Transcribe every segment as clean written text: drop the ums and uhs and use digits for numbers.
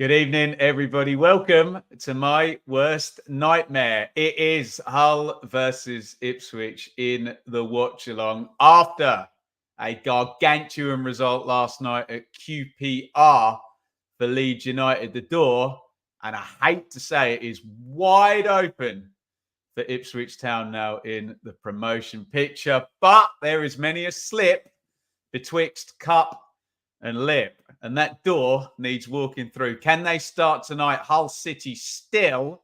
Good evening, everybody. Welcome to my worst nightmare. It is Hull versus Ipswich in the watch-along after a gargantuan result last night at QPR for Leeds United. The door, and I hate to say it, is wide open for Ipswich Town now in the promotion picture. But there is many a slip betwixt cup and lip. And that door needs walking through. Can they start tonight? Hull City still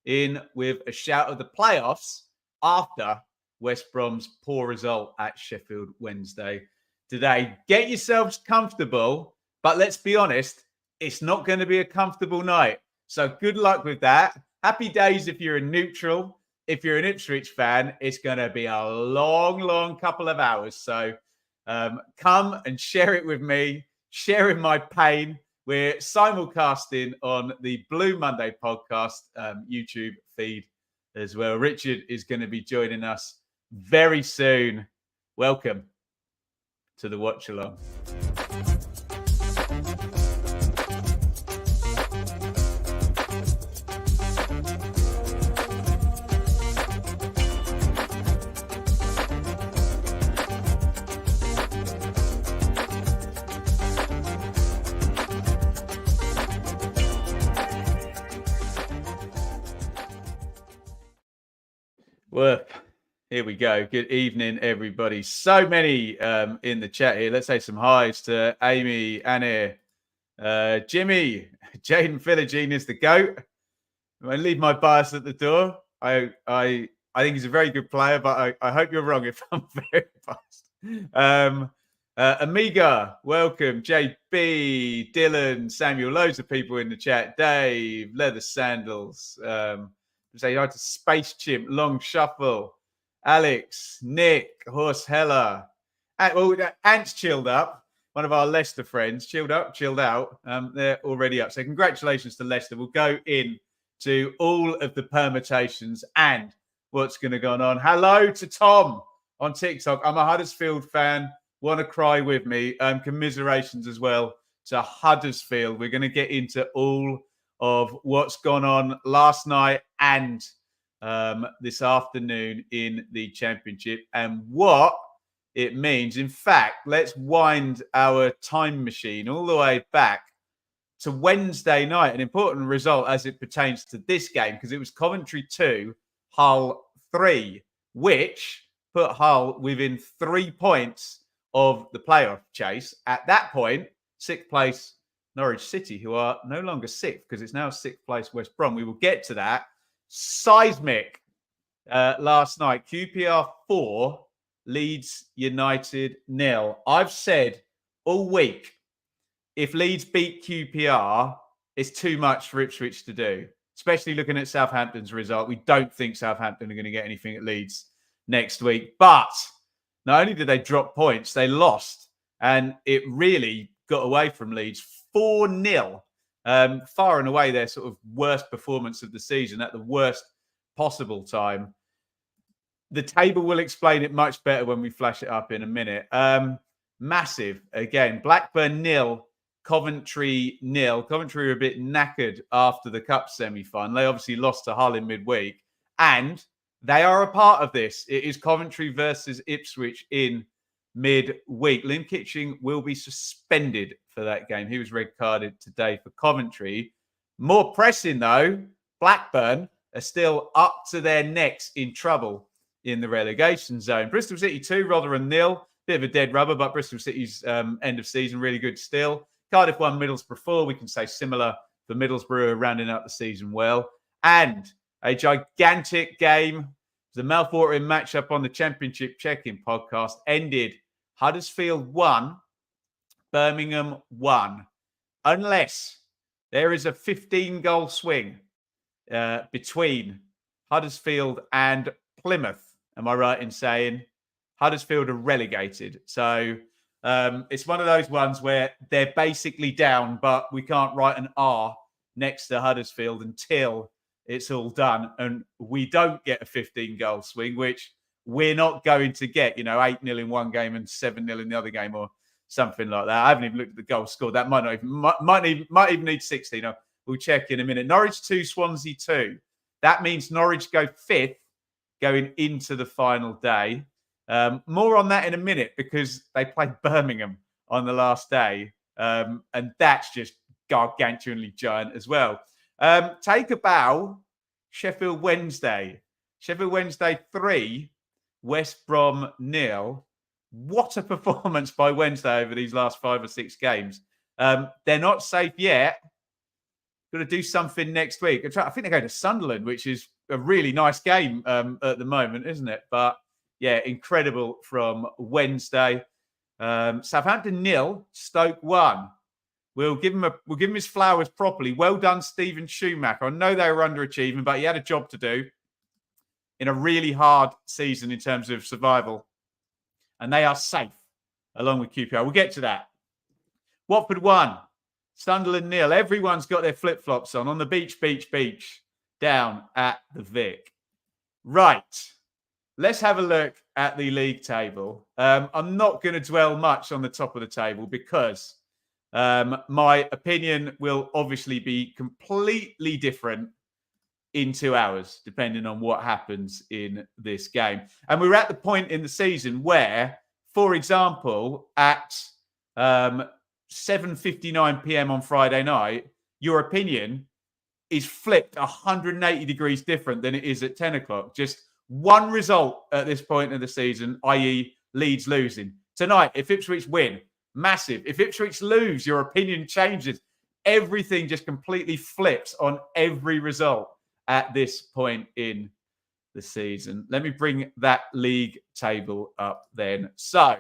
in with a shout of the playoffs after West Brom's poor result at Sheffield Wednesday today. Get yourselves comfortable, but let's be honest, it's not going to be a comfortable night. So good luck with that. Happy days if you're a neutral. If you're an Ipswich fan, it's going to be a long, long couple of hours. So come and share it with me. Sharing my pain. We're simulcasting on the Blue Monday podcast YouTube feed as well. Richard is going to be joining us very soon. Welcome to the watch along. Well, here we go. Good evening, everybody. So many in the chat here. Let's say some highs to Amy, Anna, Jimmy, Jaden Philogene is the GOAT. I'm going to leave my bias at the door. I think he's a very good player, but I hope you're wrong if I'm very biased. Amiga, welcome. JB, Dylan, Samuel, loads of people in the chat. Dave, Leather Sandals. Say hi to Space Chimp, Long Shuffle, Alex, Nick, Horse Hella. Ant's chilled up. One of our Leicester friends, chilled up, chilled out. They're already up. So congratulations to Leicester. We'll go in to all of the permutations and what's going to go on. Hello to Tom on TikTok. I'm a Huddersfield fan. Want to cry with me? Commiserations as well to Huddersfield. We're going to get into all of what's gone on last night and this afternoon in the Championship and what it means. In fact, let's wind our time machine all the way back to Wednesday night, an important result as it pertains to this game because it was Coventry 2, Hull 3, which put Hull within 3 points of the playoff chase. At that point, sixth place Norwich City, who are no longer sixth because it's now sixth place West Brom. We will get to that. Seismic last night. QPR 4, Leeds United 0. I've said all week, if Leeds beat QPR, it's too much for Ipswich to do, especially looking at Southampton's result. We don't think Southampton are going to get anything at Leeds next week. But not only did they drop points, they lost. And it really got away from Leeds 4-0, far and away their sort of worst performance of the season at the worst possible time. The table will explain it much better when we flash it up in a minute. Massive, again, Blackburn 0, Coventry 0. Coventry were a bit knackered after the Cup semi-final. They obviously lost to Hull in midweek, and they are a part of this. It is Coventry versus Ipswich in midweek. Liam Kitching will be suspended for that game. He was red carded today for Coventry. More pressing though, Blackburn are still up to their necks in trouble in the relegation zone. Bristol City 2, Rotherham 0. Bit of a dead rubber, but Bristol City's end of season really good still. Cardiff 1, Middlesbrough 4. We can say similar for Middlesbrough, rounding out the season well. And a gigantic game. The mouth-watering matchup on the Championship Check-In podcast ended Huddersfield 1, Birmingham 1. Unless there is a 15-goal swing between Huddersfield and Plymouth. Am I right in saying Huddersfield are relegated? So it's one of those ones where they're basically down, but we can't write an R next to Huddersfield until it's all done. And we don't get a 15-goal swing, which we're not going to get, 8-0 in one game and 7-0 in the other game, or something like that. I haven't even looked at the goal score. That might even need 16. We'll check in a minute. Norwich 2, Swansea 2. That means Norwich go 5th going into the final day. More on that in a minute because they played Birmingham on the last day. And that's just gargantuanly giant as well. Take a bow. Sheffield Wednesday. Sheffield Wednesday 3, West Brom 0. What a performance by Wednesday over these last 5 or 6 games. They're not safe yet. Got to do something next week. I think they go to Sunderland, which is a really nice game at the moment, isn't it? But yeah, incredible from Wednesday. Southampton 0, Stoke 1. We'll give him his flowers properly. Well done, Stephen Schumacher. I know they were underachieving, but he had a job to do in a really hard season in terms of survival. And they are safe along with QPR. We'll get to that. Watford 1, Sunderland 0. Everyone's got their flip-flops on the beach down at the Vic. Right. Let's have a look at the league table. I'm not going to dwell much on the top of the table because my opinion will obviously be completely different in 2 hours, depending on what happens in this game. And we're at the point in the season where, for example, at 7:59 p.m. on Friday night, your opinion is flipped 180 degrees different than it is at 10 o'clock. Just one result at this point of the season, i.e. Leeds losing. Tonight, if Ipswich win, massive. If Ipswich lose, your opinion changes. Everything just completely flips on every result at this point in the season. Let me bring that league table up then. So,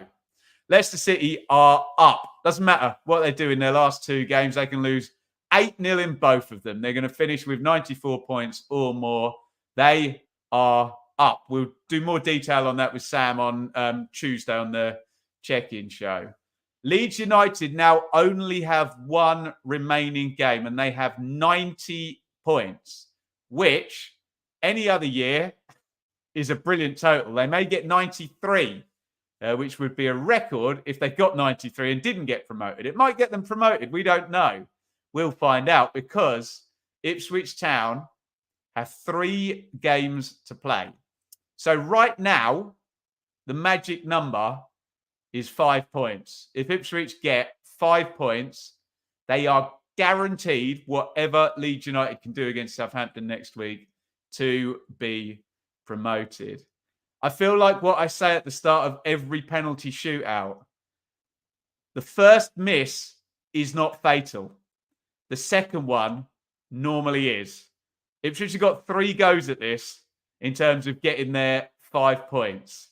Leicester City are up. Doesn't matter what they do in their last 2 games. They can lose 8-0 in both of them. They're going to finish with 94 points or more. They are up. We'll do more detail on that with Sam on Tuesday on the check-in show. Leeds United now only have 1 remaining game and they have 90 points, which any other year is a brilliant total. They may get 93, which would be a record if they got 93 and didn't get promoted. It might get them promoted. We don't know. We'll find out because Ipswich Town have 3 games to play. So right now, the magic number is 5 points. If Ipswich get 5 points, they are guaranteed, whatever Leeds United can do against Southampton next week, to be promoted. I feel like what I say at the start of every penalty shootout, the first miss is not fatal. The second one normally is. Ipswich have got 3 goes at this in terms of getting their 5 points.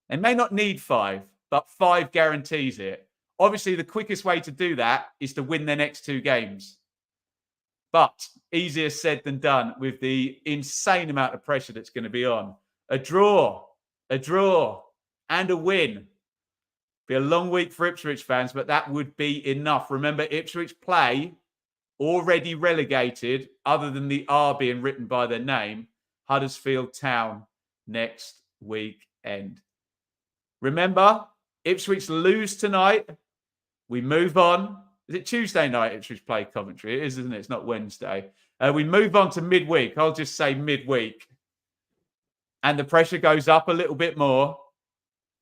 They may not need 5, but 5 guarantees it. Obviously, the quickest way to do that is to win their next 2 games. But easier said than done with the insane amount of pressure that's going to be on. A draw, and a win. Be a long week for Ipswich fans, but that would be enough. Remember, Ipswich play already relegated, other than the R being written by their name, Huddersfield Town next weekend. Remember, Ipswich lose tonight. We move on. Is it Tuesday night Ipswich play Coventry? It is, isn't it? It's not Wednesday. We move on to midweek. I'll just say midweek. And the pressure goes up a little bit more.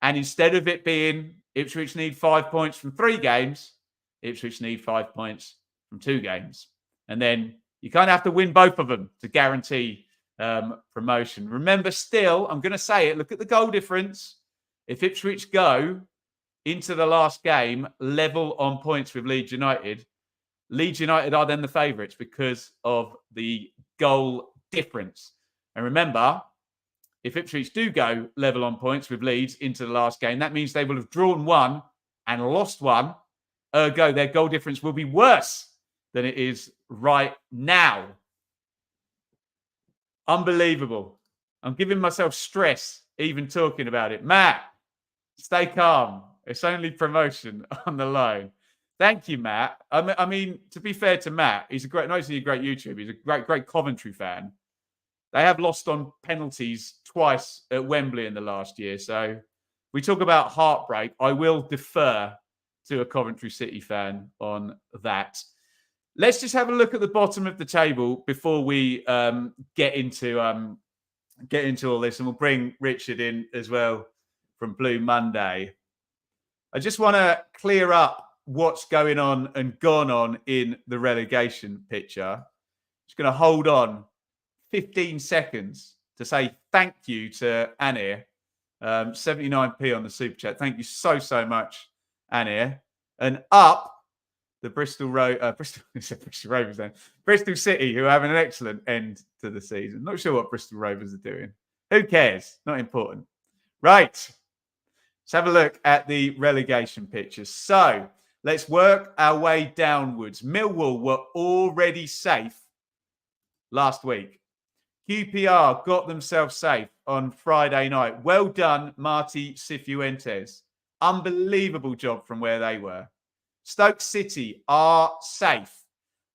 And instead of it being Ipswich need 5 points from 3 games, Ipswich need 5 points from 2 games. And then you kind of have to win both of them to guarantee promotion. Remember, still, I'm going to say it, look at the goal difference. If Ipswich go into the last game level on points with Leeds United, Leeds United are then the favourites because of the goal difference. And remember, if Ipswich do go level on points with Leeds into the last game, that means they will have drawn 1 and lost 1. Ergo, their goal difference will be worse than it is right now. Unbelievable. I'm giving myself stress even talking about it. Matt, stay calm. It's only promotion on the line. Thank you, Matt. I mean, to be fair to Matt, he's not only a great YouTuber, he's a great Coventry fan. They have lost on penalties twice at Wembley in the last year. So we talk about heartbreak. I will defer to a Coventry City fan on that. Let's just have a look at the bottom of the table before we get into all this, and we'll bring Richard in as well from Blue Monday. I just want to clear up what's going on and gone on in the relegation picture. Just going to hold on 15 seconds to say thank you to Anir. 79p on the super chat. Thank you so much, Anir. And up the Bristol Rovers then. Bristol City, who are having an excellent end to the season. Not sure what Bristol Rovers are doing. Who cares? Not important. Right. Let's have a look at the relegation pictures. So let's work our way downwards. Millwall were already safe last week. QPR got themselves safe on Friday night. Well done, Marti Cifuentes. Unbelievable job from where they were. Stoke City are safe.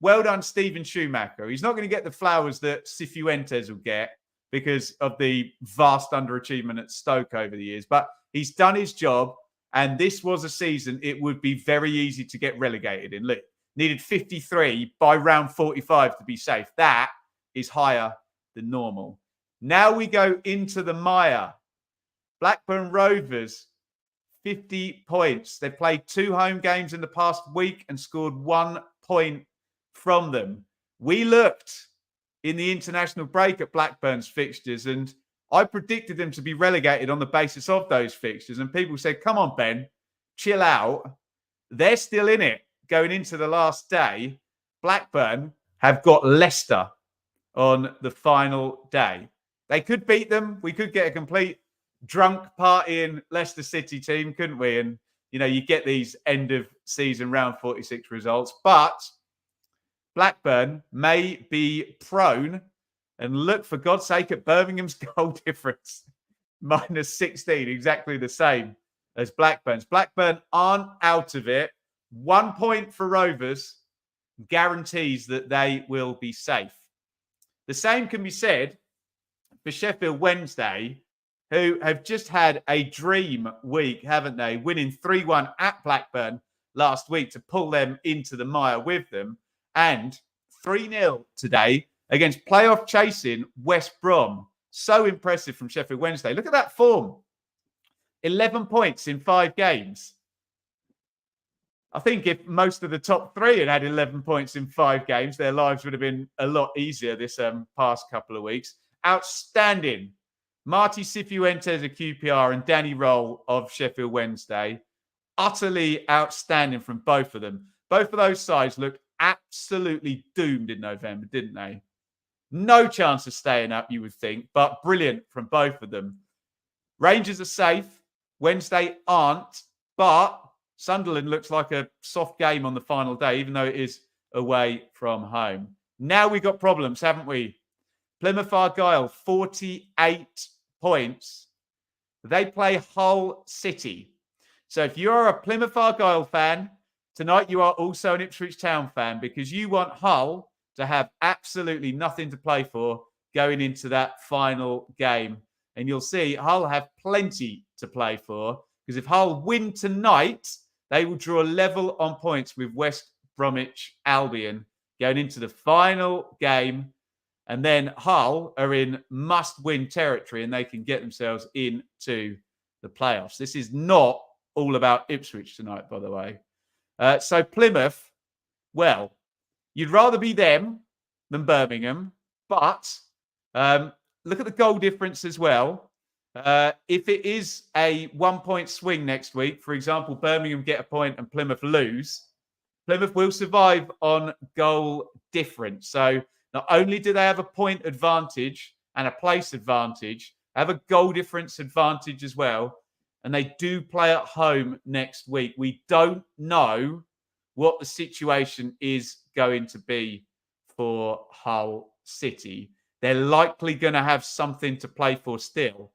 Well done, Stephen Schumacher. He's not going to get the flowers that Cifuentes will get because of the vast underachievement at Stoke over the years, but he's done his job, and this was a season it would be very easy to get relegated in. Look, needed 53 by round 45 to be safe. That is higher than normal. Now we go into the mire. Blackburn Rovers, 50 points. They've played 2 home games in the past week and scored 1 point from them. We looked in the international break at Blackburn's fixtures, and I predicted them to be relegated on the basis of those fixtures. And people said, come on, Ben, chill out. They're still in it going into the last day. Blackburn have got Leicester on the final day. They could beat them. We could get a complete drunk partying Leicester City team, couldn't we? And, you know, you get these end of season round 46 results. But Blackburn may be prone, and look, for God's sake, at Birmingham's goal difference. -16, exactly the same as Blackburn's. Blackburn aren't out of it. 1 point for Rovers guarantees that they will be safe. The same can be said for Sheffield Wednesday, who have just had a dream week, haven't they? Winning 3-1 at Blackburn last week to pull them into the mire with them. And 3-0 today against playoff chasing West Brom. So impressive from Sheffield Wednesday. Look at that form. 11 points in 5 games. I think if most of the top 3 had 11 points in 5 games, their lives would have been a lot easier this past couple of weeks. Outstanding. Marti Cifuentes of QPR and Danny Roll of Sheffield Wednesday. Utterly outstanding from both of them. Both of those sides looked absolutely doomed in November, didn't they? No chance of staying up, you would think, but brilliant from both of them. Rangers are safe. Wednesday aren't, but Sunderland looks like a soft game on the final day, even though it is away from home. Now we've got problems, haven't we? Plymouth Argyle, 48 points. They play Hull City. So if you're a Plymouth Argyle fan, tonight you are also an Ipswich Town fan, because you want Hull to have absolutely nothing to play for going into that final game. And you'll see Hull have plenty to play for, because if Hull win tonight, they will draw level on points with West Bromwich Albion going into the final game. And then Hull are in must-win territory, and they can get themselves into the playoffs. This is not all about Ipswich tonight, by the way. So Plymouth, well, you'd rather be them than Birmingham. But look at the goal difference as well. If it is a 1-point swing next week, for example, Birmingham get a point and Plymouth lose, Plymouth will survive on goal difference. So not only do they have a point advantage and a place advantage, they have a goal difference advantage as well. And they do play at home next week. We don't know what the situation is going to be for Hull City. They're likely going to have something to play for still.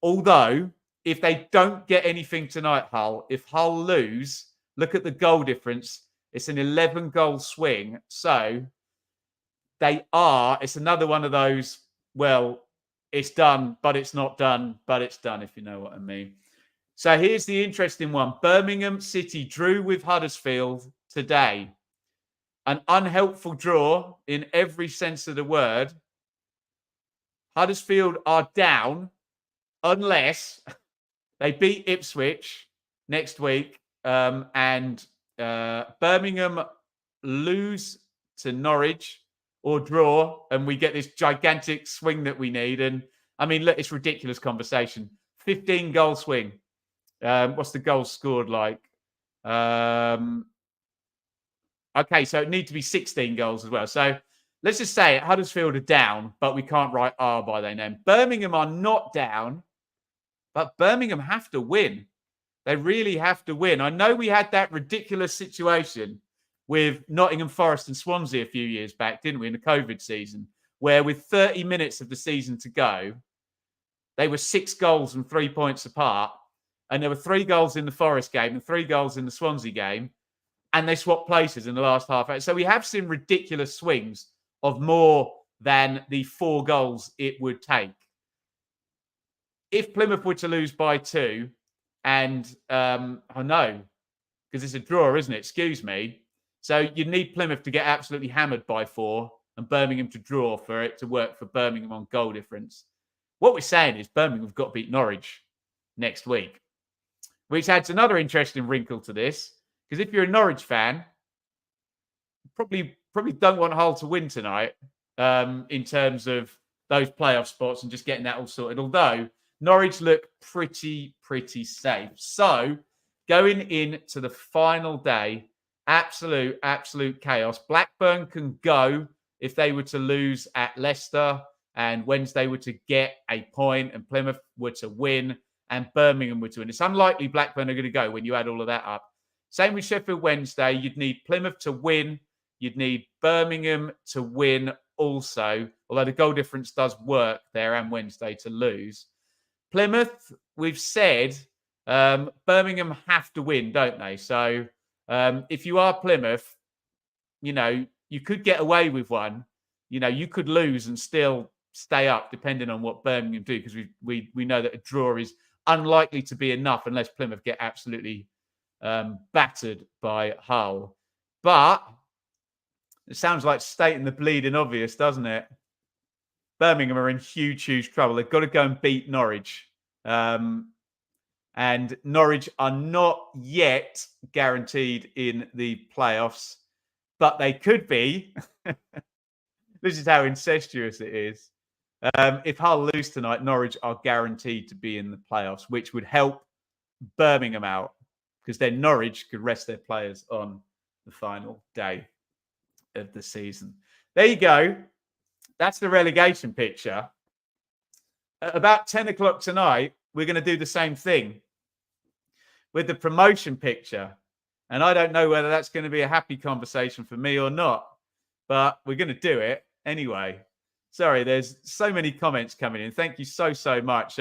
Although, if they don't get anything tonight, Hull, if Hull lose, look at the goal difference. It's an 11-goal swing. So it's another one of those, well, it's done, but it's not done, but it's done, if you know what I mean. So here's the interesting one. Birmingham City drew with Huddersfield today. An unhelpful draw in every sense of the word. Huddersfield are down unless they beat Ipswich next week and Birmingham lose to Norwich or draw, and we get this gigantic swing that we need. And I mean, look, it's ridiculous conversation. 15-goal swing. What's the goals scored like? Okay, so it needs to be 16 goals as well. So let's just say Huddersfield are down, but we can't write R by their name. Birmingham are not down, but Birmingham have to win. They really have to win. I know we had that ridiculous situation with Nottingham Forest and Swansea a few years back, didn't we, in the COVID season, where with 30 minutes of the season to go, they were 6 goals and 3 points apart. And there were 3 goals in the Forest game and 3 goals in the Swansea game. And they swapped places in the last half hour. So we have seen ridiculous swings of more than the 4 goals it would take. If Plymouth were to lose by 2, and I know, because it's a draw, isn't it? Excuse me. So you'd need Plymouth to get absolutely hammered by 4 and Birmingham to draw for it to work for Birmingham on goal difference. What we're saying is Birmingham have got to beat Norwich next week, which adds another interesting wrinkle to this. Because if you're a Norwich fan, probably don't want Hull to win tonight in terms of those playoff spots and just getting that all sorted. Although Norwich look pretty safe. So going into the final day, absolute chaos. Blackburn can go if they were to lose at Leicester and Wednesday were to get a point and Plymouth were to win and Birmingham were to win. It's unlikely Blackburn are going to go when you add all of that up. Same with Sheffield Wednesday. You'd need Plymouth to win. You'd need Birmingham to win also, although the goal difference does work there and Wednesday to lose. Plymouth, we've said Birmingham have to win, don't they? So if you are Plymouth, you know, you could get away with one. You know, you could lose and still stay up depending on what Birmingham do, because we know that a draw is unlikely to be enough unless Plymouth get absolutely battered by Hull. But it sounds like stating the bleeding obvious, doesn't it? Birmingham are in huge trouble. They've got to go and beat Norwich. And Norwich are not yet guaranteed in the playoffs, but they could be. This is how incestuous it is. If Hull lose tonight, Norwich are guaranteed to be in the playoffs, which would help Birmingham out, because then Norwich could rest their players on the final day of the season. There you go. That's the relegation picture. At about 10 o'clock tonight, we're going to do the same thing with the promotion picture. And I don't know whether that's going to be a happy conversation for me or not, but we're going to do it anyway. Sorry, there's so many comments coming in. Thank you so much.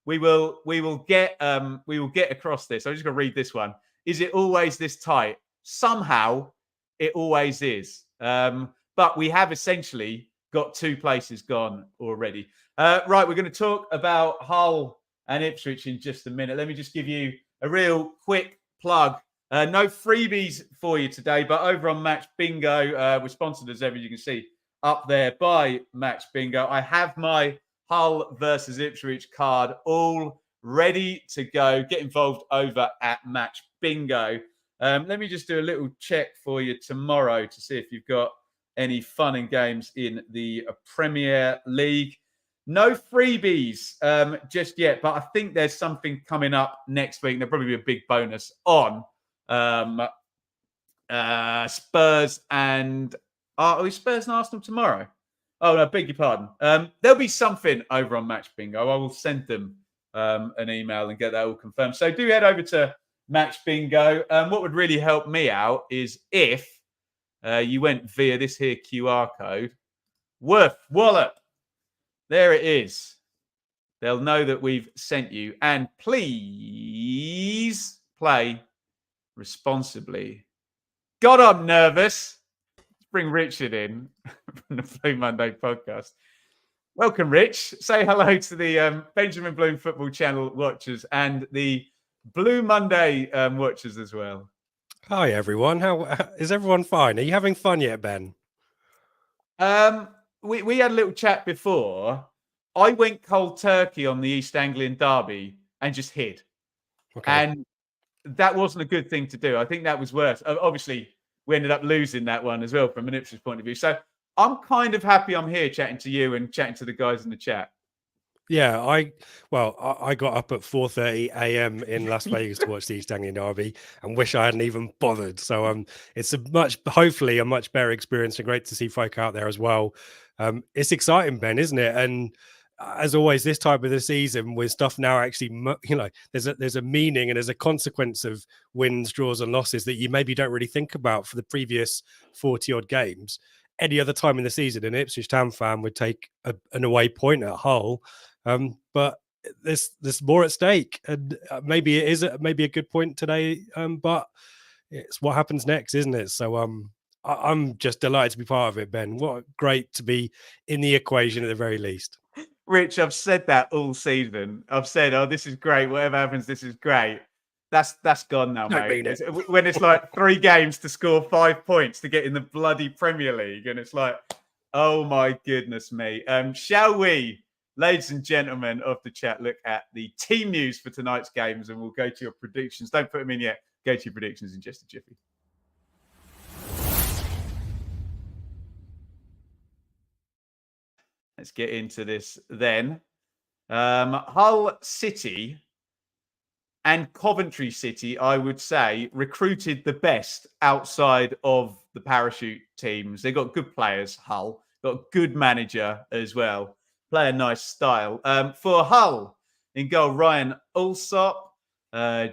We will get across this. I'm just going to read this one. Is it always this tight? Somehow it always is. But we have essentially got 2 places gone already. Right, we're going to talk about Hull and Ipswich in just a minute. Let me just give you a real quick plug. No freebies for you today, but over on Match Bingo, we're sponsored as ever, you can see up there by Match Bingo. I have my Hull versus Ipswich card all ready to go. Get involved over at Match Bingo. Let me just do a little check for you tomorrow to see if you've got any fun and games in the Premier League. No freebies just yet, but I think there's something coming up next week. There'll probably be a big bonus on Spurs and... Are we Spurs and Arsenal tomorrow? Oh, no, beg your pardon. There'll be something over on Match Bingo. I will send them an email and get that all confirmed. So do head over to Match Bingo. What would really help me out is if you went via this here QR code. Wallop. There it is. They'll know that we've sent you. And please play responsibly. God, I'm nervous. Bring Richard in from the Blue Monday podcast. Welcome, Rich. Say hello to the Benjamin Bloom Football Channel watchers and the Blue Monday watchers as well. Hi everyone. How is everyone fine? Are you having fun yet, Ben? We had a little chat before. I went cold turkey on the East Anglian derby and just hid. Okay. And that wasn't a good thing to do. I think that was worse. Obviously, we ended up losing that one as well from an Ipswich point of view. So I'm kind of happy I'm here chatting to you and chatting to the guys in the chat. Yeah, I got up at 4:30 a.m. in Las Vegas to watch the East Anglian Derby and wish I hadn't even bothered. So it's hopefully a much better experience and great to see folk out there as well. It's exciting, Ben, isn't it? And as always, this time of the season, with stuff now actually, there's a meaning and there's a consequence of wins, draws, and losses that you maybe don't really think about for the previous 40 odd games. Any other time in the season, an Ipswich Town fan would take an away point at Hull. But there's more at stake, and maybe it is maybe a good point today. But it's what happens next, isn't it? So I'm just delighted to be part of it, Ben. What great to be in the equation at the very least. Rich, I've said that all season. I've said, "Oh, this is great. Whatever happens, this is great." That's gone now, mate. When it's like 3 games to score 5 points to get in the bloody Premier League, and it's like, oh my goodness me. Shall we, ladies and gentlemen of the chat, look at the team news for tonight's games, and we'll go to your predictions. Don't put them in yet. Go to your predictions in just a jiffy. Let's get into this then. Hull City and Coventry City, I would say, recruited the best outside of the parachute teams. They've got good players, Hull. Got a good manager as well. Play a nice style. For Hull, in goal, Ryan Alsop,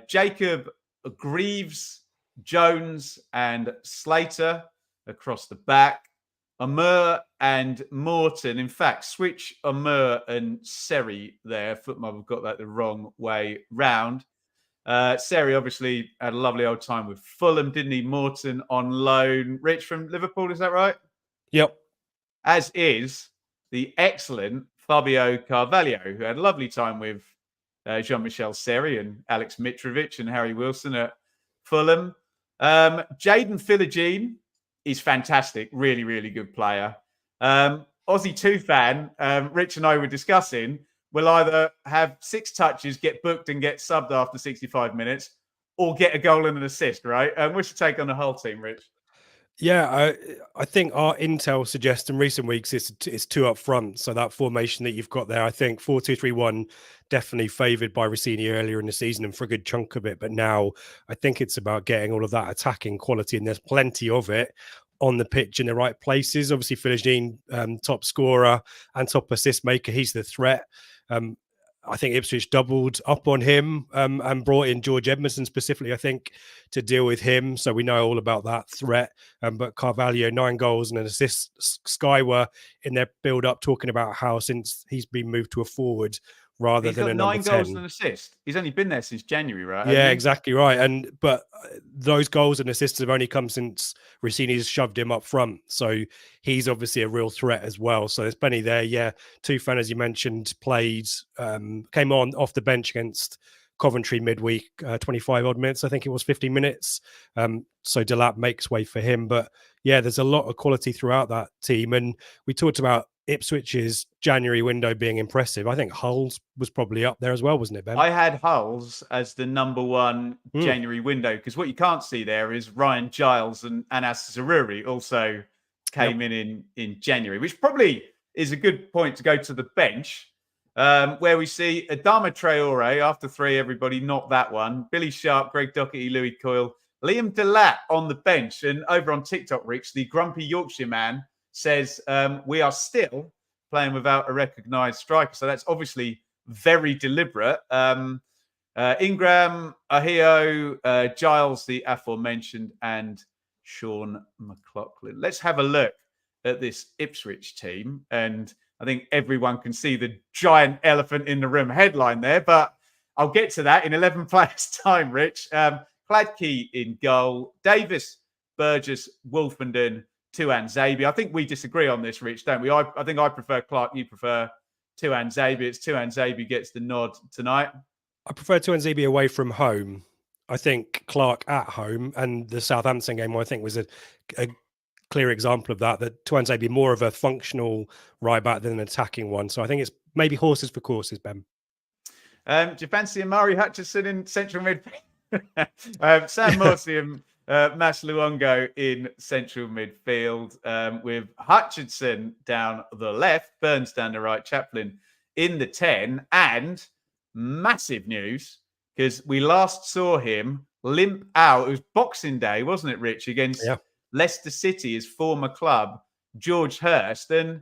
Jacob Greaves, Jones, and Slater across the back. Amur and Morton. In fact, switch Amur and Seri there. Footmob have got that the wrong way round. Seri obviously had a lovely old time with Fulham, didn't he? Morton on loan. Rich from Liverpool, is that right? Yep. As is the excellent Fabio Carvalho, who had a lovely time with Jean-Michel Seri and Alex Mitrovic and Harry Wilson at Fulham. Jaden Philogene is fantastic. Really, really good player. Aussie 2 fan, Rich and I were discussing, will either have 6 touches, get booked and get subbed after 65 minutes, or get a goal and an assist, right? What's your take on the whole team, Rich? Yeah, I think our intel suggests in recent weeks it's 2 up front. So that formation that you've got there, I think 4-2-3-1 definitely favoured by Rossini earlier in the season and for a good chunk of it. But now I think it's about getting all of that attacking quality, and there's plenty of it on the pitch in the right places. Obviously, Philogene, top scorer and top assist maker. He's the threat. I think Ipswich doubled up on him and brought in George Edmondson specifically, I think, to deal with him. So we know all about that threat. But Carvalho, 9 goals and an assist. Sky were in their build-up talking about how since he's been moved to a forward rather than a number 10. He's got 9 goals and an assist. He's only been there since January, right? Yeah, exactly right. But those goals and assists have only come since Rossini's shoved him up front. So he's obviously a real threat as well. So there's plenty there. Yeah, Tufan, as you mentioned, played, came on off the bench against Coventry midweek, 25 odd minutes. I think it was 50 minutes. So Delap makes way for him. But yeah, there's a lot of quality throughout that team. And we talked about Ipswich's January window being impressive. I think Hull's was probably up there as well, wasn't it, Ben? I had Hull's as the number 1 January window, because what you can't see there is Ryan Giles and Anas Zaruri also came in January, which probably is a good point to go to the bench, where we see Adama Traore after 3, everybody, not that one. Billy Sharp, Greg Doherty, Louis Coyle, Liam Delap on the bench. And over on TikTok, Rich, the grumpy Yorkshire man says, we are still playing without a recognised striker. So that's obviously very deliberate. Ingram, Ahio, Giles, the aforementioned, and Sean McLaughlin. Let's have a look at this Ipswich team. And I think everyone can see the giant elephant in the room headline there, but I'll get to that in 11 players' time, Rich. Cladkey in goal, Davis, Burgess, Wolfenden, Tuan Zabi. I think we disagree on this, Rich, don't we? I think I prefer Clark. You prefer Tuan Zabi. It's Tuan Zabi gets the nod tonight. I prefer Tuanzebe away from home. I think Clark at home, and the Southampton game, I think, was a clear example of that. That Tuanzebe more of a functional right back than an attacking one. So I think it's maybe horses for courses, Ben. Do you fancy Amari Hutchinson in central midfield? Sam Morsey and Mas Luongo in central midfield, with Hutchinson down the left, Burns down the right, Chaplin in the 10. And massive news, because we last saw him limp out. It was Boxing Day, wasn't it, Rich, against Leicester City, his former club, George Hurst. And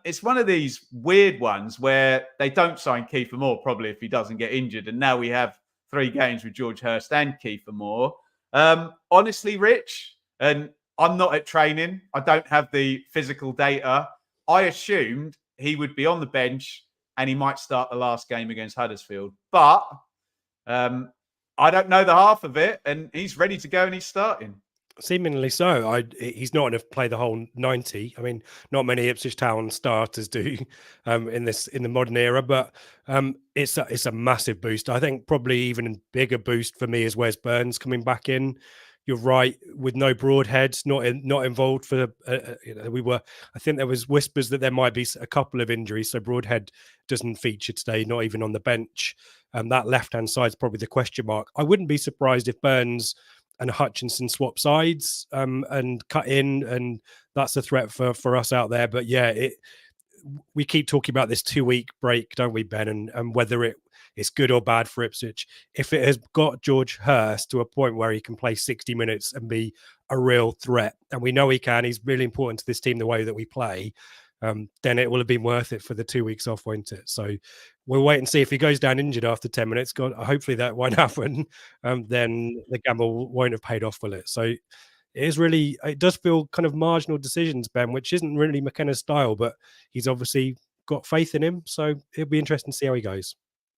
it's one of these weird ones where they don't sign Kiefer Moore, probably, if he doesn't get injured. And now we have 3 games with George Hurst and Kiefer Moore. Honestly, Rich, and I'm not at training, I don't have the physical data. I assumed he would be on the bench and he might start the last game against Huddersfield. But I don't know the half of it, and he's ready to go and he's starting. Seemingly so. He's not going to play the whole 90. I mean, not many Ipswich Town starters do in the modern era, but it's a massive boost. I think probably even a bigger boost for me is Wes Burns coming back in. You're right, with no Broadheads, not involved for. I think there was whispers that there might be a couple of injuries, so Broadhead doesn't feature today, not even on the bench. That left-hand side is probably the question mark. I wouldn't be surprised if Burns and Hutchinson swap sides and cut in, and that's a threat for us out there. But yeah, we keep talking about this 2-week break, don't we, Ben? And whether it's good or bad for Ipswich. If it has got George Hurst to a point where he can play 60 minutes and be a real threat, and we know he can, he's really important to this team the way that we play, then it will have been worth it for the 2 weeks off, won't it? So we'll wait and see. If he goes down injured after 10 minutes, hopefully that won't happen. Then the gamble won't have paid off, will it? So it does feel kind of marginal decisions, Ben, which isn't really McKenna's style, but he's obviously got faith in him. So it'll be interesting to see how he goes.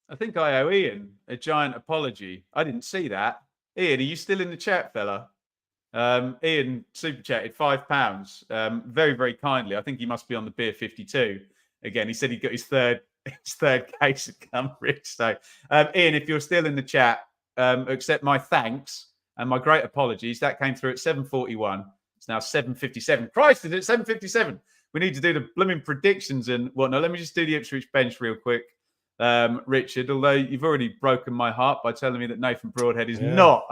I think I owe Ian a giant apology. I didn't see that. Ian, are you still in the chat, fella? Ian super chatted £5 very, very kindly. I think he must be on the Beer 52 again. He said he got his third case of Cambridge. So, Ian, if you're still in the chat, accept my thanks and my great apologies. That came through at 7:41. It's now 7:57. Christ, is it 7:57? We need to do the blooming predictions and whatnot. Let me just do the Ipswich bench real quick, Richard. Although you've already broken my heart by telling me that Nathan Broadhead is not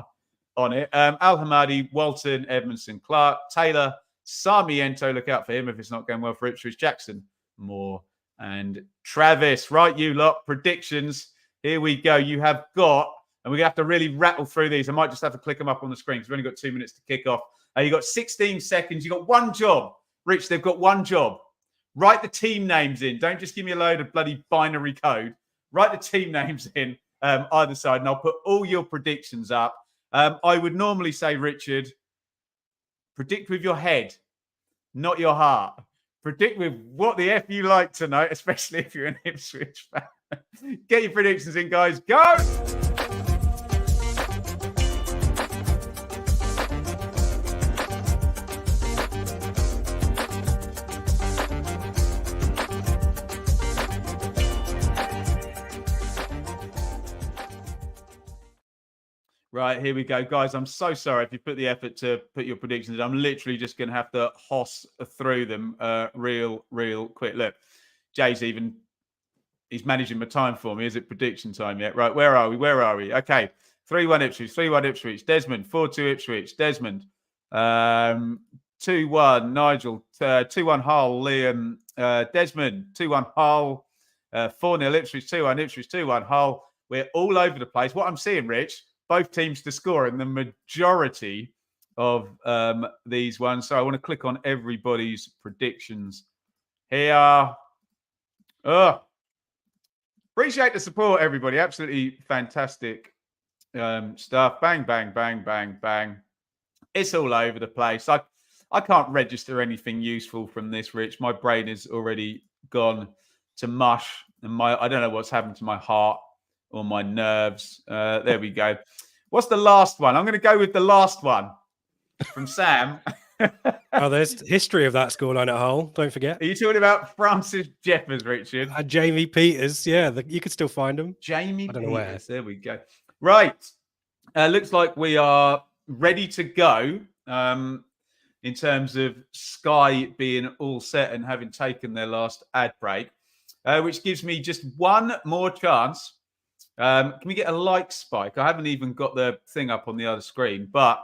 on it. Al Hamadi, Walton, Edmondson, Clark, Taylor, Sarmiento. Look out for him if it's not going well for Ipswich. Jackson, Moore, and Travis. Right, you lot. Predictions. Here we go. You have got, and we're going to have to really rattle through these. I might just have to click them up on the screen because we've only got 2 minutes to kick off. You've got 16 seconds. You've got one job. Rich, they've got one job. Write the team names in. Don't just give me a load of bloody binary code. Write the team names in either side, and I'll put all your predictions up. I would normally say, Richard, predict with your head, not your heart. Predict with what the F you like tonight, especially if you're an Ipswich fan. Get your predictions in, guys. Go! Right, here we go. Guys, I'm so sorry if you put the effort to put your predictions in. I'm literally just going to have to hoss through them real quick. Look, Jay's he's managing my time for me. Is it prediction time yet? Right, where are we? Okay, 3-1 Ipswich, 3-1 Ipswich. Desmond, 4-2 Ipswich. Desmond, 2-1 Nigel, 2-1 Hull. Liam, Desmond, 2-1 Hull. 4-0 Ipswich, 2-1 Ipswich, 2-1 Hull. We're all over the place. What I'm seeing, Rich, both teams to score in the majority of these ones. So I want to click on everybody's predictions here. Appreciate the support, everybody. Absolutely fantastic stuff. Bang, bang, bang, bang, bang. It's all over the place. I can't register anything useful from this, Rich. My brain is already gone to mush. And I don't know what's happened to my heart or my nerves. There we go. What's the last one? I'm going to go with the last one from Sam. Oh, there's history of that scoreline at Hull. Don't forget. Are you talking about Francis Jeffers, Richard? Jamie Peters. Yeah, you could still find him. Jamie I don't know where. Peters. There we go. Right. Looks like we are ready to go in terms of Sky being all set and having taken their last ad break, which gives me just one more chance. Can we get a like spike? I haven't even got the thing up on the other screen, but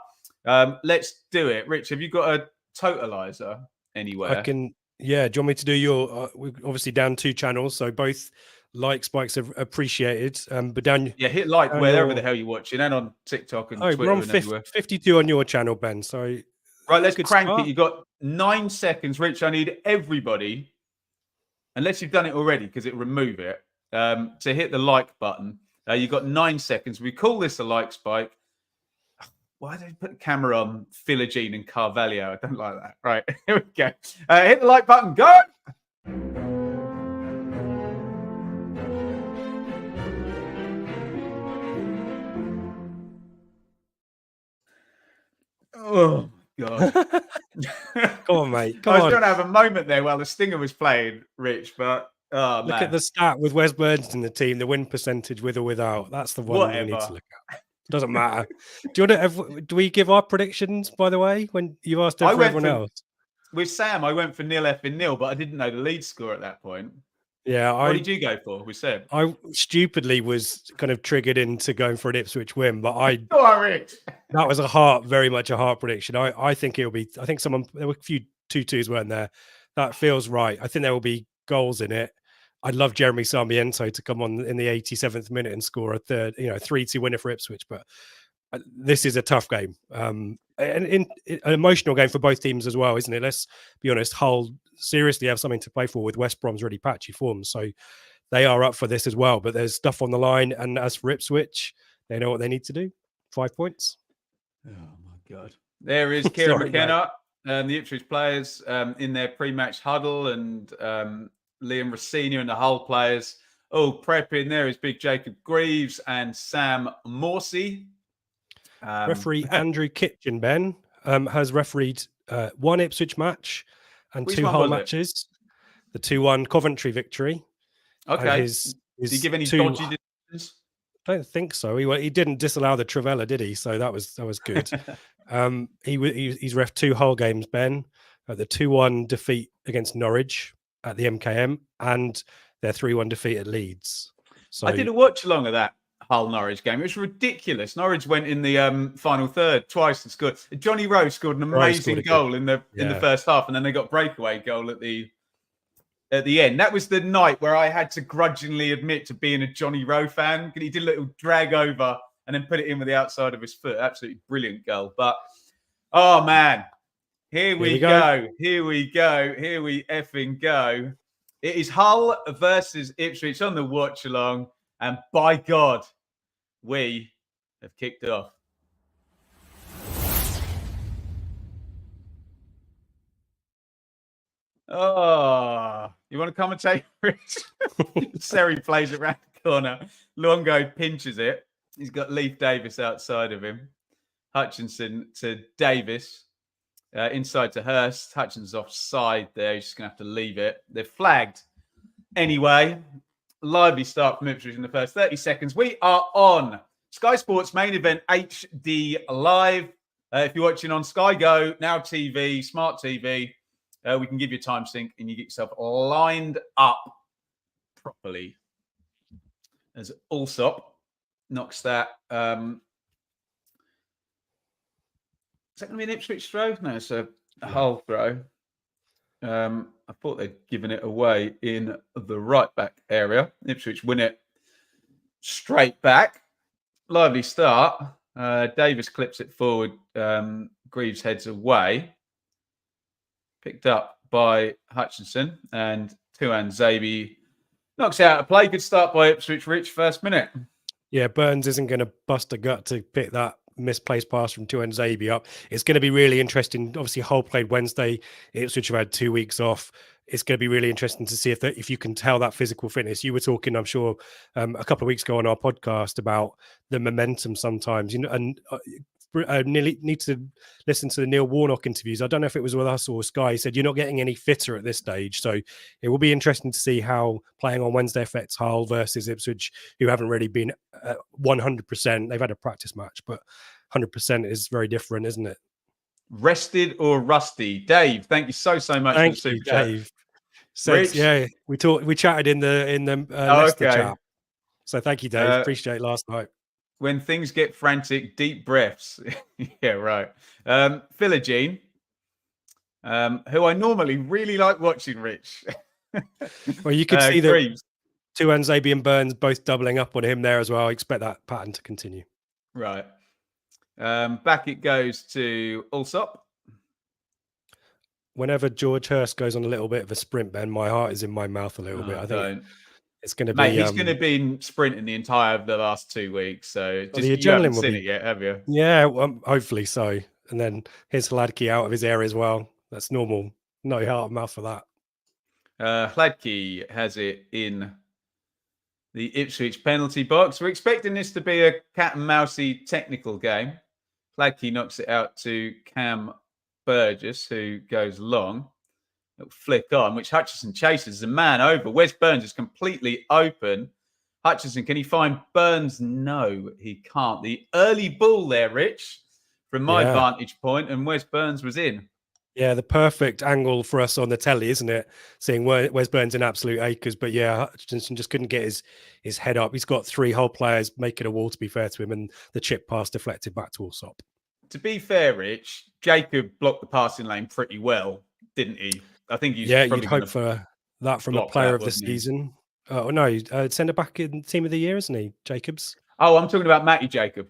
let's do it. Rich, have you got a totalizer anywhere? I can. Yeah. Do you want me to do your? We're obviously down 2 channels, so both like spikes are appreciated. But down. Yeah, hit like wherever the hell you're watching, and on TikTok and Twitter. We're on and everywhere. 52 on your channel, Ben. So right, let's crank it. You've got 9 seconds, Rich. I need everybody, unless you've done it already, because it'll remove it, to hit the like button. You've got 9 seconds. We call this a like spike. Why did I put the camera on Philogene and Carvalho? I don't like that. Right, here we go. Hit the like button. Go! Oh, God. Come on, mate. I was trying to have a moment there while the stinger was playing, Rich, but oh, look at the stat with Wes Burns in the team, the win percentage with or without. That's the one we need to look at. Doesn't matter. Do we give our predictions, by the way, when you asked everyone else? With Sam, I went for 0-0, but I didn't know the lead score at that point. Yeah. What did you go for with Sam? I stupidly was kind of triggered into going for an Ipswich win, but that was very much a heart prediction. I think it'll be, there were a few 2-2s, weren't there? That feels right. I think there will be goals in it. I'd love Jeremy Sarmiento to come on in the 87th minute and score a third, 3-2 winner for Ipswich. But this is a tough game, and an emotional game for both teams as well, isn't it? Let's be honest. Hull seriously have something to play for with West Brom's really patchy form, so they are up for this as well. But there's stuff on the line, and as for Ipswich, they know what they need to do. 5 points. Oh my God! There is Kieran McKenna, the Ipswich players in their pre-match huddle, and Liam Rossini and the Hull players all prepping. There is big Jacob Greaves and Sam Morsey. Referee Andrew Kitchen, Ben, has refereed 1 Ipswich match and 2 Hull matches. The 2-1 Coventry victory. Okay. Did he give any dodgy decisions? I don't think so. He didn't disallow the Trivella, did he? So that was good. He's ref 2 Hull games, Ben. The 2-1 defeat against Norwich at the MKM and their 3-1 defeat at Leeds. So I did a watch along of that Hull Norwich game. It was ridiculous. Norwich went in the final third twice and scored. Johnny Rowe scored an amazing goal in the first half, and then they got breakaway goal at the end. That was the night where I had to grudgingly admit to being a Johnny Rowe fan. He did a little drag over and then put it in with the outside of his foot. Absolutely brilliant goal. But oh man, here we go. Here we go. Here we effing go. It is Hull versus Ipswich on the watch along, and by God, we have kicked off. Oh, you want to commentate, Rich? Seri plays it round the corner. Longo pinches it. He's got Leif Davis outside of him. Hutchinson to Davis. Inside to Hurst. Hutchinson's offside there. He's just going to have to leave it. They're flagged. Anyway, lively start from Ipswich in the first 30 seconds. We are on Sky Sports main event HD Live. If you're watching on Sky Go, Now TV, Smart TV, we can give you a time sync and you get yourself lined up properly. As Allsop knocks that. Is that going to be an Ipswich throw? No, it's a Hull throw. I thought they'd given it away in the right back area. Ipswich win it straight back. Lively start. Davis clips it forward. Greaves heads away. Picked up by Hutchinson, and Tuan Zabi knocks out a play. Good start by Ipswich, Rich, first minute. Yeah, Burns isn't going to bust a gut to pick that misplaced pass from Tuan Zabi up. It's going to be really interesting. Obviously, Hull played Wednesday. Ipswich have had 2 weeks off. It's going to be really interesting to see if you can tell that physical fitness. You were talking, I'm sure, a couple of weeks ago on our podcast about the momentum sometimes, and need to listen to the Neil Warnock interviews. I don't know if it was with us or Sky. He said you're not getting any fitter at this stage, so it will be interesting to see how playing on Wednesday affects Hull versus Ipswich, who haven't really been 100%. They've had a practice match, but 100% is very different, isn't it? Rested or rusty? Dave, thank you so much for the super chat. Dave. Rich? Yeah, we chatted in the Leicester chat. So thank you, Dave. Appreciate it last night. When things get frantic, deep breaths. Yeah, right. Philogene, who I normally really like watching, Rich. Well, you could see that Tuanzebe and Burns both doubling up on him there as well. I expect that pattern to continue. Right. Back it goes to Allsop. Whenever George Hurst goes on a little bit of a sprint, Ben, my heart is in my mouth a little bit. I think it's going to be. He's going to be sprinting the entire of the last 2 weeks. So just you haven't seen it yet, have you? Yeah, hopefully so. And then here's Hladky out of his area as well. That's normal. No heart and mouth for that. Hladky has it in the Ipswich penalty box. We're expecting this to be a cat and mousey technical game. Hladky knocks it out to Cam Burgess, who goes long. It'll flick on, which Hutchison chases. The man over. Wes Burns is completely open. Hutchison, can he find Burns? No, he can't. The early ball there, Rich, from my vantage point, and Wes Burns was in. Yeah, the perfect angle for us on the telly, isn't it? Seeing Wes Burns in absolute acres. But yeah, Hutchinson just couldn't get his head up. He's got 3 Hull players making a wall, to be fair to him, and the chip pass deflected back to Allsop. To be fair, Rich, Jacob blocked the passing lane pretty well, didn't he? I think he's you'd hope for that from a player of the season. Oh no, centre back in team of the year, isn't he, Jacobs? Oh, I'm talking about Matty Jacob.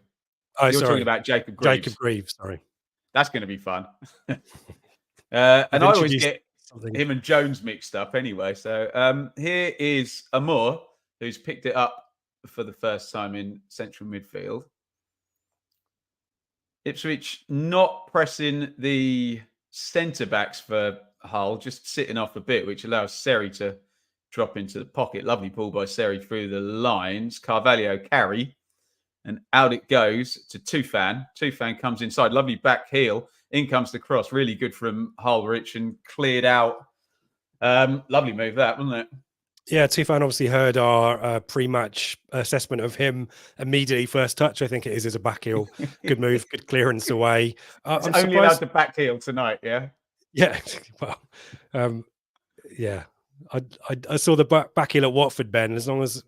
Oh, You're talking about Jacob Greaves. Jacob Greaves, sorry. That's going to be fun. And I always get him and Jones mixed up anyway. So here is Amor, who's picked it up for the first time in central midfield. Ipswich not pressing the centre-backs for Hull, just sitting off a bit, which allows Seri to drop into the pocket. Lovely ball by Seri through the lines. Carvalho carry, and out it goes to Tufan. Tufan comes inside. Lovely back heel. In comes the cross. Really good from Hull, Rich, and cleared out. Lovely move that, wasn't it? Yeah, Tufan obviously heard our pre-match assessment of him immediately. First touch, I think it is a back heel. Good move, good clearance away. I'm only allowed to back heel tonight, yeah? Yeah, well, yeah. I saw the back heel at Watford, Ben. As long as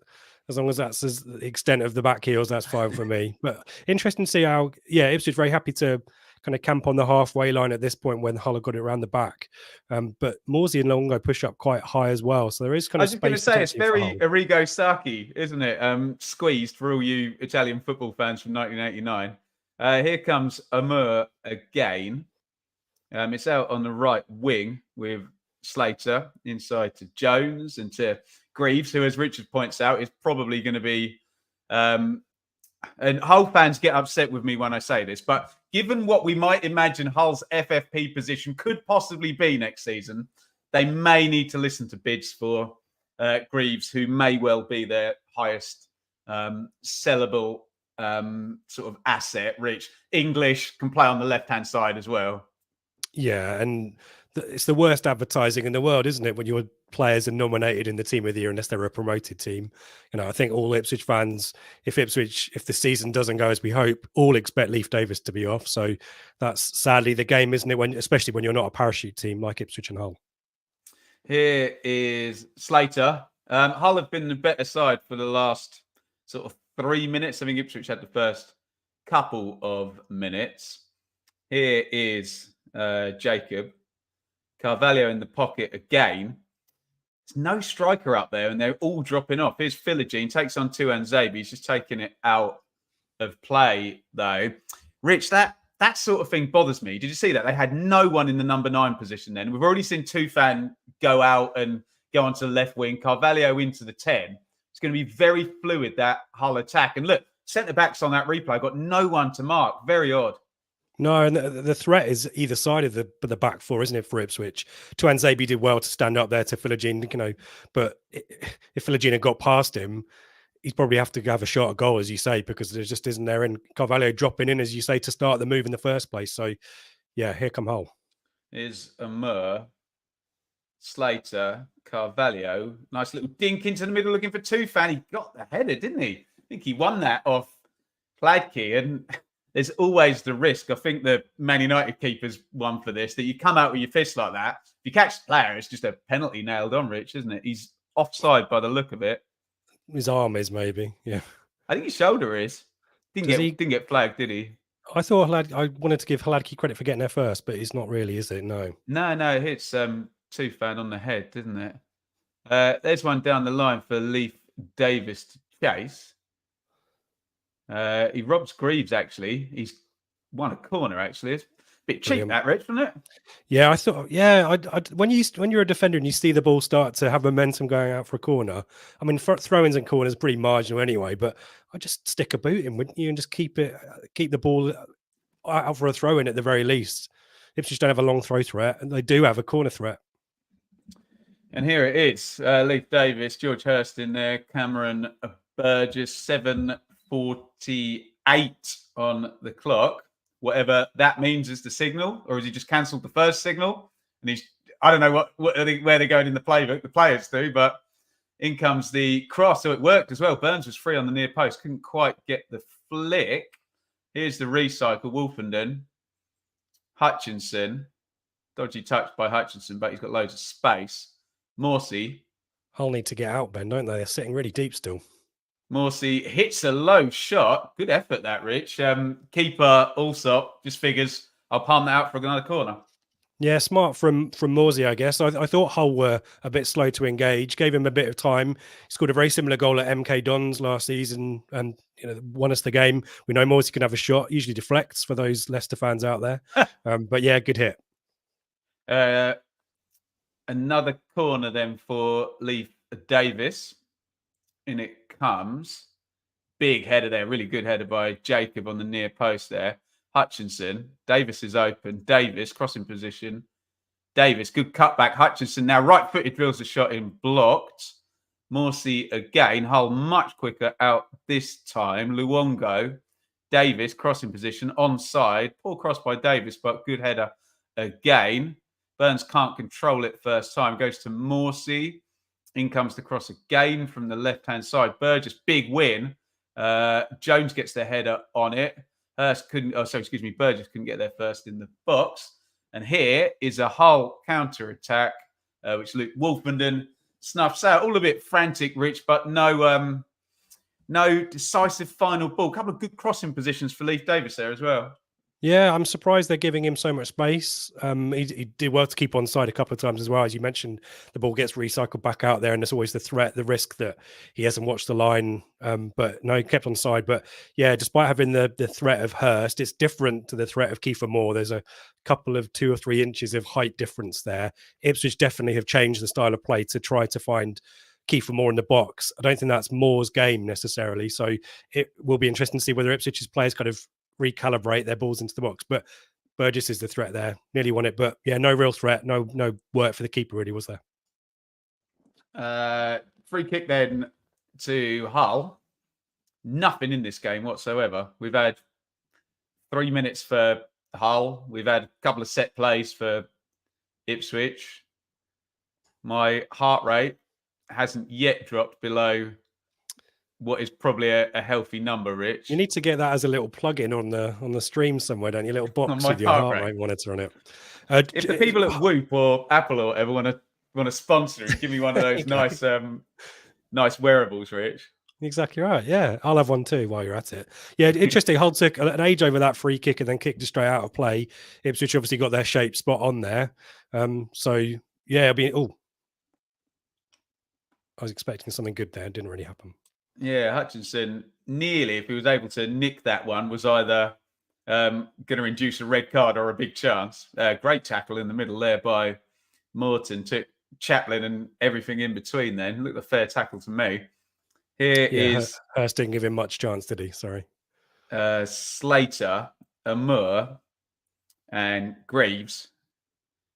that's the extent of the back heels, that's fine for me. But interesting to see how, Ipswich very happy to kind of camp on the halfway line at this point when Hull have got it around the back. But Morsey and Longo push up quite high as well. So there is kind of space. I was just going to say, it's very Arrigo Sacchi, isn't it? Squeezed for all you Italian football fans from 1989. Here comes Amur again. It's out on the right wing with Slater inside to Jones and to Greaves, who, as Richard points out, is probably going to be... and Hull fans get upset with me when I say this, but given what we might imagine Hull's FFP position could possibly be next season, they may need to listen to bids for Greaves, who may well be their highest sellable sort of asset. Rich, English, can play on the left-hand side as well. Yeah, and it's the worst advertising in the world, isn't it, when your players are nominated in the team of the year unless they're a promoted team. I think all Ipswich fans, if the season doesn't go as we hope, all expect Leif Davis to be off. So that's sadly the game, isn't it, especially when you're not a parachute team like Ipswich and Hull. Here is Slater. Hull have been the better side for the last sort of 3 minutes. I think Ipswich had the first couple of minutes. Here is Jacob. Carvalho in the pocket again. There's no striker up there, and they're all dropping off. Here's Philogene, takes on Tuanzebe. He's just taking it out of play, though. Rich, that sort of thing bothers me. Did you see that? They had no one in the number 9 position then. We've already seen Tufan go out and go onto the left wing. Carvalho into the 10. It's going to be very fluid, that Hull attack. And look, centre-backs on that replay got no one to mark. Very odd. No, and the threat is either side of the back four, isn't it, for Ipswich? Tuanzebe did well to stand up there to Philogene, but if Philogene had got past him, he's probably have to have a shot at goal, as you say, because there just isn't there. And Carvalho dropping in, as you say, to start the move in the first place. So, yeah, here come Hull. Is Amur, Slater, Carvalho. Nice little dink into the middle looking for Tufan. He got the header, didn't he? I think he won that off Pladke. And there's always the risk. I think the Man United keeper's won for this, that you come out with your fist like that. If you catch the player, it's just a penalty nailed on, Rich, isn't it? He's offside by the look of it. His arm is maybe, yeah. I think his shoulder is. Didn't get flagged, did he? I thought I wanted to give Hladky credit for getting there first, but he's not really, is it? No. No, it hits Tufan on the head, didn't it? There's one down the line for Leif Davis to chase. He robs Greaves, actually. He's won a corner, actually. It's a bit cheap, brilliant. That, Rich, wasn't it? Yeah, I thought, yeah, when you're a defender and you see the ball start to have momentum going out for a corner, I mean, throw-ins and corners are pretty marginal anyway, but I just stick a boot in, wouldn't you, and just keep the ball out for a throw-in at the very least. Ipswich don't have a long throw threat, and they do have a corner threat. And here it is. Leif Davis, George Hurst in there, Cameron Burgess, 7:48 on the clock. Whatever that means is the signal, or has he just cancelled the first signal? And I don't know where they're going in the playbook. The players do, but in comes the cross. So it worked as well. Burns was free on the near post. Couldn't quite get the flick. Here's the recycle. Wolfenden. Hutchinson. Dodgy touch by Hutchinson, but he's got loads of space. Morsey. Hull need to get out, Ben, don't they? They're sitting really deep still. Morsey hits a low shot. Good effort, that, Rich. Keeper Allsop just figures, I'll palm that out for another corner. Yeah, smart from Morsey, I guess. I thought Hull were a bit slow to engage. Gave him a bit of time. He scored a very similar goal at MK Dons last season and won us the game. We know Morsey can have a shot. Usually deflects for those Leicester fans out there. But yeah, good hit. Another corner then for Leif Davis. In it comes. Big header there. Really good header by Jacob on the near post there. Hutchinson. Davis is open. Davis, crossing position. Davis, good cutback. Hutchinson now right-footed, drills the shot in, blocked. Morsey again. Hull much quicker out this time. Luongo. Davis, crossing position, onside. Poor cross by Davis, but good header again. Burns can't control it first time. Goes to Morsey. In comes the cross again from the left-hand side. Burgess, big win. Jones gets the header on it. Burgess couldn't get there first in the box. And here is a Hull counter-attack, which Luke Wolfenden snuffs out. All a bit frantic, Rich, but no decisive final ball. A couple of good crossing positions for Leif Davis there as well. Yeah, I'm surprised they're giving him so much space. He did well to keep on side a couple of times as well. As you mentioned, the ball gets recycled back out there, and there's always the risk that he hasn't watched the line. But no, he kept on side. But yeah, despite having the threat of Hurst, it's different to the threat of Kiefer Moore. There's a couple of 2 or 3 inches of height difference there. Ipswich definitely have changed the style of play to try to find Kiefer Moore in the box. I don't think that's Moore's game necessarily. So it will be interesting to see whether Ipswich's players kind of recalibrate their balls into the box. But Burgess is the threat there. Nearly won it, but yeah, no real threat. No work for the keeper really, was there? Free kick then to Hull. Nothing in this game whatsoever. We've had 3 minutes for Hull. We've had a couple of set plays for Ipswich. My heart rate hasn't yet dropped below what is probably a healthy number, Rich. You need to get that as a little plug-in on the stream somewhere, don't you? A little box with your heart rate monitor on it. If the people at Whoop or Apple or whatever want to sponsor it, give me one of those nice wearables, Rich. Exactly right. Yeah, I'll have one too while you're at it. Yeah, interesting. Hull took an age over that free kick and then kicked it straight out of play. Ipswich obviously got their shape spot on there. So yeah, I was expecting something good there. It didn't really happen. Yeah, Hutchinson nearly, if he was able to nick that one, was either going to induce a red card or a big chance. Great tackle in the middle there by Morton. Took Chaplin and everything in between then. Looked a fair tackle to me. Here is... Hurst didn't give him much chance, did he? Sorry. Slater, Amur, and Greaves.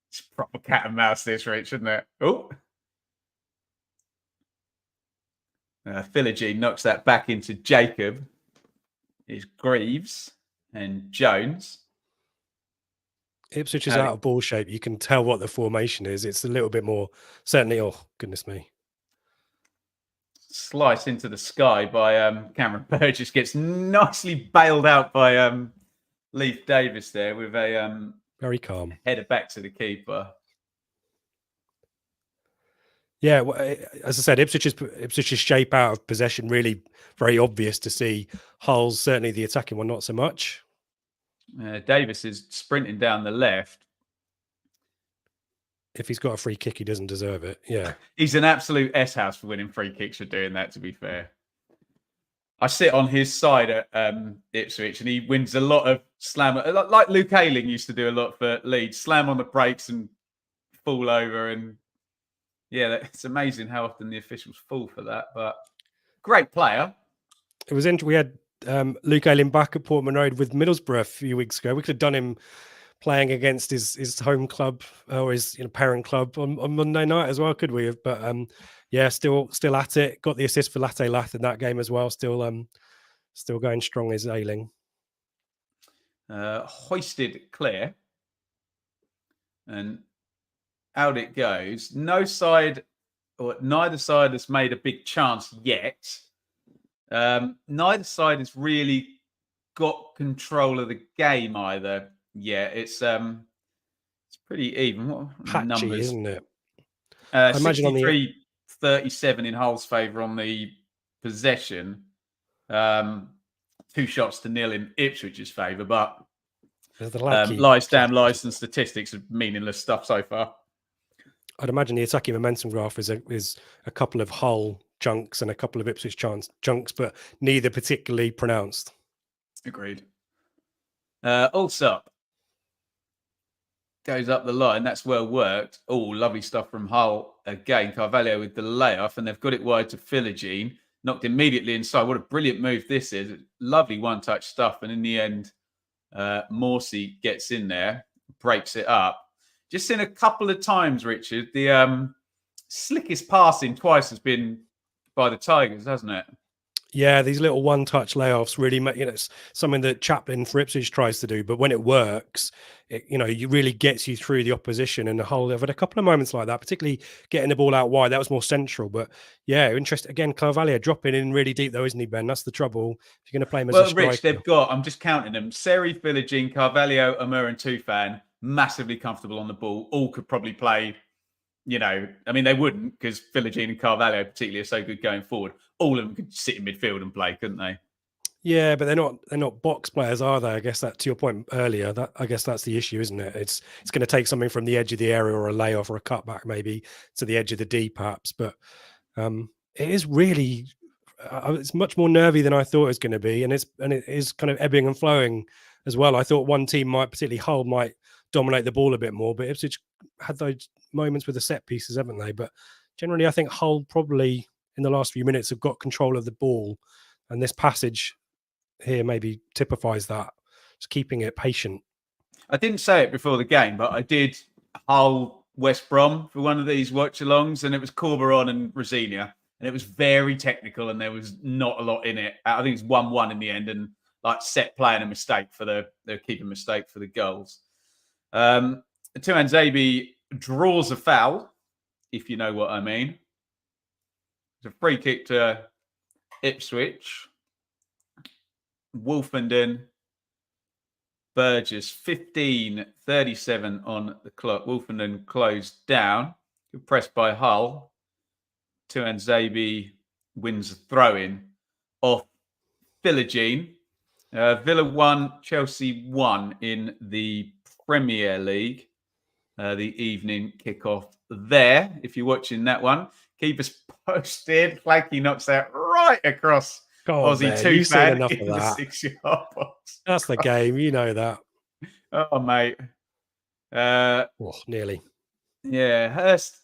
It's proper cat and mouse this, Rich, isn't it? Oh. Philogene knocks that back into Jacob. It's Greaves and Jones. Ipswich is out of ball shape. You can tell what the formation is. It's a little bit more, certainly, oh, goodness me. Slice into the sky by Cameron Burgess. Gets nicely bailed out by Leif Davis there with a very calm header back to the keeper. Yeah, well, as I said, Ipswich's shape out of possession really very obvious to see. Hull's certainly the attacking one, not so much. Davis is sprinting down the left. If he's got a free kick, he doesn't deserve it. Yeah. He's an absolute S-house for winning free kicks for doing that, to be fair. I sit on his side at Ipswich, and he wins a lot of slam, like Luke Ayling used to do a lot for Leeds, slam on the brakes and fall over. And yeah, it's amazing how often the officials fall for that. But great player. It was interesting. We had Luke Ayling back at Portman Road with Middlesbrough a few weeks ago. We could have done him playing against his home club or his parent club on Monday night as well, could we have? But yeah, still at it. Got the assist for Latte Lath in that game as well. Still going strong as Ayling. Hoisted clear, and out it goes. No side, or neither side has made a big chance yet. Neither side has really got control of the game either. Yeah, it's pretty even. What patchy, numbers, isn't it? 63-37 in Hull's favour on the possession. 2 shots to nil in Ipswich's favour, but lies down lies and statistics are meaningless stuff so far. I'd imagine the attacking momentum graph is a couple of Hull chunks and a couple of Ipswich chunks, but neither particularly pronounced. Agreed. Allsop goes up the line. That's well worked. Oh, lovely stuff from Hull again. Carvalho with the layoff, and they've got it wide to Philogene. Knocked immediately inside. What a brilliant move this is. Lovely one-touch stuff. And in the end, Morsey gets in there, breaks it up. Just seen a couple of times, Richard, the slickest passing twice has been by the Tigers, hasn't it? Yeah, these little one-touch layoffs really make, it's something that Chaplin for Ipswich tries to do, but when it works, it really gets you through the opposition. And the Hull have had a couple of moments like that, particularly getting the ball out wide. That was more central, but yeah, interesting. Again, Carvalho dropping in really deep though, isn't he, Ben? That's the trouble. If you're going to play him as a striker. Rich, they've got, I'm just counting them, Seri, Philogene, Carvalho, Amur and Tufan, massively comfortable on the ball. All could probably play, I mean, they wouldn't because Philogene and Carvalho particularly are so good going forward. All of them could sit in midfield and play, couldn't they? Yeah, but they're not box players, are they? I guess that, to your point earlier, I guess that's the issue, isn't it? It's going to take something from the edge of the area or a layoff or a cutback maybe to the edge of the D perhaps. But it is really, it's much more nervy than I thought it was going to be, and it is kind of ebbing and flowing as well. I thought one team might, particularly Hull, might dominate the ball a bit more, but Ipswich had those moments with the set pieces, haven't they? But generally, I think Hull probably in the last few minutes have got control of the ball, and this passage here maybe typifies that. Just keeping it patient. I didn't say it before the game, but I did Hull West Brom for one of these watch-alongs, and it was Corberon and Rosinia, and it was very technical, and there was not a lot in it. I think it's 1-1 in the end, and like set play and a mistake for the keeper mistake for the goals. Tuanzebe draws a foul, if you know what I mean. It's a free kick to Ipswich. Wolfenden, Burgess, 15:37 on the clock. Wolfenden closed down. Good press by Hull. Tuanzebe wins the throw-in off Philogene. Villa 1, Chelsea 1 in the Premier League. The evening kickoff there. If you're watching that one, keeper's posted. Flaky knocks out right across Aussie Tufan in the 6-yard box. That's the game, you know that. Oh, mate. Nearly. Yeah, Hurst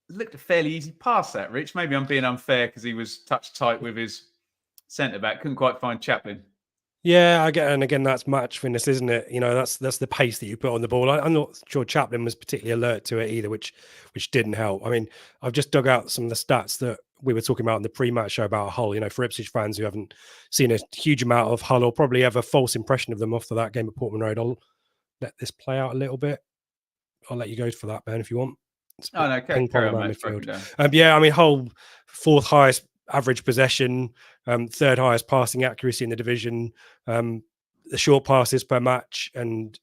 looked a fairly easy pass that, Rich. Maybe I'm being unfair because he was touch tight with his centre-back. Couldn't quite find Chaplin. Yeah, I get, and again, that's match fitness, isn't it? That's the pace that you put on the ball. I'm not sure Chaplin was particularly alert to it either, which didn't help. I mean, I've just dug out some of the stats that we were talking about in the pre-match show about Hull. For Ipswich fans who haven't seen a huge amount of Hull or probably have a false impression of them after that game at Portman Road, I'll let this play out a little bit. I'll let you go for that, Ben, if you want. Oh, no, ping pong around midfield. Hull 4th highest average possession, 3rd highest passing accuracy in the division, the short passes per match, and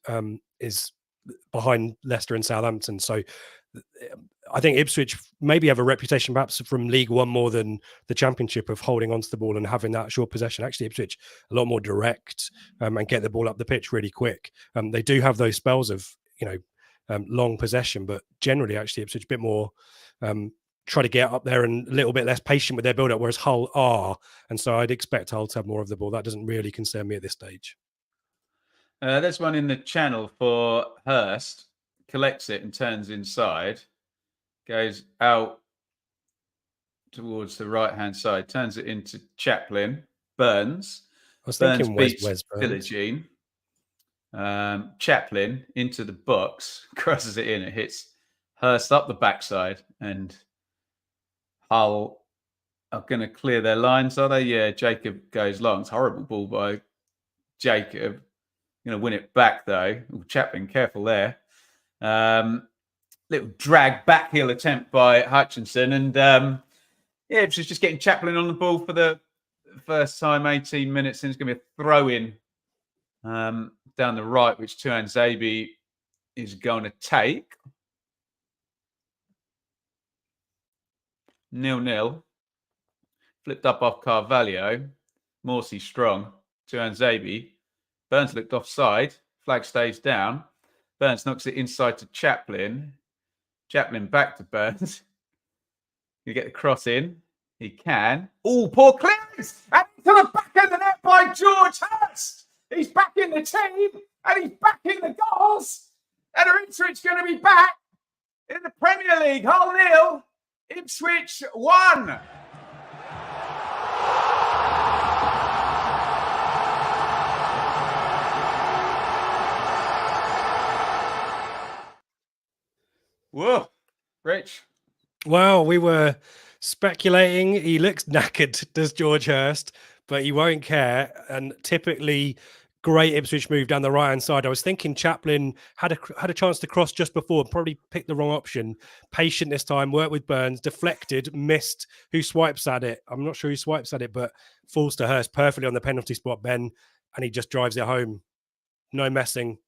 is behind Leicester and Southampton. So I think Ipswich maybe have a reputation perhaps from League One more than the Championship of holding onto the ball and having that short possession. Actually, Ipswich a lot more direct and get the ball up the pitch really quick. They do have those spells of, long possession, but generally actually Ipswich a bit more try to get up there and a little bit less patient with their build-up, whereas Hull are. And so I'd expect Hull to have more of the ball. That doesn't really concern me at this stage. There's one in the channel for Hurst. Collects it and turns inside. Goes out towards the right-hand side. Turns it into Chaplin. Burns. I was thinking beats Wes Burns. Philogene. Chaplin into the box. Crosses it in. It hits Hurst up the backside. And Hull are going to clear their lines, are they? Yeah, Jacob goes long. It's a horrible ball by Jacob. Going to win it back, though. Ooh, Chaplin, careful there. Little drag back heel attempt by Hutchinson. And it was just getting Chaplin on the ball for the first time, 18 minutes. And it's going to be a throw-in down the right, which Tuan Zabi is going to take. 0-0. Flipped up off Carvalho. Morsey strong. Tuan Zabi. Burns looked offside. Flag stays down. Burns knocks it inside to Chaplin. Chaplin back to Burns. You get the cross in. He can. Oh, poor clearance! And into the back of the net by George Hurst. He's back in the team. And he's back in the goals. And Ipswich going to be back in the Premier League. Hull 0. Ipswich 1. Whoa, Rich. Well, we were speculating. He looks knackered, does George Hurst, but he won't care. And typically, great Ipswich move down the right-hand side. I was thinking Chaplin had a chance to cross just before, probably picked the wrong option. Patient this time, worked with Burns, deflected, missed. Who swipes at it? I'm not sure who swipes at it, but falls to Hurst perfectly on the penalty spot, Ben, and he just drives it home. No messing.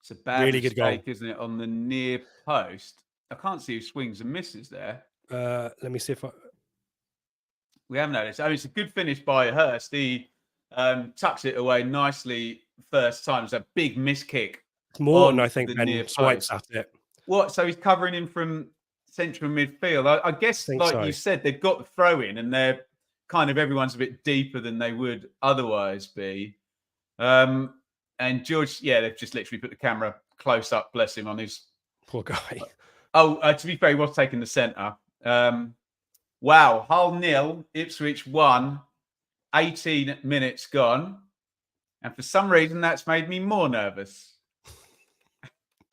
It's a bad really mistake, good goal, isn't it, on the near post? I can't see who swings and misses there. Let me see if we haven't noticed. Oh, it's a good finish by Hurst. He tucks it away nicely first time. It's a big miss kick. Morton, I think, Ben swipes at it. What? So he's covering him from central midfield. I guess, like so. You said, they've got the throw in, and they're kind of everyone's a bit deeper than they would otherwise be. And George, they've just literally put the camera close up, bless him, on his poor guy. To be fair, he was taking the centre. Wow, Hull 0, Ipswich 1, 18 minutes gone. And for some reason, that's made me more nervous.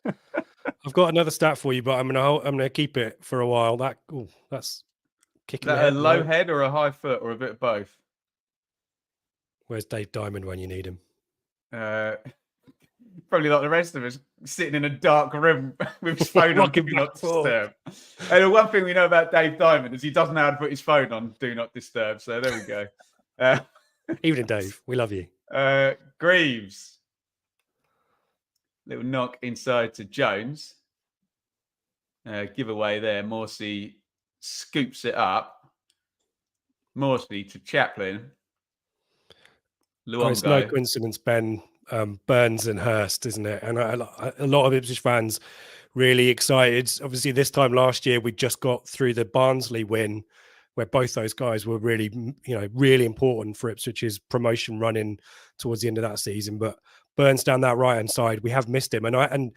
I've got another stat for you, but I'm gonna keep it for a while. That's kicking. Is that a low head or a high foot or a bit of both? Where's Dave Diamond when you need him? Probably like the rest of us, sitting in a dark room with his phone on, do not disturb. And the one thing we know about Dave Diamond is he doesn't know how to put his phone on do not disturb. So there we go. Evening, Dave. We love you. Greaves. Little knock inside to Jones. Giveaway there. Morsey scoops it up. Morsey to Chaplin. It's no coincidence, Ben. Burns and Hurst, isn't it? And a lot of Ipswich fans really excited. Obviously, this time last year, we just got through the Barnsley win, where both those guys were really, really important for Ipswich's promotion running towards the end of that season. But Burns down that right-hand side, we have missed him. And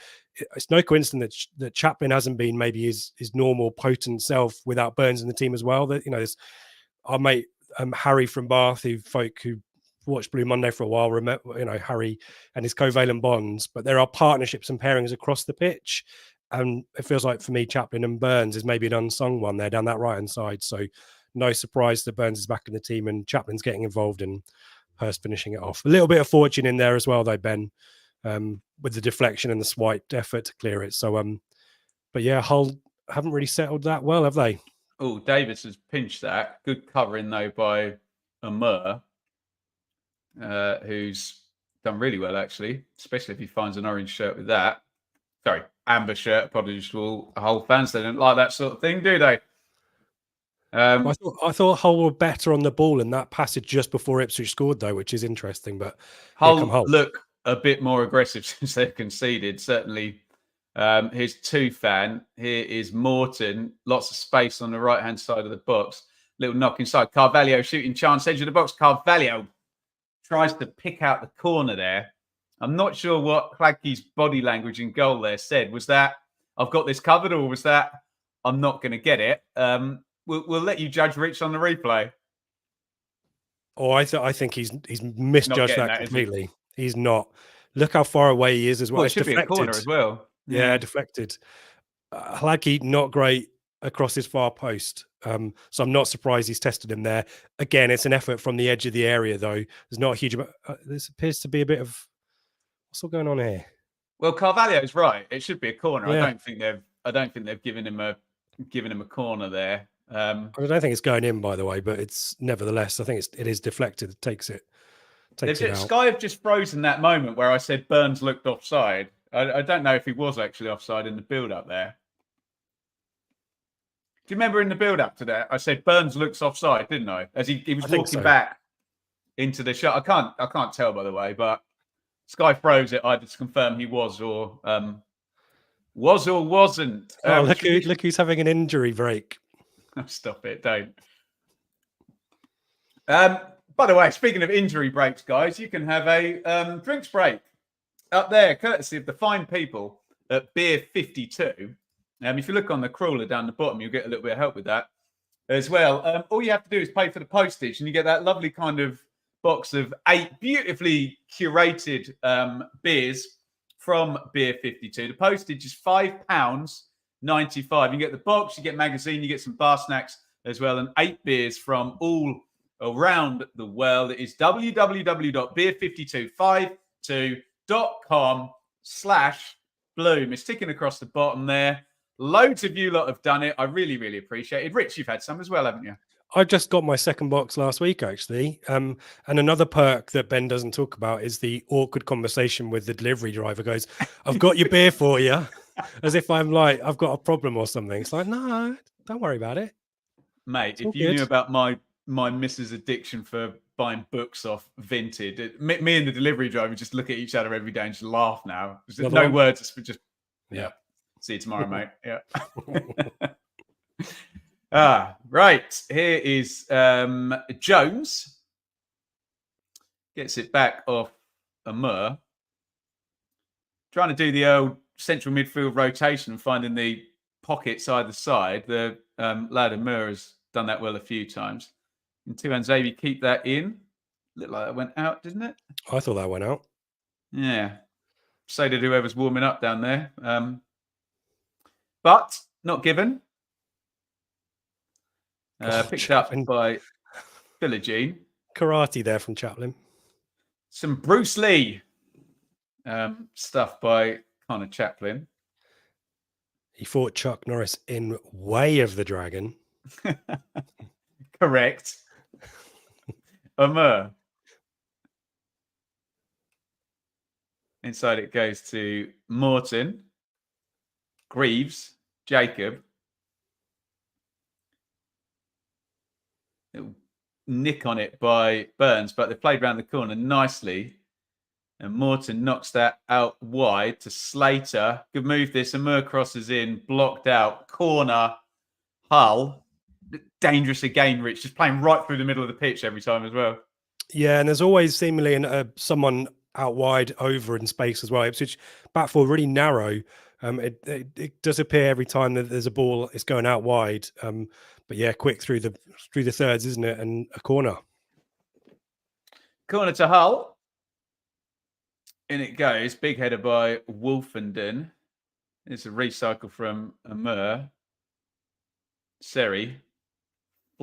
it's no coincidence that Chaplin hasn't been maybe his normal potent self without Burns in the team as well. That, there's our mate Harry from Bath, who watched Blue Monday for a while, remember, Harry and his covalent bonds, but there are partnerships and pairings across the pitch. And it feels like for me, Chaplin and Burns is maybe an unsung one there down that right-hand side. So no surprise that Burns is back in the team and Chaplin's getting involved and Hurst finishing it off. A little bit of fortune in there as well, though, Ben, with the deflection and the slight effort to clear it. So, but yeah, Hull haven't really settled that well, have they? Oh, Davis has pinched that. Good covering, though, by Amur, who's done really well, actually, especially if he finds an orange shirt with that. Sorry, amber shirt. Apologies to all Hull fans. They don't like that sort of thing, do they? I thought Hull were better on the ball in that passage just before Ipswich scored, though, which is interesting. But Hull look a bit more aggressive since they've conceded. Certainly, here's Tufan. Here is Morton. Lots of space on the right-hand side of the box. Little knock inside. Carvalho shooting chance, edge of the box. Carvalho tries to pick out the corner there. I'm not sure what Hladky's body language in goal there said. Was that, I've got this covered, or was that, I'm not going to get it? We'll let you judge, Rich, on the replay. Oh, I think he's misjudged that completely. He's not. Look how far away he is as well. Well, it should be a corner as well. Yeah, deflected. Hladky, not great across his far post. So I'm not surprised he's tested him there. Again, it's an effort from the edge of the area, though. There's not a huge amount. This appears to be a bit of, what's all going on here? Well, Carvalho's right. It should be a corner. Yeah. I don't think they've given him a corner there. I don't think it's going in, by the way, but it's nevertheless, I think it is deflected. It takes it out. Sky have just frozen that moment where I said Burns looked offside. I don't know if he was actually offside in the build-up there. Do you remember in the build-up to that? I said Burns looks offside, didn't I? As he was walking back into the shot. I can't tell, by the way, but Sky froze it either to confirm he was or wasn't. Look who's having an injury break. Stop it, don't. By the way, speaking of injury breaks, guys, you can have a drinks break up there, courtesy of the fine people at Beer 52. If you look on the crawler down the bottom, you'll get a little bit of help with that as well. All you have to do is pay for the postage, and you get that lovely kind of box of 8 beautifully curated beers from Beer 52. The postage is £5.95. You get the box, you get magazine, you get some bar snacks as well, and 8 beers from all around the world. It is www.beer5252.com/bloom. It's ticking across the bottom there. Loads of you lot have done it. I really, really appreciate it. Rich, you've had some as well, haven't you? I just got my second box last week, actually. And another perk that Ben doesn't talk about is the awkward conversation with the delivery driver. Goes, "I've got your beer for you," as if I'm like, I've got a problem or something. It's like, no, don't worry about it, mate. If you knew about my missus' addiction for buying books off Vinted, me and the delivery driver just look at each other every day and just laugh now. There's no words, just yeah. See you tomorrow, mate. Yeah. Right. Here is Jones. Gets it back off Amur. Trying to do the old central midfield rotation and finding the pockets either side. The lad Amur has done that well a few times. And Tuanzebe keep that in. Looked like that went out, didn't it? I thought that went out. Yeah. So did whoever's warming up down there. But not given. Picked up by Philogene. Karate there from Chaplin. Some Bruce Lee stuff by Connor Chaplin. He fought Chuck Norris in Way of the Dragon. Correct. Amur. Inside it goes to Morton. Greaves. Jacob. Little nick on it by Burns, but they played around the corner nicely. And Morton knocks that out wide to Slater. Good move this. Amur crosses in, blocked out. Corner. Hull. Dangerous again, Rich. Just playing right through the middle of the pitch every time as well. Yeah, and there's always seemingly someone out wide over in space as well. Ipswich back four really narrow. It does appear every time that there's a ball, it's going out wide. But yeah, quick through the thirds, isn't it? And a corner. Corner to Hull. In it goes. Big header by Wolfenden. It's a recycle from Amur. Seri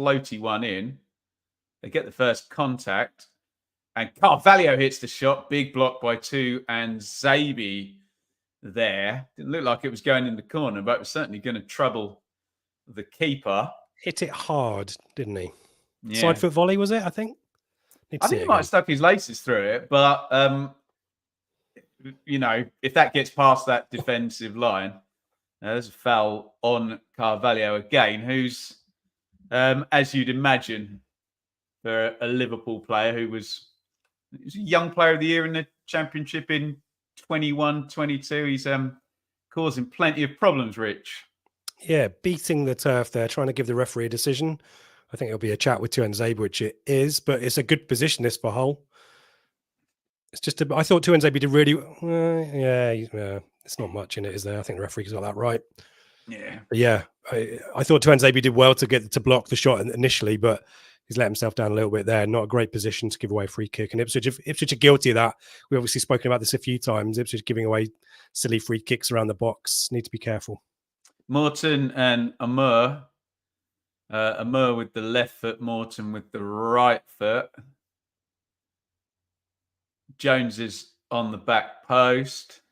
floaty one in. They get the first contact. And Carvalho hits the shot. Big block by two. And Zabi there. Didn't look like it was going in the corner, but it was certainly going to trouble the keeper. Hit it hard, didn't he? Yeah. Side foot volley, was it, I think? I think he might have stuck his laces through it, but if that gets past that defensive line, there's a foul on Carvalho again, who's, as you'd imagine, for a Liverpool player who was a young player of the year in the Championship in 21-22. He's causing plenty of problems, Rich. Yeah, beating the turf there, trying to give the referee a decision. I think it'll be a chat with Tuanzebe, which it is, but it's a good position this for Hull. It's just, I thought Tuanzebe did really, it's not much in it, is there? I think the referee got that right. Yeah. But yeah, I thought Tuanzebe did well to block the shot initially, but he's let himself down a little bit there. Not a great position to give away a free kick. And Ipswich are guilty of that. We've obviously spoken about this a few times. Ipswich giving away silly free kicks around the box. Need to be careful. Morton and Amur. Amur with the left foot, Morton with the right foot. Jones is on the back post.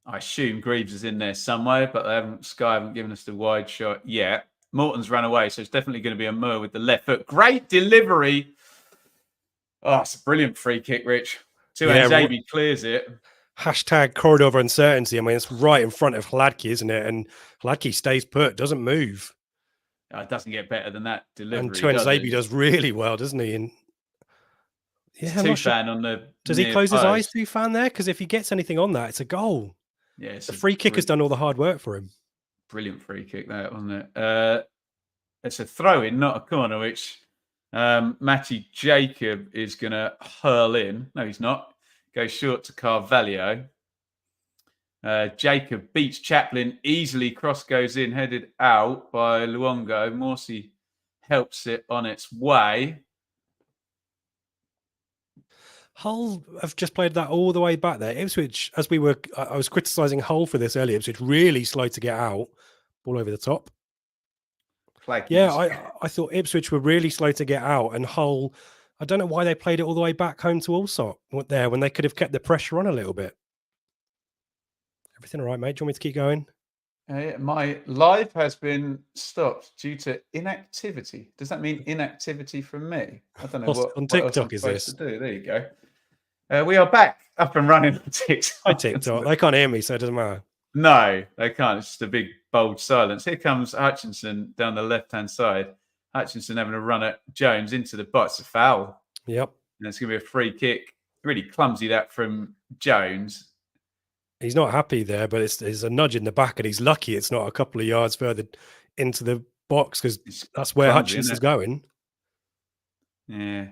I assume Greaves is in there somewhere, but Sky haven't given us the wide shot yet. Morton's run away, so it's definitely going to be Amur with the left foot. Great delivery. Oh, it's a brilliant free kick, Rich. Zabi clears it. Hashtag corridor of uncertainty. I mean, it's right in front of Hladky, isn't it? And Hladky stays put, doesn't move. It doesn't get better than that delivery. And Tuanzebe does really well, doesn't he? And Tufan on the. Does he close his eyes, Tufan, there? Because if he gets anything on that, it's a goal. Yeah, the free kick has done all the hard work for him. Brilliant free kick, that wasn't it? It's a throw in, not a corner, which Matty Jacob is going to hurl in. No, he's not. Goes short to Carvalho. Jacob beats Chaplin easily. Cross goes in, headed out by Luongo. Morsey helps it on its way. Hull have just played that all the way back there. Ipswich, I was criticising Hull for this earlier. Ipswich really slow to get out. Ball over the top. Yeah, I thought Ipswich were really slow to get out, and Hull, I don't know why they played it all the way back home to Allsop there when they could have kept the pressure on a little bit. Everything all right, mate? Do you want me to keep going? My live has been stopped due to inactivity. Does that mean inactivity from me? I don't know what on TikTok is this. To do. There you go. We are back up and running on TikTok. Hi, TikTok. They can't hear me, so it doesn't matter. No, they can't. It's just a big, bold silence. Here comes Hutchinson down the left-hand side. Hutchinson having a run at Jones into the box. A foul. Yep. And it's going to be a free kick. Really clumsy that from Jones. He's not happy there, but it's a nudge in the back, and he's lucky it's not a couple of yards further into the box because that's where Hutchinson's going. Yeah.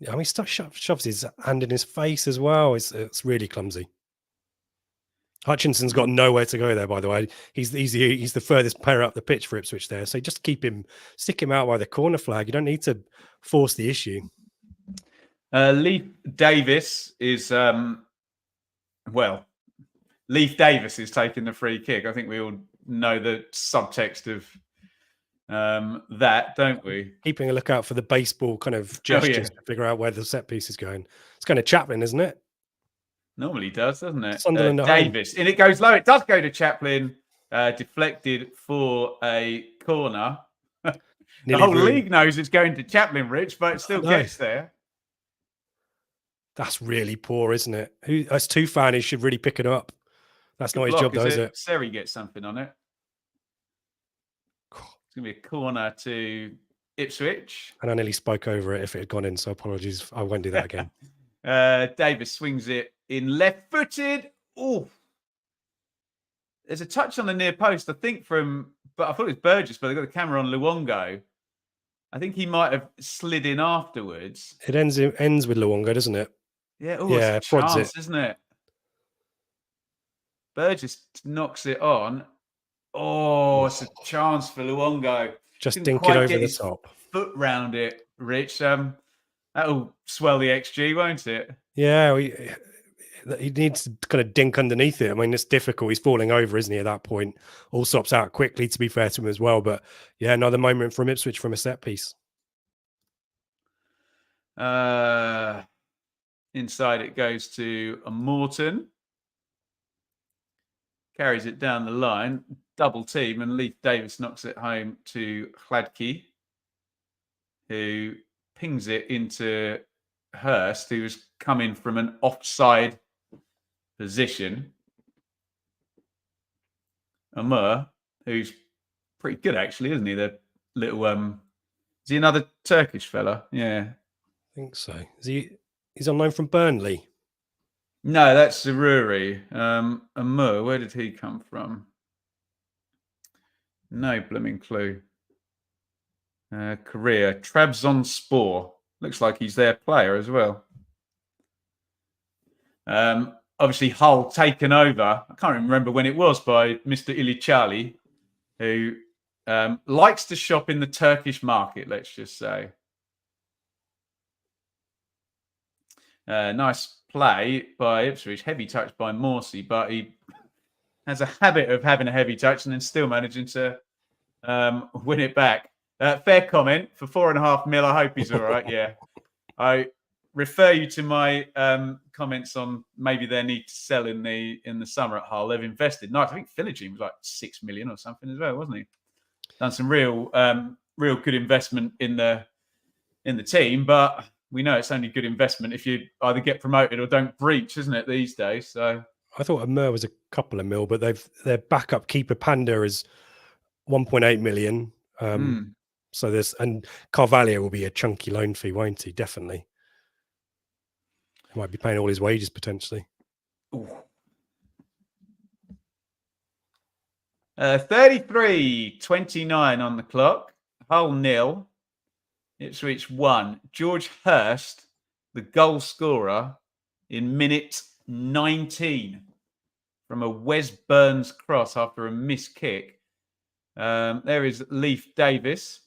I mean, shoves his hand in his face as well. It's really clumsy. Hutchinson's got nowhere to go there, by the way. He's the furthest player up the pitch for Ipswich there. So just stick him out by the corner flag. You don't need to force the issue. Leif Davis is Leif Davis is taking the free kick. I think we all know the subtext of that, don't we? Keeping a lookout for the baseball kind of gestures to figure out where the set piece is going. It's kind of Chaplin, isn't it? Normally does, doesn't it? Davis. And it goes low. It does go to Chaplin. Deflected for a corner. The whole league knows it's going to Chaplin, Rich, but it still gets there. That's really poor, isn't it? That's Tufan. He should really pick it up. That's not his job, though, is it? Seri gets something on it. It's going to be a corner to Ipswich. And I nearly spoke over it if it had gone in, so apologies. I won't do that again. Davis swings it in left-footed. Oh, there's a touch on the near post, I think, but I thought it was Burgess, but they got the camera on Luongo. I think he might have slid in afterwards. It ends with Luongo, doesn't it? Yeah, it's a chance, isn't it? Burgess knocks it on. Oh, it's a chance for Luongo. Just dink it over the top. Foot round it, Rich. That'll swell the XG, won't it? Yeah, he needs to kind of dink underneath it. I mean, it's difficult. He's falling over, isn't he, at that point? Allsop's out quickly, to be fair to him as well. But yeah, another moment from Ipswich from a set piece. Inside it goes to a Morton. Carries it down the line. Double team, and Leith Davis knocks it home to Hladky, who pings it into Hurst, who was coming from an offside position. Amur, who's pretty good actually, isn't he? The little is he another Turkish fella? Yeah. I think so. He's on loan from Burnley. No, that's Zaruri. Amur, where did he come from? No blooming clue. Korea. Trabzonspor. Looks like he's their player as well. Obviously, Hull taken over. I can't remember when it was, by Mr. Ilichali, who likes to shop in the Turkish market, let's just say. Nice play by Ipswich. Heavy touch by Morsey, but he has a habit of having a heavy touch and then still managing to win it back. Fair comment for $4.5 million. I hope he's all right. Yeah. I refer you to my comments on maybe their need to sell in the summer at Hull. They've invested. No, I think Philogene was like 6 million or something as well, wasn't he? Done some real good investment in the team, but we know it's only good investment if you either get promoted or don't breach, isn't it, these days? So I thought Amur was a couple of mil, but their backup keeper Panda is 1.8 million. So and Carvalho will be a chunky loan fee, won't he? Definitely. He might be paying all his wages potentially. 33:29 on the clock. Hull 0. Ipswich 1. George Hurst, the goal scorer, in minute 19 from a Wes Burns cross after a missed kick. There is Leith Davis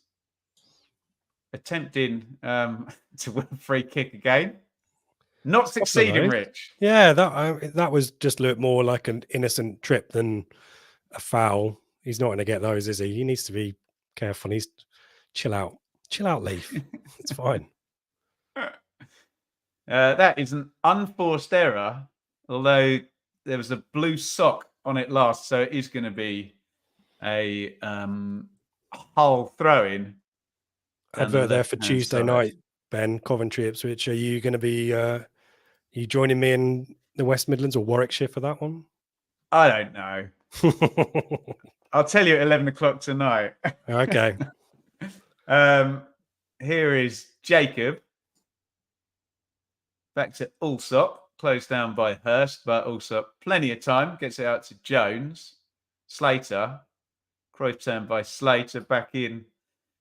attempting to win a free kick again. Not succeeding, Rich. Yeah, that was just looked more like an innocent trip than a foul. He's not going to get those, is he? He needs to be careful. He's chill out, Leith. It's fine. That is an unforced error, although there was a blue sock on it last, so it is going to be a Hull throw-in. Advert there for Tuesday night, Ben. Coventry, Ipswich. Are you going to be? You joining me in the West Midlands or Warwickshire for that one? I don't know. I'll tell you at 11 o'clock tonight. Okay. Here is Jacob. Back to Allsop. Closed down by Hurst, but Allsop plenty of time. Gets it out to Jones. Slater. Cruyff turn by Slater. Back in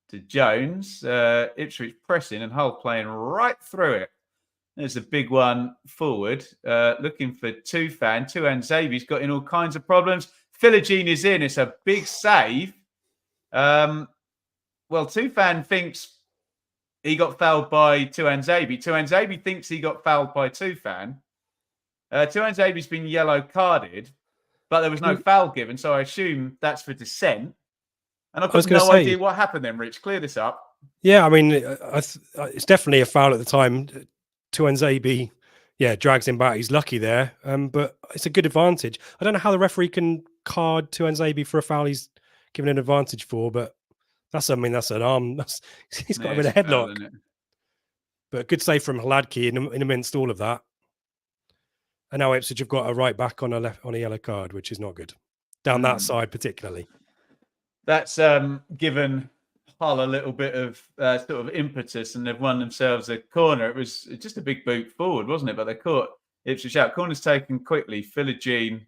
to Jones. Ipswich pressing and Hull playing right through it. There's a big one forward. Looking for Tufan. Zabi's got in all kinds of problems. Philogene is in. It's a big save. Well, Tufan thinks he got fouled by Zabi. Zabi thinks he got fouled by Tufan. Zabi's been yellow carded, but there was no foul given, so I assume that's for dissent. And I've got no idea what happened then, Rich. Clear this up. Yeah, I mean, it's definitely a foul at the time. Zabi, drags him back. He's lucky there, but it's a good advantage. I don't know how the referee can card Zabi for a foul he's given an advantage for, but that's an arm. He's got him in a headlock. Foul, but good save from Hladky in amidst all of that. And now Ipswich have got a right back on a yellow card, which is not good. Down that side particularly. That's given Hull a little bit of sort of impetus, and they've won themselves a corner. It was just a big boot forward, wasn't it? But they caught Ipswich out. Corner's taken quickly. Philogene,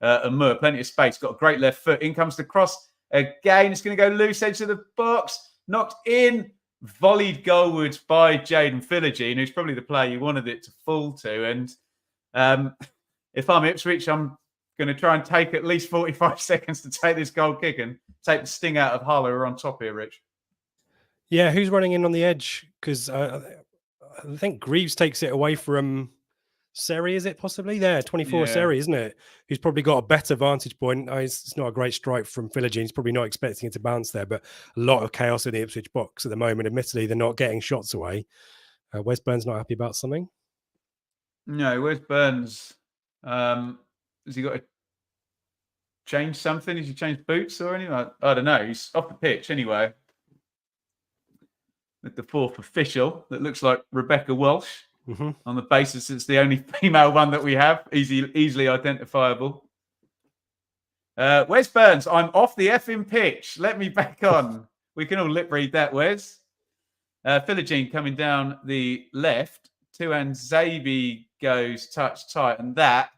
Amur, plenty of space. Got a great left foot. In comes the cross again. It's going to go loose edge of the box. Knocked in. Volleyed goalwards by Jaden Philogene, who's probably the player you wanted it to fall to. And if I'm Ipswich, I'm going to try and take at least 45 seconds to take this goal kick and take the sting out of Hull, who are on top here, Rich. Yeah, who's running in on the edge? Because I think Greaves takes it away from Seri, is it possibly? There, 24 Yeah. Seri, isn't it? Who's probably got a better vantage point. It's not a great strike from Philogene. He's probably not expecting it to bounce there, but a lot of chaos in the Ipswich box at the moment. Admittedly, they're not getting shots away. Wes Burns not happy about something? No, where's Burns? Has he got to change something? Has he changed boots or anything? I don't know. He's off the pitch anyway. With the fourth official that looks like Rebecca Walsh on the basis it's the only female one that we have, easily identifiable. Wes Burns, I'm off the effing pitch. Let me back on. We can all lip read that, Wes. Philogene coming down the left. Tuan Zabi goes touch tight, and that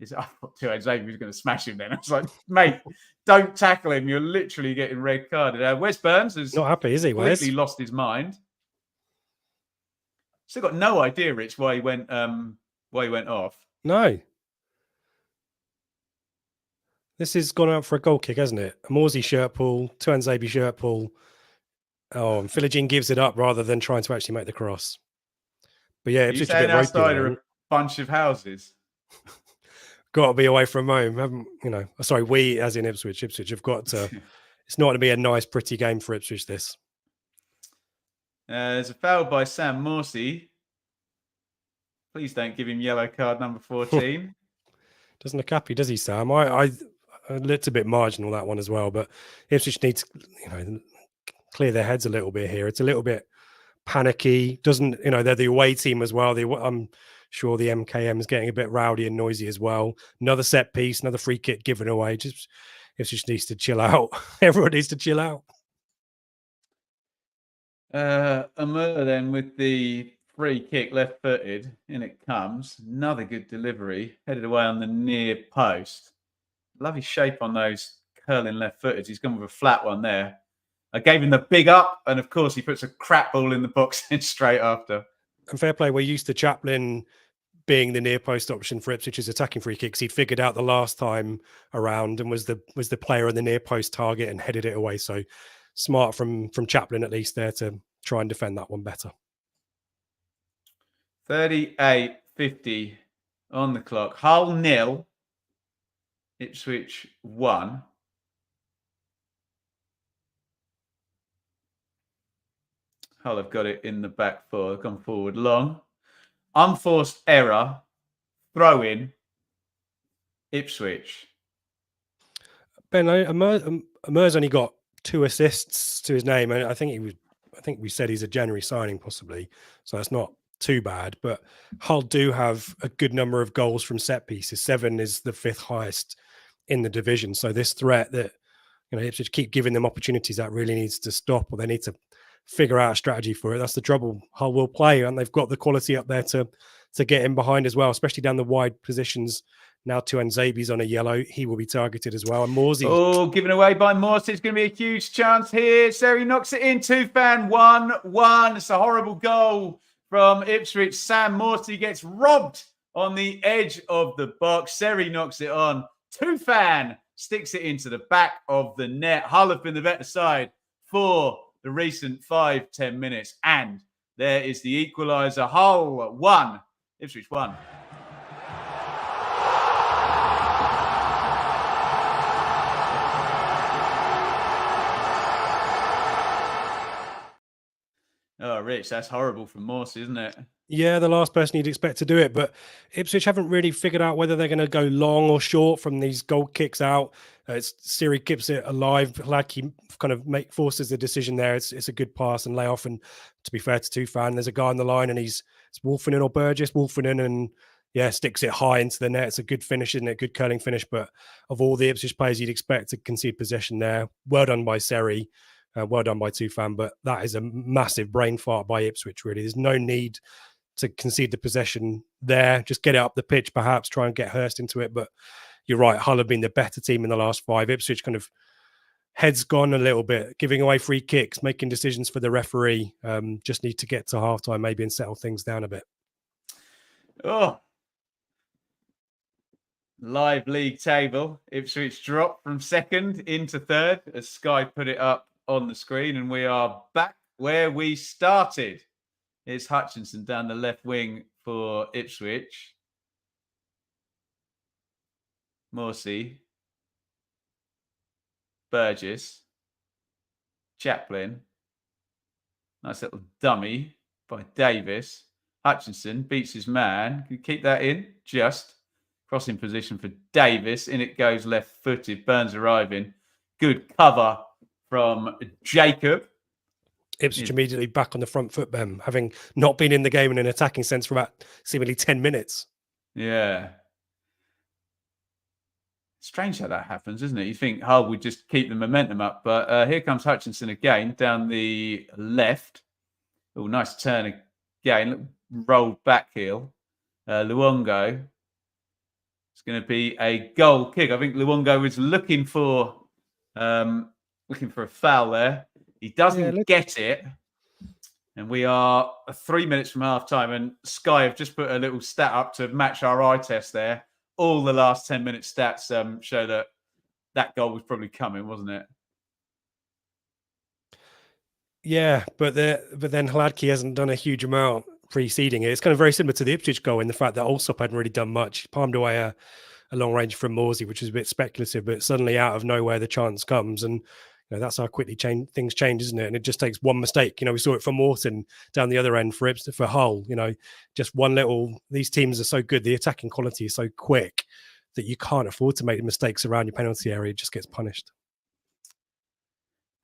is. I thought Tuan Zabi was going to smash him then. I was like, mate, don't tackle him. You're literally getting red carded. Wes Burns has not happy, is he? Completely lost his mind. Still got no idea, Rich, why he went off. No. This has gone out for a goal kick, hasn't it? A Morsey shirt pull, Tuan Zabi shirt pull. Oh, and Philogene gives it up rather than trying to actually make the cross. But yeah, Ipswich a bit outside are a bunch of houses. Got to be away from home, haven't you know? Sorry, we as in Ipswich have got to. It's not going to be a nice, pretty game for Ipswich. This. There's a foul by Sam Morsey. Please don't give him yellow card number 14. Doesn't look happy, does he, Sam? I a little bit marginal that one as well, but Ipswich needs, clear their heads a little bit here. It's a little bit panicky. Doesn't, they're the away team as well. I'm sure the MKM is getting a bit rowdy and noisy as well. Another set piece, another free kick given away. Just Ipswich needs to chill out. Everyone needs to chill out. Amur then with the free kick left-footed, in it comes. Another good delivery, headed away on the near post. Lovely shape on those curling left-footeds. He's gone with a flat one there. I gave him the big up, and of course he puts a crap ball in the box straight after. And fair play, we're used to Chaplin being the near post option for Ipswich's attacking free kicks. He'd figured out the last time around and was the player on the near post target and headed it away. So smart from Chaplin at least there to try and defend that one better. 38:50 on the clock. Hull 0, Ipswich 1. Hull have got it in the back four. They've gone forward long. Unforced error. Throw in. Ipswich. Ben, Amur's only got 2 assists to his name, and I think we said he's a January signing possibly, so that's not too bad. But Hull do have a good number of goals from set pieces. 7 is the 5th highest in the division. So this threat that Ipswich keep giving them opportunities, that really needs to stop, or they need to figure out a strategy for it. That's the trouble. Hull will play, and they've got the quality up there to get in behind as well, especially down the wide positions. Now Tuan Zabi's on a yellow. He will be targeted as well. And Morsey. Oh, given away by Morsey. It's going to be a huge chance here. Seri knocks it in. 2-fan 1-1. It's a horrible goal from Ipswich. Sam Morsey gets robbed on the edge of the box. Seri knocks it on. 2-fan sticks it into the back of the net. Hull have been the better side for the recent 5-10 minutes. And there is the equaliser. Hull 1, Ipswich 1. Oh, Rich, that's horrible from Morsey, isn't it? Yeah, the last person you'd expect to do it. But Ipswich haven't really figured out whether they're going to go long or short from these goal kicks out. Siri keeps it alive. Like he kind of forces the decision there. It's a good pass and layoff. And to be fair to 2-fan, there's a guy on the line and it's Wolfenden or Burgess. Wolfenden and sticks it high into the net. It's a good finish, isn't it? Good curling finish. But of all the Ipswich players you'd expect to concede possession there, well done by Seri. Well done by 2-fan, but that is a massive brain fart by Ipswich, really. There's no need to concede the possession there. Just get it up the pitch, perhaps, try and get Hurst into it. But you're right, Hull have been the better team in the last 5. Ipswich kind of heads gone a little bit, giving away free kicks, making decisions for the referee. Just need to get to halftime maybe and settle things down a bit. Oh. Live league table. Ipswich dropped from 2nd into 3rd as Sky put it up on the screen, and we are back where we started. It's Hutchinson down the left wing for Ipswich. Morsey, Burgess, Chaplin. Nice little dummy by Davis. Hutchinson beats his man. Can you keep that in? Just crossing position for Davis. In it goes left-footed. Burns arriving. Good cover from Jacob. Ipswich immediately back on the front foot, Ben, having not been in the game in an attacking sense for about seemingly 10 minutes. Yeah. Strange how that happens, isn't it? You think Hull would just keep the momentum up, but here comes Hutchinson again down the left. Oh, nice turn again. Rolled back heel. Luongo. It's going to be a goal kick. I think Luongo was looking for a foul there. He doesn't get it. And we are 3 minutes from half time. And Sky have just put a little stat up to match our eye test there. All the last 10-minute stats show that goal was probably coming, wasn't it? Yeah, but then Hladky hasn't done a huge amount preceding it. It's kind of very similar to the Ipswich goal in the fact that Allsop hadn't really done much. He palmed away a long range from Morsey, which was a bit speculative, but suddenly out of nowhere the chance comes, and that's how quickly things change, isn't it? And it just takes one mistake. We saw it from Morton down the other end for Hull. Just one little. These teams are so good. The attacking quality is so quick that you can't afford to make mistakes around your penalty area. It just gets punished.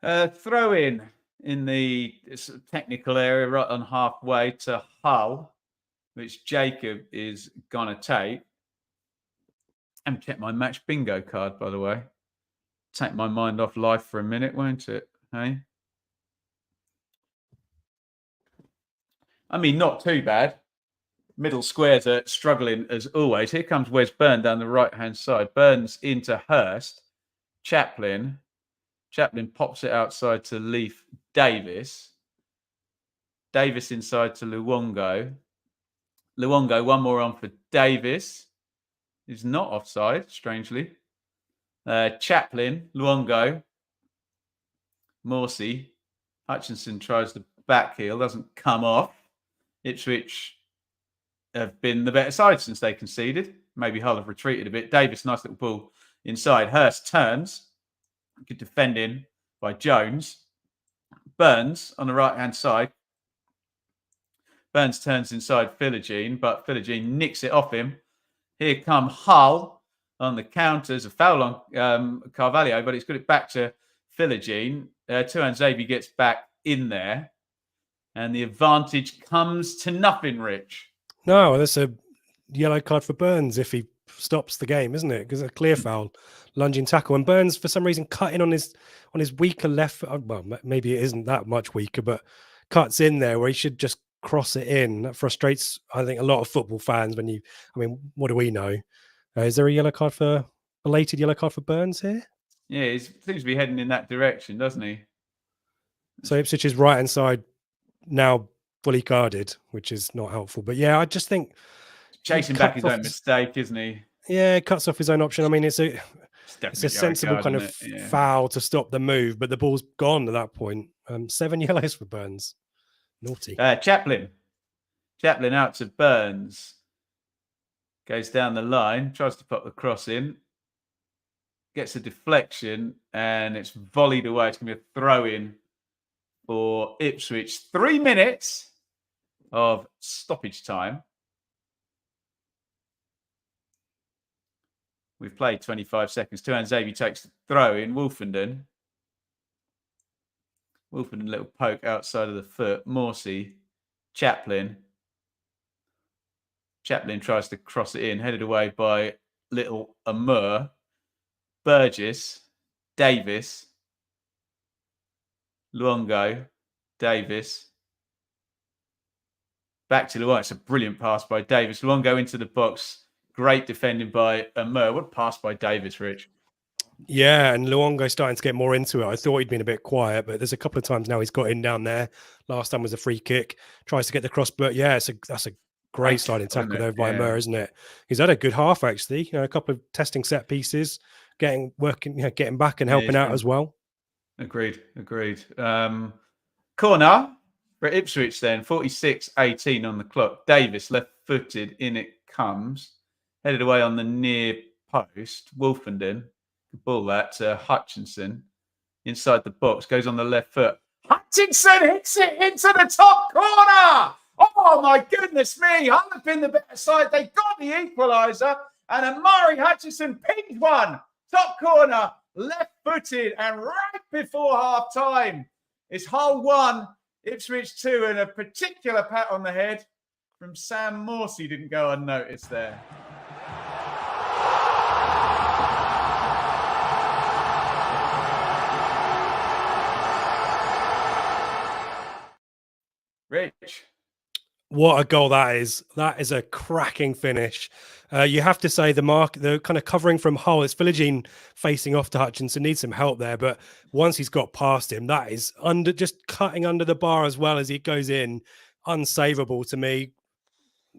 Throw in the technical area right on halfway to Hull, which Jacob is going to take. And check my match bingo card, by the way. Take my mind off life for a minute, won't it? Hey? I mean, not too bad. Middle squares are struggling as always. Here comes Wes Byrne down the right-hand side. Burns into Hurst. Chaplin pops it outside to Leaf Davis. Davis inside to Luongo. Luongo, one more on for Davis. He's not offside, strangely. Chaplin, Luongo, Morsey. Hutchinson tries the back heel, doesn't come off. Ipswich have been the better side since they conceded. Maybe Hull have retreated a bit. Davis, nice little ball inside. Hurst turns. Good defending by Jones. Burns on the right-hand side. Burns turns inside Philogene, but Philogene nicks it off him. Here come Hull on the counters. A foul on Carvalho, but he's got it back to Philogene. Tuanzebe gets back in there. And the advantage comes to nothing, Rich. No, that's a yellow card for Burns if he stops the game, isn't it? Because a clear foul, lunging tackle. And Burns, for some reason, cutting on his weaker left. Well, maybe it isn't that much weaker, but cuts in there where he should just cross it in. That frustrates, I think, a lot of football fans. What do we know? Is there a belated yellow card for Burns here? Yeah, he seems to be heading in that direction, doesn't he? So Ipswich's right-hand side now fully guarded, which is not helpful. But yeah, I just think chasing back his own mistake, isn't he? Yeah, it cuts off his own option. I mean, it's a sensible kind of foul to stop the move, but the ball's gone at that point. 7 yellows for Burns. Naughty. Chaplin out to Burns. Goes down the line, tries to put the cross in. Gets a deflection, and it's volleyed away. It's going to be a throw-in for Ipswich. 3 minutes of stoppage time. We've played 25 seconds. Tuanzebe takes the throw in. Wolfenden, little poke outside of the foot. Morsey, Chaplin tries to cross it in, headed away by little Amur. Burgess, Davis, Luongo, Davis. Back to Luongo. It's a brilliant pass by Davis. Luongo into the box. Great defending by Amur. What pass by Davis, Rich? Yeah, and Luongo's starting to get more into it. I thought he'd been a bit quiet, but there's a couple of times now he's got in down there. Last time was a free kick. Tries to get the cross, but yeah, that's a great sliding tackle there by Amur, isn't it? He's had a good half, actually. A couple of testing set pieces, getting back and helping out as well. Agreed. Corner for Ipswich then, 46-18 on the clock. Davis left-footed, in it comes. Headed away on the near post. Wolfenden, ball that to Hutchinson inside the box, goes on the left foot. Hutchinson hits it into the top corner. Oh my goodness me! Hull have been the better side. They got the equaliser, and Amari Hutchinson pinged one top corner, left-footed, and right before half time. It's Hull 1, Ipswich 2, and a particular pat on the head from Sam Morsey didn't go unnoticed there. Rich. What a goal that is. That is a cracking finish. You have to say the kind of covering from Hull, it's Philogene facing off to Hutchinson, needs some help there. But once he's got past him, that is just cutting under the bar as well as he goes in. Unsavable to me.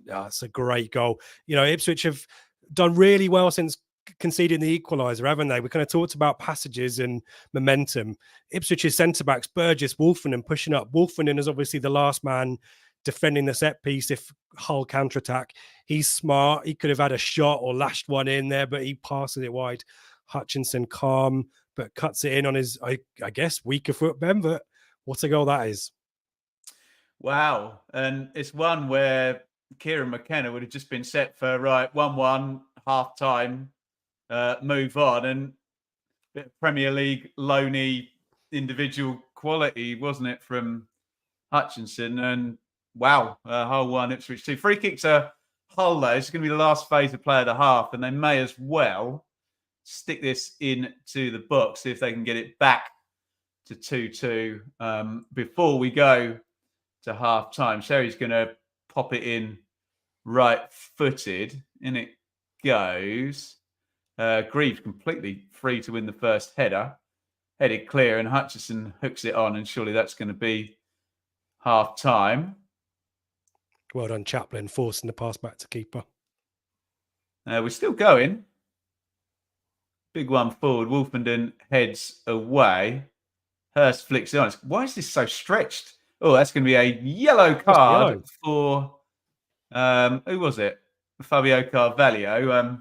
It's a great goal. You know, Ipswich have done really well since conceding the equaliser, haven't they? We kind of talked about passages and momentum. Ipswich's centre-backs, Burgess, Wolfenden pushing up. Wolfenden is obviously the last man defending the set piece if Hull counter-attack. He's smart. He could have had a shot or lashed one in there, but he passes it wide. Hutchinson calm, but cuts it in on his, I guess, weaker foot, Ben. But what a goal that is. Wow. And it's one where Kieran McKenna would have just been set for, right, 1-1, half-time, move on. And Premier League loaney individual quality, wasn't it, from Hutchinson? And wow, Hull 1, Ipswich 2. Free kick to Hull, though. It's going to be the last phase of play of the half, and they may as well stick this into the box, see if they can get it back to 2-2 before we go to half time. Sherry's going to pop it in right-footed. In it goes. Greaves completely free to win the first header. Headed clear, and Hutchinson hooks it on, and surely that's going to be half time. Well done, Chaplin, forcing the pass back to keeper. We're still going. Big one forward. Wolfenden heads away. Hurst flicks it on. Why is this so stretched? Oh, that's going to be a yellow card for who was it? Fabio Carvalho. I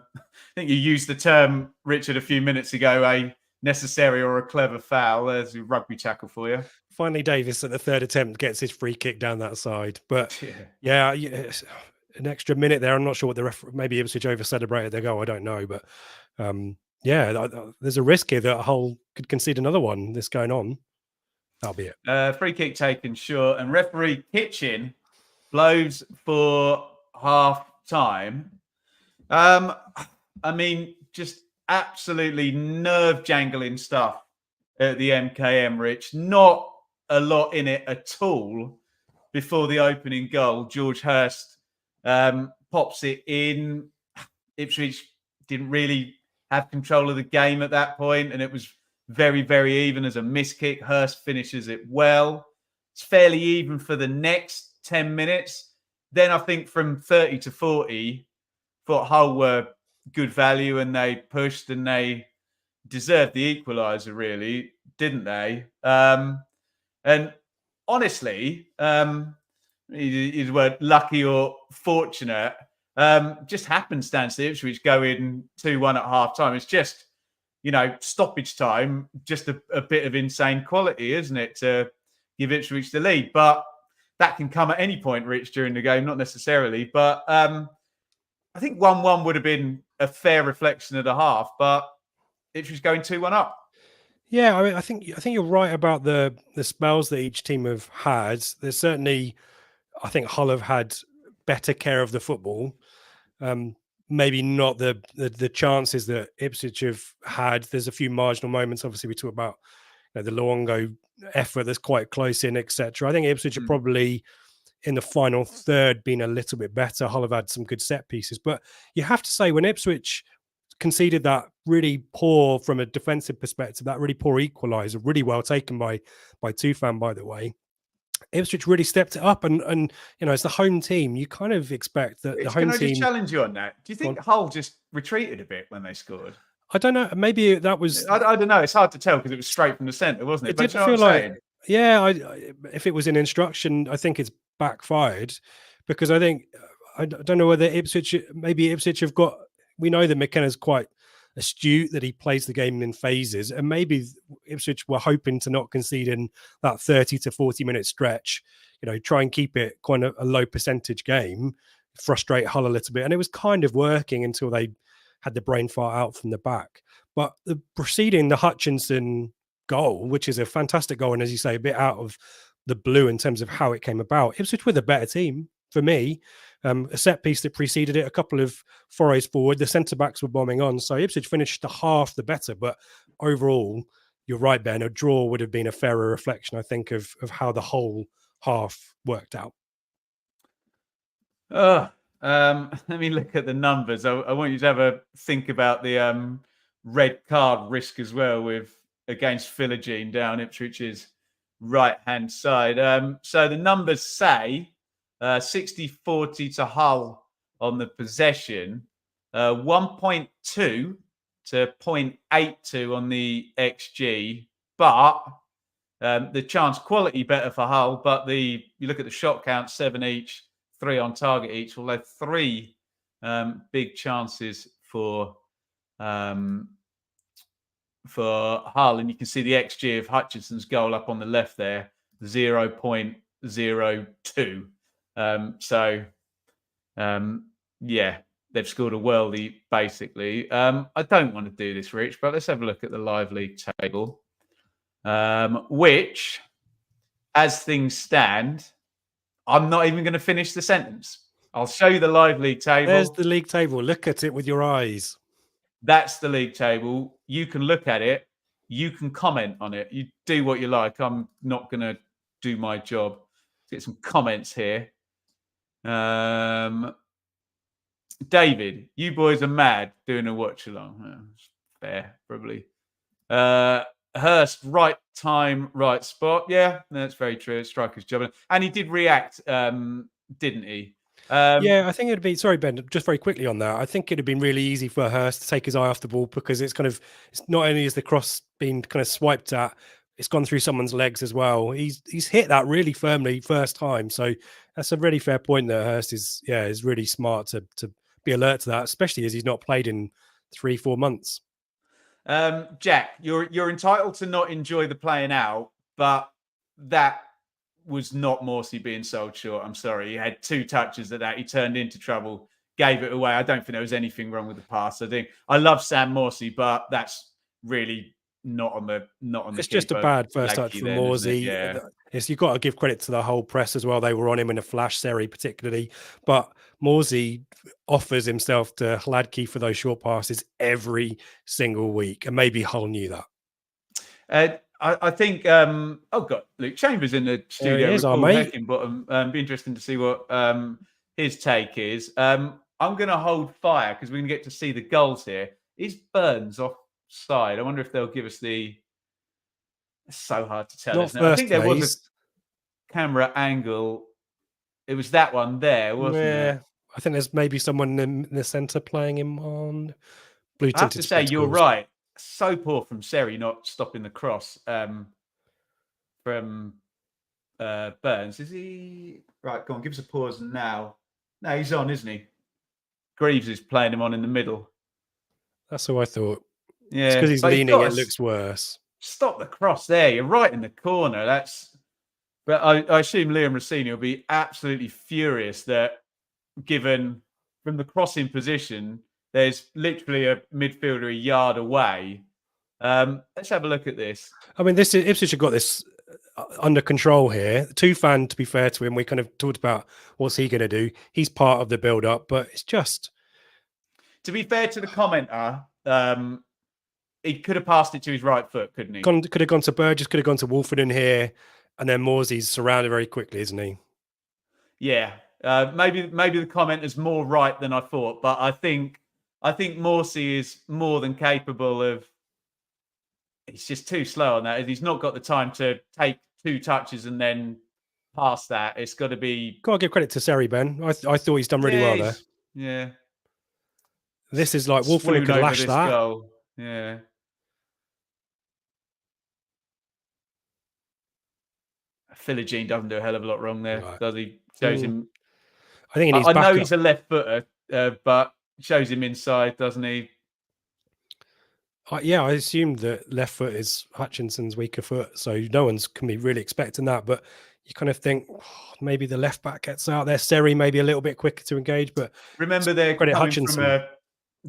think you used the term, Richard, a few minutes ago, a necessary or a clever foul. There's a rugby tackle for you. Finally, Davis at the third attempt gets his free kick down that side. But yeah, an extra minute there. I'm not sure what the referee, maybe Ipswich over-celebrated their goal. I don't know. But yeah, there's a risk here that Hull could concede another one. This going on. That'll be it. Free kick taken short, and referee Kitchen blows for half time. I mean, just absolutely nerve-jangling stuff at the MKM, Rich. Not a lot in it at all before the opening goal. George Hurst pops it in. Ipswich didn't really have control of the game at that point, and it was very, very even as a miss kick. Hurst finishes it well. It's fairly even for the next 10 minutes. Then I think from 30 to 40, thought Hull were good value, and they pushed, and they deserved the equaliser, really, didn't they? And honestly, either word lucky or fortunate, just happenstance the Ipswich going 2-1 at half time. It's just, you know, stoppage time, just a bit of insane quality, isn't it, to give Ipswich the lead? But that can come at any point, Rich, during the game, not necessarily. But I think 1-1 would have been a fair reflection of the half, but Ipswich going 2-1 up. Yeah, I mean, I think you're right about the spells that each team have had. There's certainly, I think Hull have had better care of the football. Maybe not the chances that Ipswich have had. There's a few marginal moments. Obviously, we talk about the Luongo effort that's quite close in, etc. I think Ipswich are probably in the final third been a little bit better. Hull have had some good set pieces, but you have to say when Ipswich conceded that really poor, from a defensive perspective, that really poor equaliser, really well taken by Tufan, by the way. Ipswich really stepped it up, and you know, it's the home team. You kind of expect that the home team. Can I just challenge you on that? Do you think Hull just retreated a bit when they scored? I don't know. Maybe that was. I don't know. It's hard to tell because it was straight from the centre, wasn't it? It did feel like. Yeah, if it was in instruction, I think it's backfired, because I think I don't know whether Ipswich have got. We know that McKenna's quite astute that he plays the game in phases. And maybe Ipswich were hoping to not concede in that 30 to 40-minute stretch, try and keep it quite a low percentage game, frustrate Hull a little bit. And it was kind of working until they had the brain fart out from the back. But the preceding the Hutchinson goal, which is a fantastic goal, and as you say, a bit out of the blue in terms of how it came about, Ipswich were the better team for me. A set piece that preceded it, a couple of forays forward, the centre-backs were bombing on. So Ipswich finished the half the better. But overall, you're right, Ben, a draw would have been a fairer reflection, I think, of how the whole half worked out. Let me look at the numbers. I want you to have a think about the red card risk as well against Philogene down Ipswich's right-hand side. So the numbers say 60-40 to Hull on the possession, 1.2 to 0.82 on the XG, but the chance quality better for Hull. But you look at the shot count, 7 each, 3 on target each. Although 3 big chances for Hull, and you can see the XG of Hutchinson's goal up on the left there, 0.02. Yeah, they've scored a worldie basically. I don't want to do this, Rich, but let's have a look at the live league table, which, as things stand, I'm not even going to finish the sentence. I'll show you the live league table. There's the league table. Look at it with your eyes. That's the league table. You can look at it. You can comment on it. You do what you like. I'm not going to do my job. Let's get some comments here. David, you boys are mad doing a watch along. Fair, probably. Hurst, right time, right spot. Yeah, that's very true. Striker's job. And he did react, didn't he? Yeah, I think it'd be, sorry, Ben, just very quickly on that. I think it'd have been really easy for Hurst to take his eye off the ball, because it's not only is the cross being kind of swiped at, it's gone through someone's legs as well. He's hit that really firmly first time. So that's a really fair point that Hurst is really smart to be alert to that, especially as he's not played in 3-4 months. Jack, you're entitled to not enjoy the playing out, but that was not Morsey being sold short. I'm sorry. He had 2 touches at that. He turned into trouble, gave it away. I don't think there was anything wrong with the pass. I love Sam Morsey, but that's really not on the It's just a bad first touch from Morsey. Yeah. You've got to give credit to the whole press as well. They were on him in a flash, Seri particularly. But Morsey offers himself to Hladky for those short passes every single week. And maybe Hull knew that. I think, Luke Chambers in the studio with Paul Heckingbottom. Be interesting to see what his take is. I'm going to hold fire because we're going to get to see the goals here. Is Burns offside? I wonder if they'll give us the... It's so hard to tell, isn't it? I think there was a camera angle. It was that one there, wasn't it? I think there's maybe someone in the centre playing him on blue tinted. I have to say, you're right. So poor from Seri not stopping the cross from Burns. Is he right? Go on, give us a pause now. No, he's on, isn't he? Greaves is playing him on in the middle. That's what I thought. Yeah, it's because he's leaning. It looks worse. Stop the cross there. You're right in the corner. But I assume Liam Rossini will be absolutely furious that, given from the crossing position, there's literally a midfielder a yard away. Let's have a look at this. I mean, Ipswich have got this under control here. Tufan, to be fair to him, we kind of talked about what's he going to do. He's part of the build-up, but it's just... To be fair to the commenter, he could have passed it to his right foot, couldn't he? Could have gone to Burgess, could have gone to Wolford in here, and then Morsey's surrounded very quickly, isn't he? Yeah. Maybe the commenter's more right than I thought, but I think Morsey is more than capable of... He's just too slow on that. He's not got the time to take 2 touches and then pass that. It's got to be... Got to give credit to Seri, Ben. I thought he's done really well there. Yeah. This is like Wolford could lash that. Goal. Yeah. Philogene doesn't do a hell of a lot wrong there, does he? Shows him... I think I know he's a left footer, but shows him inside, doesn't he? I assumed that left foot is Hutchinson's weaker foot, so no one's can be really expecting that. But you kind of think maybe the left back gets out there. Seri maybe a little bit quicker to engage, but remember they're credit coming Hutchinson. from a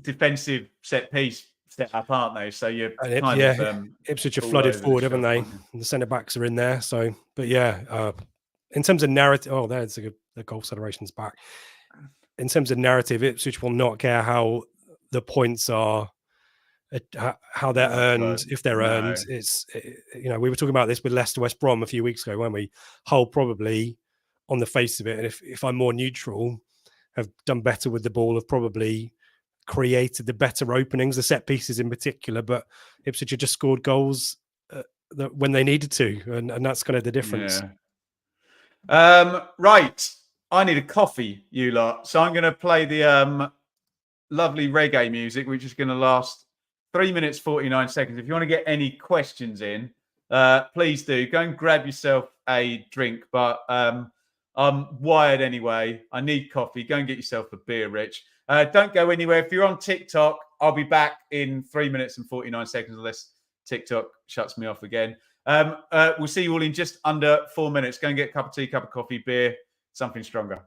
defensive set piece set up, aren't they? So you're kind of Ipswich are flooded forward, haven't they? And the centre backs are in there. So, but yeah, in terms of narrative, there's the goal celebration's back. In terms of narrative, Ipswich will not care how the points are. How they're earned, if they're earned. It's we were talking about this with Leicester West Brom a few weeks ago, weren't we? Hull probably, on the face of it, and if I'm more neutral, have done better with the ball, have probably created the better openings, the set pieces in particular. But Ipswich have just scored goals when they needed to, and that's kind of the difference. Yeah. Right, I need a coffee, you lot. So I'm going to play the lovely reggae music, which is going to last 3 minutes, 49 seconds. If you want to get any questions in, please do. Go and grab yourself a drink. But I'm wired anyway. I need coffee. Go and get yourself a beer, Rich. Don't go anywhere. If you're on TikTok, I'll be back in 3 minutes and 49 seconds, unless TikTok shuts me off again. We'll see you all in just under 4 minutes. Go and get a cup of tea, cup of coffee, beer, something stronger.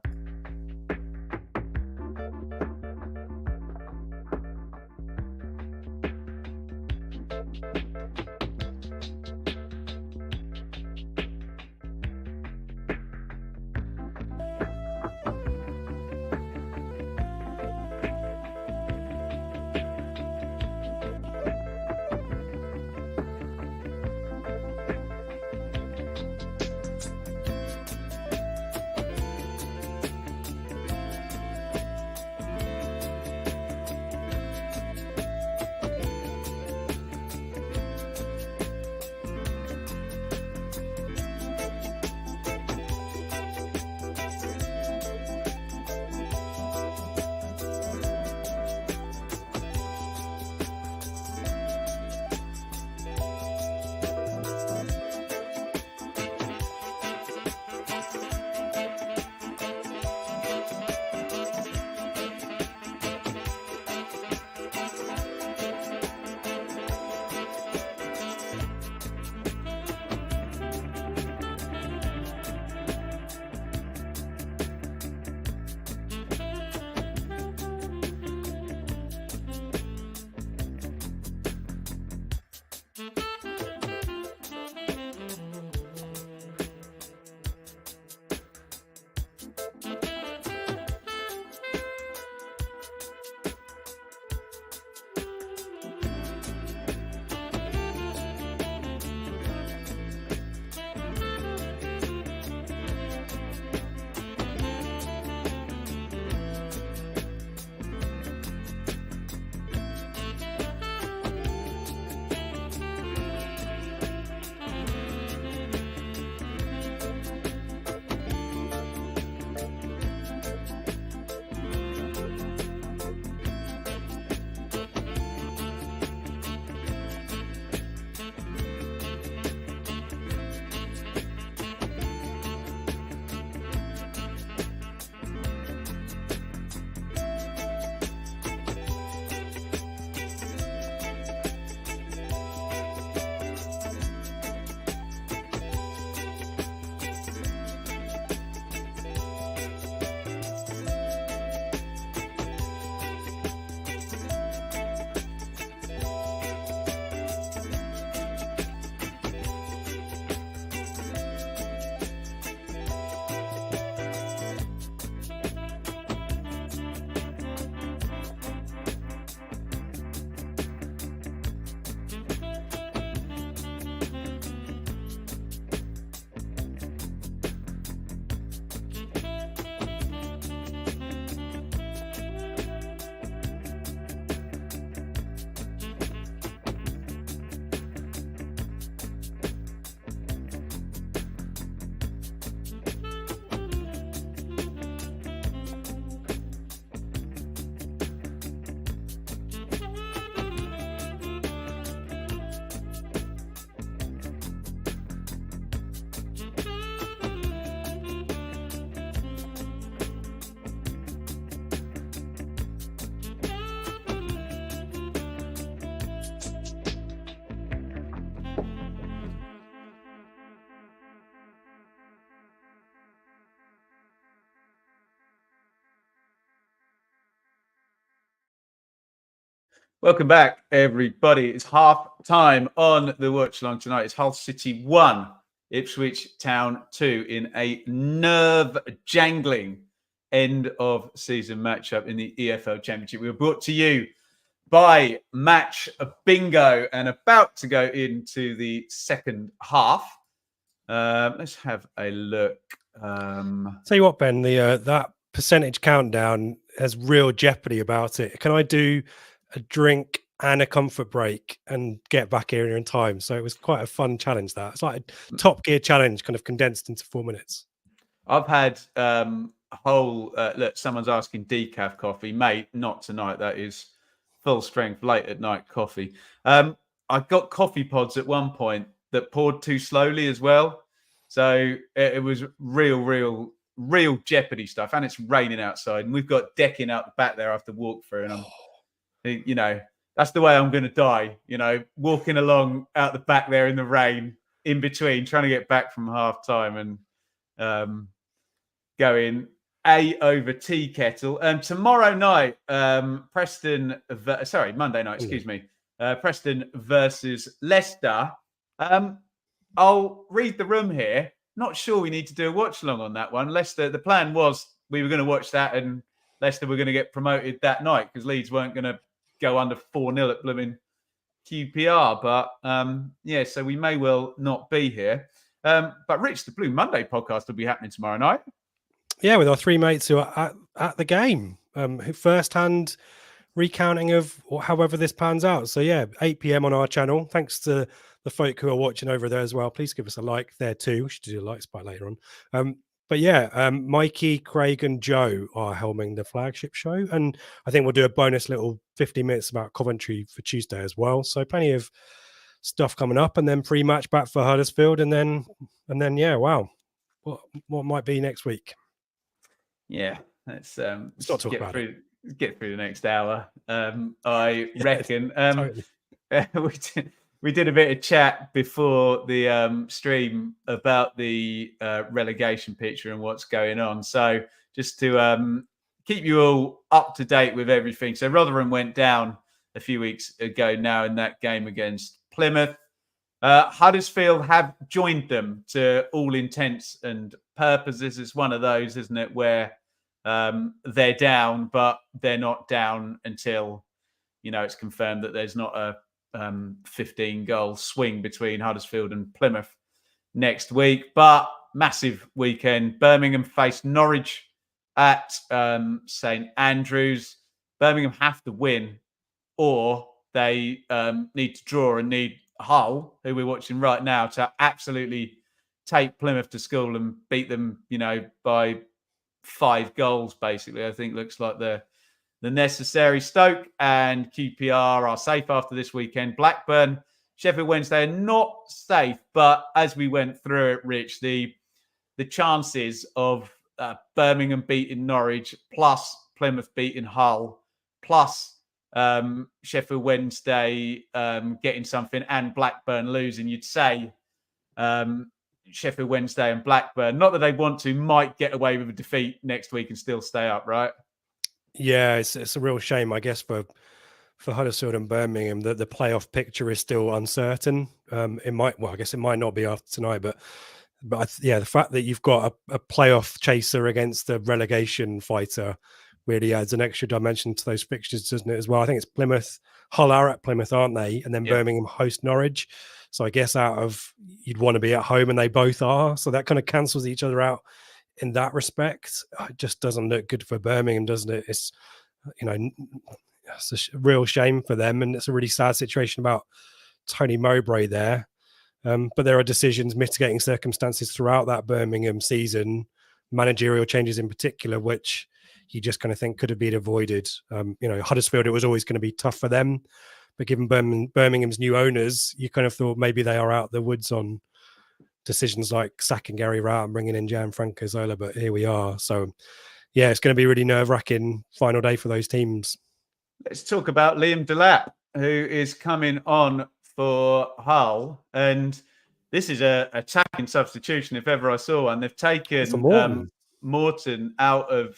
Welcome back, everybody. It's half time on the watch along tonight. It's Hull City 1, Ipswich Town 2 in a nerve-jangling end of season matchup in the EFL Championship. We were brought to you by Match Bingo and about to go into the second half. Let's have a look. Tell you what, Ben, that percentage countdown has real jeopardy about it. Can I do a drink and a comfort break and get back here in time? So it was quite a fun challenge. It's like a Top Gear challenge, kind of condensed into 4 minutes. I've had a whole look. Someone's asking decaf coffee, mate. Not tonight. That is full strength late at night coffee. I got coffee pods at one point that poured too slowly as well. So it was real jeopardy stuff. And it's raining outside, and we've got decking out the back there after walk through. And I'm, that's the way I'm going to die. Walking along out the back there in the rain, in between, trying to get back from half time and going A over tea kettle. Tomorrow night, Monday night, excuse me. Preston versus Leicester. I'll read the room here. Not sure we need to do a watch along on that one. Leicester, the plan was we were going to watch that and Leicester were going to get promoted that night because Leeds weren't going to go under 4-0 at blooming QPR. But so we may well not be here. But Rich, the Blue Monday podcast will be happening tomorrow night. Yeah, with our three mates who are at the game, who first-hand recounting of however this pans out. So 8 p.m. on our channel. Thanks to the folk who are watching over there as well. Please give us a like there too. We should do a like spot later on. Mikey, Craig and Joe are helming the flagship show. And I think we'll do a bonus little 50 minutes about Coventry for Tuesday as well. So plenty of stuff coming up, and then pre-match back for Huddersfield. And then wow. What might be next week? Yeah, let's not talk about it. Get through the next hour. I reckon. Totally. We did a bit of chat before the stream about the relegation picture and what's going on. So just to keep you all up to date with everything. So Rotherham went down a few weeks ago now in that game against Plymouth. Huddersfield have joined them to all intents and purposes. It's one of those, isn't it, where they're down, but they're not down until, it's confirmed that there's not a 15-goal swing between Huddersfield and Plymouth next week. But massive weekend. Birmingham faced Norwich at St Andrews. Birmingham have to win, or they need to draw and need Hull, who we're watching right now, to absolutely take Plymouth to school and beat them, by 5 goals, basically. I think looks like the necessary. Stoke and QPR are safe after this weekend. Blackburn, Sheffield Wednesday are not safe, but as we went through it, Rich, the chances of Birmingham beating Norwich, plus Plymouth beating Hull, plus Sheffield Wednesday getting something and Blackburn losing, you'd say Sheffield Wednesday and Blackburn, not that they want to, might get away with a defeat next week and still stay up, right? Yeah, it's a real shame, I guess, for Huddersfield and Birmingham that the playoff picture is still uncertain. It might not be after tonight, but the fact that you've got a playoff chaser against a relegation fighter really adds an extra dimension to those fixtures, doesn't it, as well? I think it's Plymouth. Hull are at Plymouth, aren't they? And then Birmingham host Norwich. So I guess you'd want to be at home, and they both are. So that kind of cancels each other out in that respect. It just doesn't look good for Birmingham, doesn't it? It's, it's a real shame for them, and it's a really sad situation about Tony Mowbray there. But there are decisions, mitigating circumstances throughout that Birmingham season, managerial changes in particular, which you just kind of think could have been avoided. Huddersfield, it was always going to be tough for them, but given Birmingham's new owners, you kind of thought maybe they are out the woods on decisions like sacking Gary Rowett and bringing in Gianfranco Zola, but here we are. So, it's going to be a really nerve-wracking final day for those teams. Let's talk about Liam Delap, who is coming on for Hull, and this is a attacking substitution if ever I saw one. They've taken Morton out of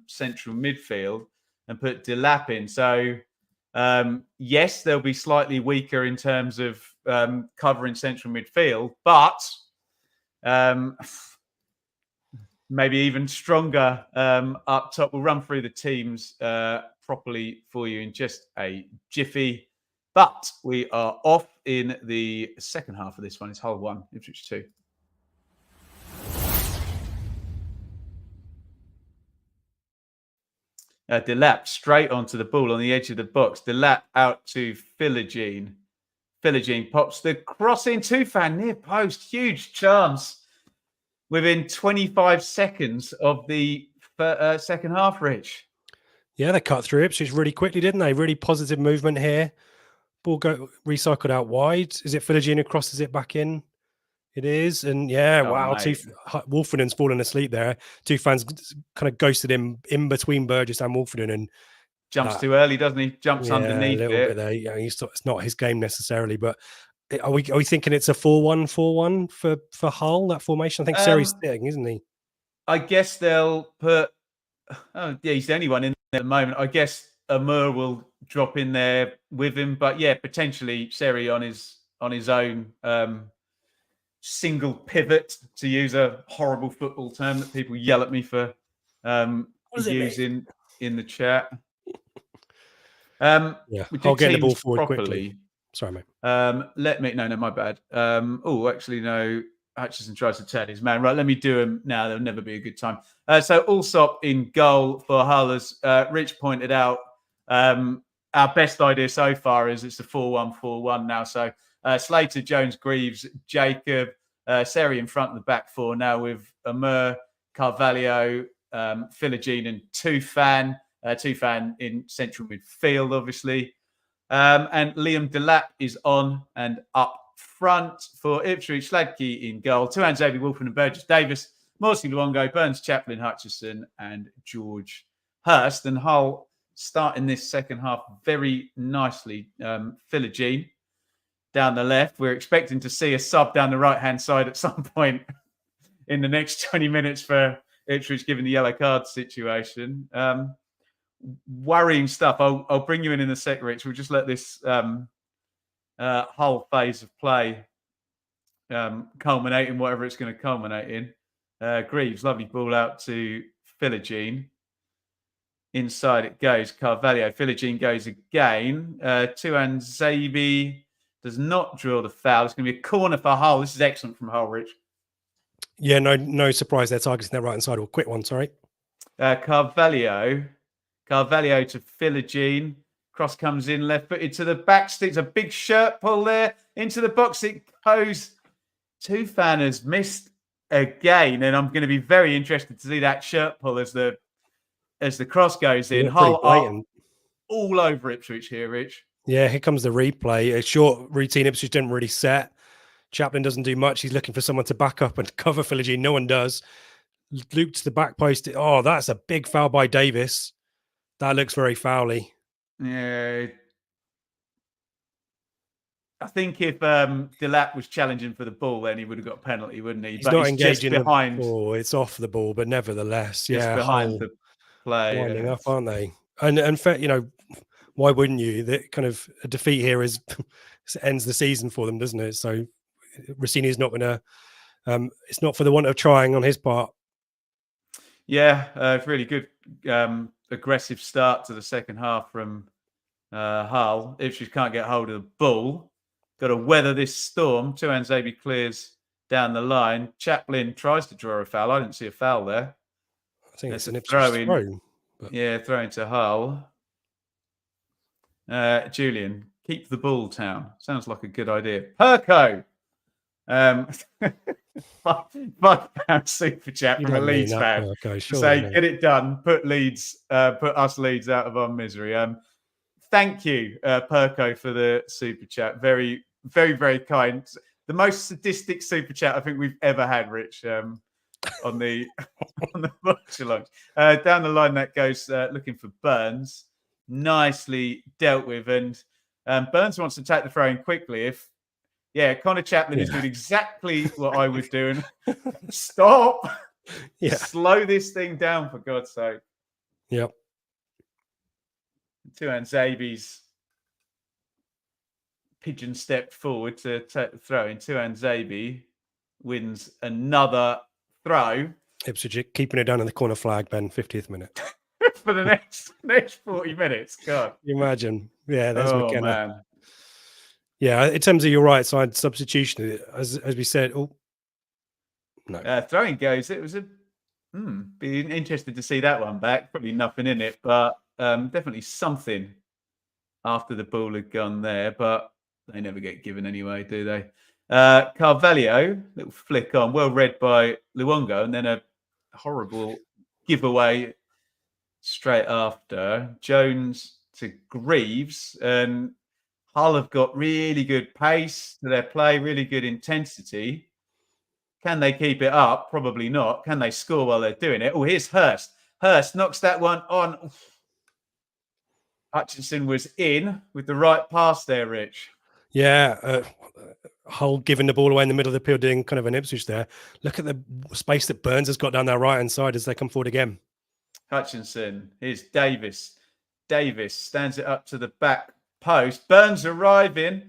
central midfield and put Delap in. So Yes, they'll be slightly weaker in terms of covering central midfield, but maybe even stronger up top. We'll run through the teams properly for you in just a jiffy. But we are off in the second half of this one. It's Hull 1, Ipswich 2. Delap straight onto the ball on the edge of the box. Delap out to Philogene. Philogene pops the cross in. Tufan near post. Huge chance within 25 seconds of the second half, Rich. Yeah, they cut through Ipswich really quickly, didn't they? Really positive movement here. Ball recycled out wide. Is it Philogene who crosses it back in? It is. And yeah, wow. Wolfenden's fallen asleep there. Tufan's kind of ghosted him in between Burgess and Wolfenden and jumps too early, doesn't he? Jumps underneath a little bit there. Yeah, it's not his game necessarily, but are we thinking it's a 4-1-4-1 for Hull, that formation? I think Seri's sitting, isn't he? I guess they'll put he's the only one in there at the moment. I guess Amur will drop in there with him, but yeah, potentially Seri on his own single pivot, to use a horrible football term that people yell at me for using in the chat. Yeah, I'll get the ball forward quickly. Sorry, mate. No, my bad. Actually, no. Hutchison tries to turn his man. Right, let me do him now. There'll never be a good time. So Allsop in goal for Hull, as Rich pointed out. Our best idea so far is it's a 4-1-4-1 now. So Slater, Jones, Greaves, Jacob, Seri in front of the back four now, with Amur, Carvalho, Philogene and Tufan. Tufan in central midfield, obviously. And Liam Delap is on and up front for Ipswich. Sladke in goal. Two hands over Wolfen and Burgess Davis, Morsley Luongo, Burns, Chaplin, Hutchison and George Hurst. And Hull starting this second half very nicely. Philogene down the left. We're expecting to see a sub down the right-hand side at some point in the next 20 minutes for Ipswich, given the yellow card situation. Worrying stuff. I'll bring you in a sec, Rich. We'll just let this whole phase of play culminate in whatever it's going to culminate in. Greaves, lovely ball out to Philogene. Inside it goes. Carvalho. Philogene goes again. Tuan Zabi does not draw the foul. It's going to be a corner for Hull. This is excellent from Hull, Rich. Yeah, no surprise they're targeting their right hand side. Or quick one, sorry. Carvalho to Philogene. Cross comes in, left footed to the back. Sticks a big shirt pull there. Into the box it goes. Tufan has missed again, and I'm going to be very interested to see that shirt pull as the cross goes in. Hull are all over Ipswich here, Rich. Yeah, here comes the replay. A short routine Ipswich didn't really set. Chaplin doesn't do much. He's looking for someone to back up and cover Philogene. No one does. Luke to the back post. Oh, that's a big foul by Davis. That looks very foully. Yeah. I think if Delap was challenging for the ball, then he would have got a penalty, wouldn't he? He's not engaging behind. It's off the ball, but nevertheless, yeah, behind the play. Winding up, aren't they? And why wouldn't you? That kind of a defeat here ends the season for them, doesn't it? So Rossini's not going to. It's not for the want of trying on his part. Yeah, really good aggressive start to the second half from Hull. Ipswich can't get hold of the ball. Got to weather this storm. Tuan Zabi clears down the line. Chaplin tries to draw a foul. I didn't see a foul there. I think it's an Ipswich throw. Yeah, throwing to Hull. Julian, keep the ball, Town. Sounds like a good idea. Perko. £5 super chat from a Leeds fan. Say, get it done. Put us Leeds out of our misery. Thank you, Perko, for the super chat. Very, very, very kind. The most sadistic super chat I think we've ever had, Rich, on the watch along. Down the line that goes looking for Burns. Nicely dealt with, and Burns wants to take the throw in quickly. Connor Chaplin is doing exactly what I would do. And stop. Yeah. Slow this thing down, for God's sake. Yep. Tuan Zabi's pigeon stepped forward to throw in. Tuan Zabi wins another throw. Ipswich keeping it down in the corner flag, Ben, 50th minute. For the next 40 minutes. God. You imagine. Yeah, there's McKenna. Man. Yeah, in terms of your right side substitution, as we said, no. Throwing goes, it was be interested to see that one back. Probably nothing in it, but definitely something after the ball had gone there, but they never get given anyway, do they? Carvalho, little flick on, well read by Luongo, and then a horrible giveaway straight after. Jones to Greaves, and Hull have got really good pace to their play, really good intensity. Can they keep it up? Probably not. Can they score while they're doing it? Oh, here's Hurst. Hurst knocks that one on. Hutchinson was in with the right pass there, Rich. Yeah, Hull giving the ball away in the middle of the field, doing kind of an Ipswich there. Look at the space that Burns has got down their right-hand side as they come forward again. Hutchinson. Here's Davis. Davis stands it up to the back post. Burns arriving.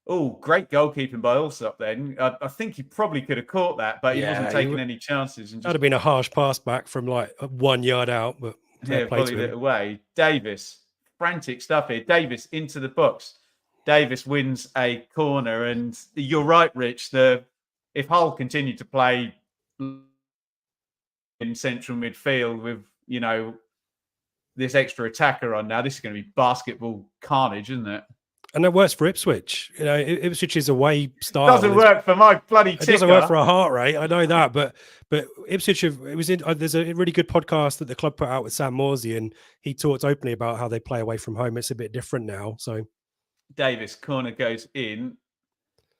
Oh, great goalkeeping by Allsop then. I think he probably could have caught that, but he wasn't taking any chances. And that'd have been a harsh pass back from like 1 yard out, but volleyed it away. Davis, frantic stuff here. Davis into the box. Davis wins a corner, and you're right, Rich. If Hull continue to play in central midfield with this extra attacker on now, this is going to be basketball carnage, isn't it? And that works for Ipswich. Ipswich's away style doesn't work for my bloody ticker. It doesn't work for a heart rate. I know that, but Ipswich there's a really good podcast that the club put out with Sam Morsey, and he talked openly about how they play away from home. It's a bit different now. So Davis corner goes in,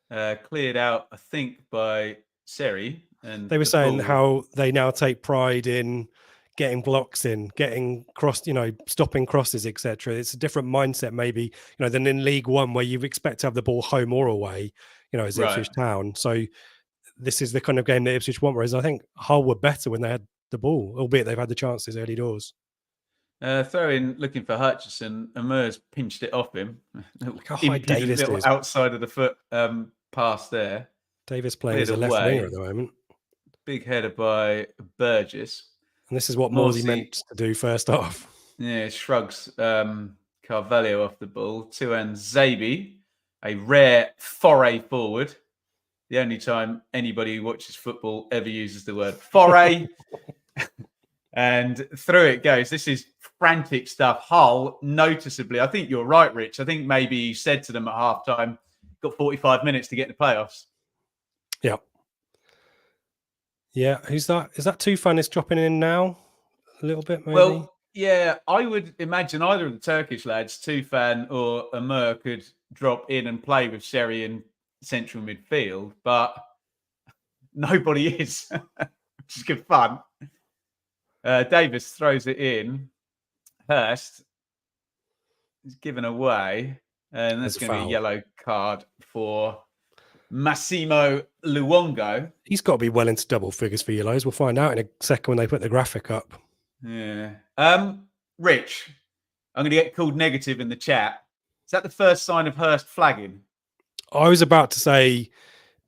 cleared out, I think, by Seri. And they were saying how they now take pride in getting blocks in, getting stopping crosses, etc. It's a different mindset, maybe, than in League One, where you expect to have the ball home or away, as Ipswich Town. So this is the kind of game that Ipswich want. Whereas I think Hull were better when they had the ball, albeit they've had the chances early doors. Throw in, looking for Hutchison. Amers pinched it off him. Davis outside of the foot pass there. Davis playing as a left winger at the moment. Big header by Burgess. And this is what Morsey meant to do first half. Yeah, shrugs Carvalho off the ball. Tuan Zabi, a rare foray forward. The only time anybody who watches football ever uses the word foray. And through it goes. This is frantic stuff. Hull, noticeably, I think you're right, Rich. I think maybe he said to them at halftime, got 45 minutes to get in the playoffs. Yeah. Yeah, who's that? Is that Tufan is dropping in now? A little bit, maybe? Well, yeah, I would imagine either of the Turkish lads, Tufan or Amr, could drop in and play with Seri in central midfield, but nobody is, which is good fun. Davis throws it in. Hurst is given away, and that's going to be a yellow card for Massimo Luongo. He's got to be well into double figures for yellows. We'll find out in a second when they put the graphic up. Yeah. Rich, I'm going to get called negative in the chat. Is that the first sign of Hurst flagging? I was about to say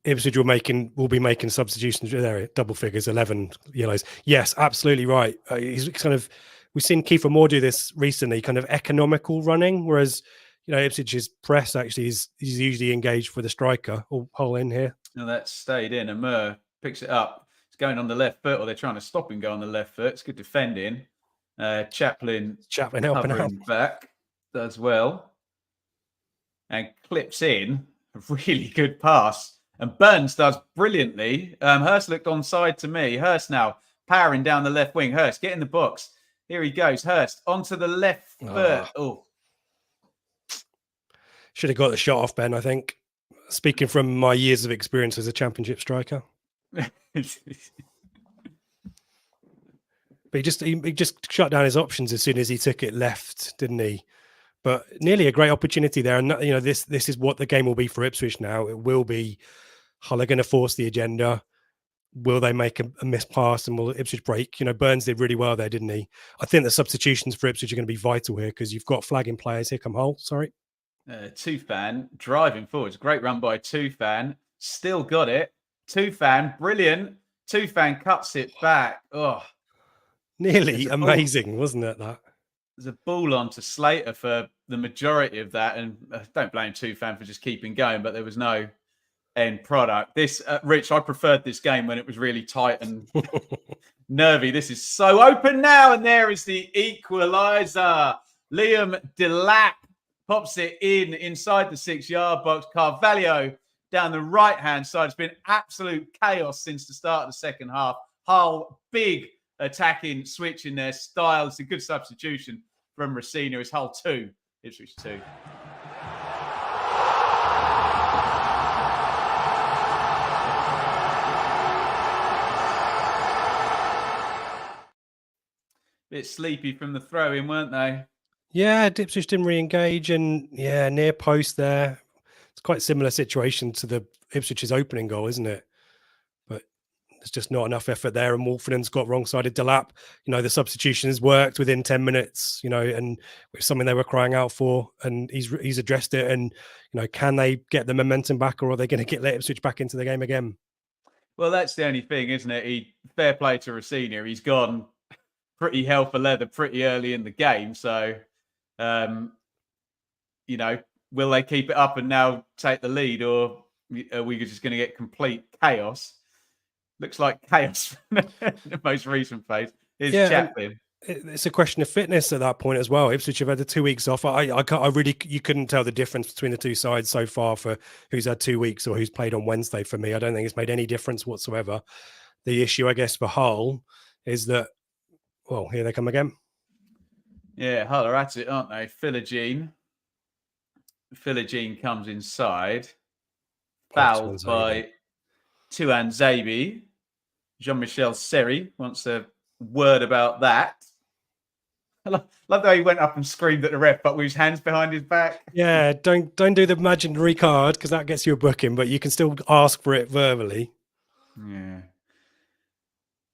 Ipswich will be making substitutions there, double figures, 11 yellows. Yes, absolutely right. He's we've seen Kiefer Moore do this recently, kind of economical running, whereas Ipswich's press actually is usually engaged for the striker. Or hole in here. No, that's stayed in. Amr picks it up. It's going on the left foot, or they're trying to stop him go on the left foot. It's good defending. Chaplin helping out back does well and clips in a really good pass. And Burns does brilliantly. Hurst looked onside to me. Hurst now powering down the left wing. Hurst, get in the box. Here he goes. Hurst onto the left foot. Oh. Should have got the shot off, Ben, I think. Speaking from my years of experience as a championship striker. But he just shut down his options as soon as he took it left, didn't he? But nearly a great opportunity there. And, this is what the game will be for Ipswich now. It will be Hull are going to force the agenda. Will they make a missed pass and will Ipswich break? Burns did really well there, didn't he? I think the substitutions for Ipswich are going to be vital here because you've got flagging players. Here come Hull, sorry. Tufan driving forwards. Great run by Tufan. Still got it. Tufan, brilliant. Tufan cuts it back. Oh, Nearly amazing, wasn't it, that? There's a ball on to Slater for the majority of that. And don't blame Tufan for just keeping going, but there was no end product. This, Rich, I preferred this game when it was really tight and nervy. This is so open now. And there is the equaliser. Liam Delap pops it inside the 6-yard box. Carvalho down the right-hand side. It's been absolute chaos since the start of the second half. Hull, big attacking switch in their style. It's a good substitution from Rossini. It's Hull 2, Ipswich 2. Bit sleepy from the throw-in, weren't they? Yeah, Ipswich didn't re-engage, and near post there. It's quite a similar situation to the Ipswich's opening goal, isn't it? But there's just not enough effort there, and Wolfenden's got wrong-sided Delap. The substitution has worked within 10 minutes, and it's something they were crying out for, and he's addressed it. And can they get the momentum back, or are they going to let Ipswich back into the game again? Well, that's the only thing, isn't it? Fair play to Rossini. He's gone pretty hell for leather pretty early in the game. So, will they keep it up and now take the lead, or are we just going to get complete chaos? Looks like chaos in the most recent phase. Is Chaplin. It's a question of fitness at that point as well. Ipswich have had the 2 weeks off. You couldn't tell the difference between the two sides so far for who's had 2 weeks or who's played on Wednesday. For me, I don't think it's made any difference whatsoever. The issue, I guess, for Hull is that, well, here they come again. Yeah, Hull are at it, aren't they? Philogene comes inside. Fouled by Tuan Zabi. Jean-Michel Seri wants a word about that. I love how he went up and screamed at the ref, but with his hands behind his back. Yeah, don't do the imaginary card, because that gets you a booking, but you can still ask for it verbally. Yeah.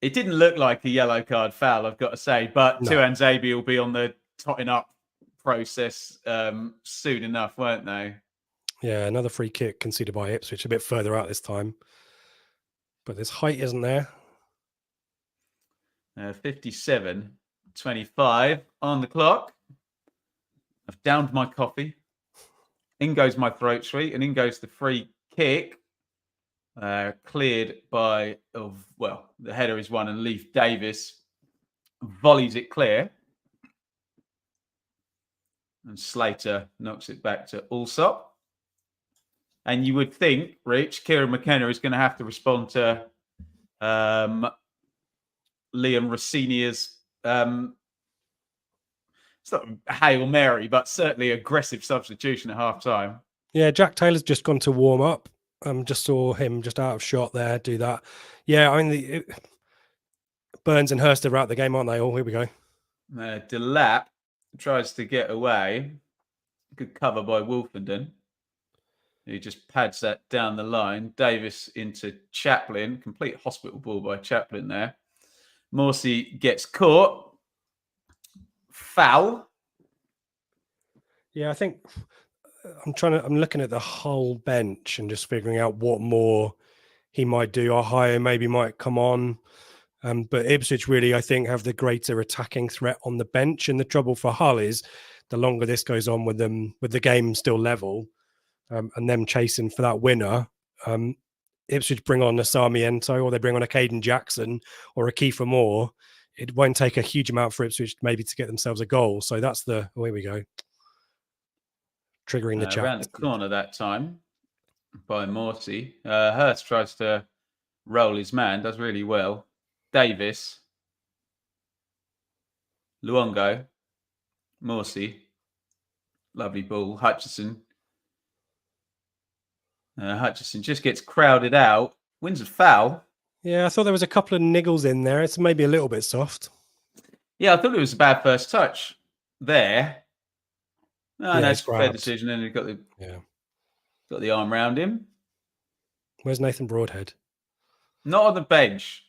It didn't look like a yellow card foul, I've got to say, but no. Tuan Zabi will be on the totting up process soon enough, won't they? Yeah, another free kick conceded by Ipswich, a bit further out this time. But there's height, isn't there? 57-25 on the clock. I've downed my coffee. In goes my throat sweet, and in goes the free kick. Cleared by, the header is one, and Leif Davis volleys it clear. And Slater knocks it back to Allsop. And you would think, Rich, Kieran McKenna is going to have to respond to Liam Rossini's, it's not a Hail Mary, but certainly aggressive substitution at half-time. Yeah, Jack Taylor's just gone to warm up. Just saw him just out of shot there do that. Yeah, I mean, Burns and Hurst are out the game, aren't they? Oh, here we go. Delap tries to get away. Good cover by Wolfenden. He just pads that down the line. Davis into Chaplin. Complete hospital ball by Chaplin there. Morsey gets caught. Foul. Yeah, I think I'm looking at the whole bench and just figuring out what more he might do. Ohio maybe might come on. But Ipswich really, I think, have the greater attacking threat on the bench. And the trouble for Hull is the longer this goes on with them, with the game still level, and them chasing for that winner, Ipswich bring on a Sarmiento, or they bring on a Caden Jackson or a Kiefer Moore. It won't take a huge amount for Ipswich maybe to get themselves a goal. So that's here we go. Triggering the chat. Around the corner that time by Morsey. Hurst tries to roll his man, does really well. Davis. Luongo. Morsey. Lovely ball. Hutchison. Hutchison just gets crowded out. Wins a foul. Yeah, I thought there was a couple of niggles in there. It's maybe a little bit soft. Yeah, I thought it was a bad first touch there. No, that's a fair decision. And he got the arm round him. Where's Nathan Broadhead? Not on the bench.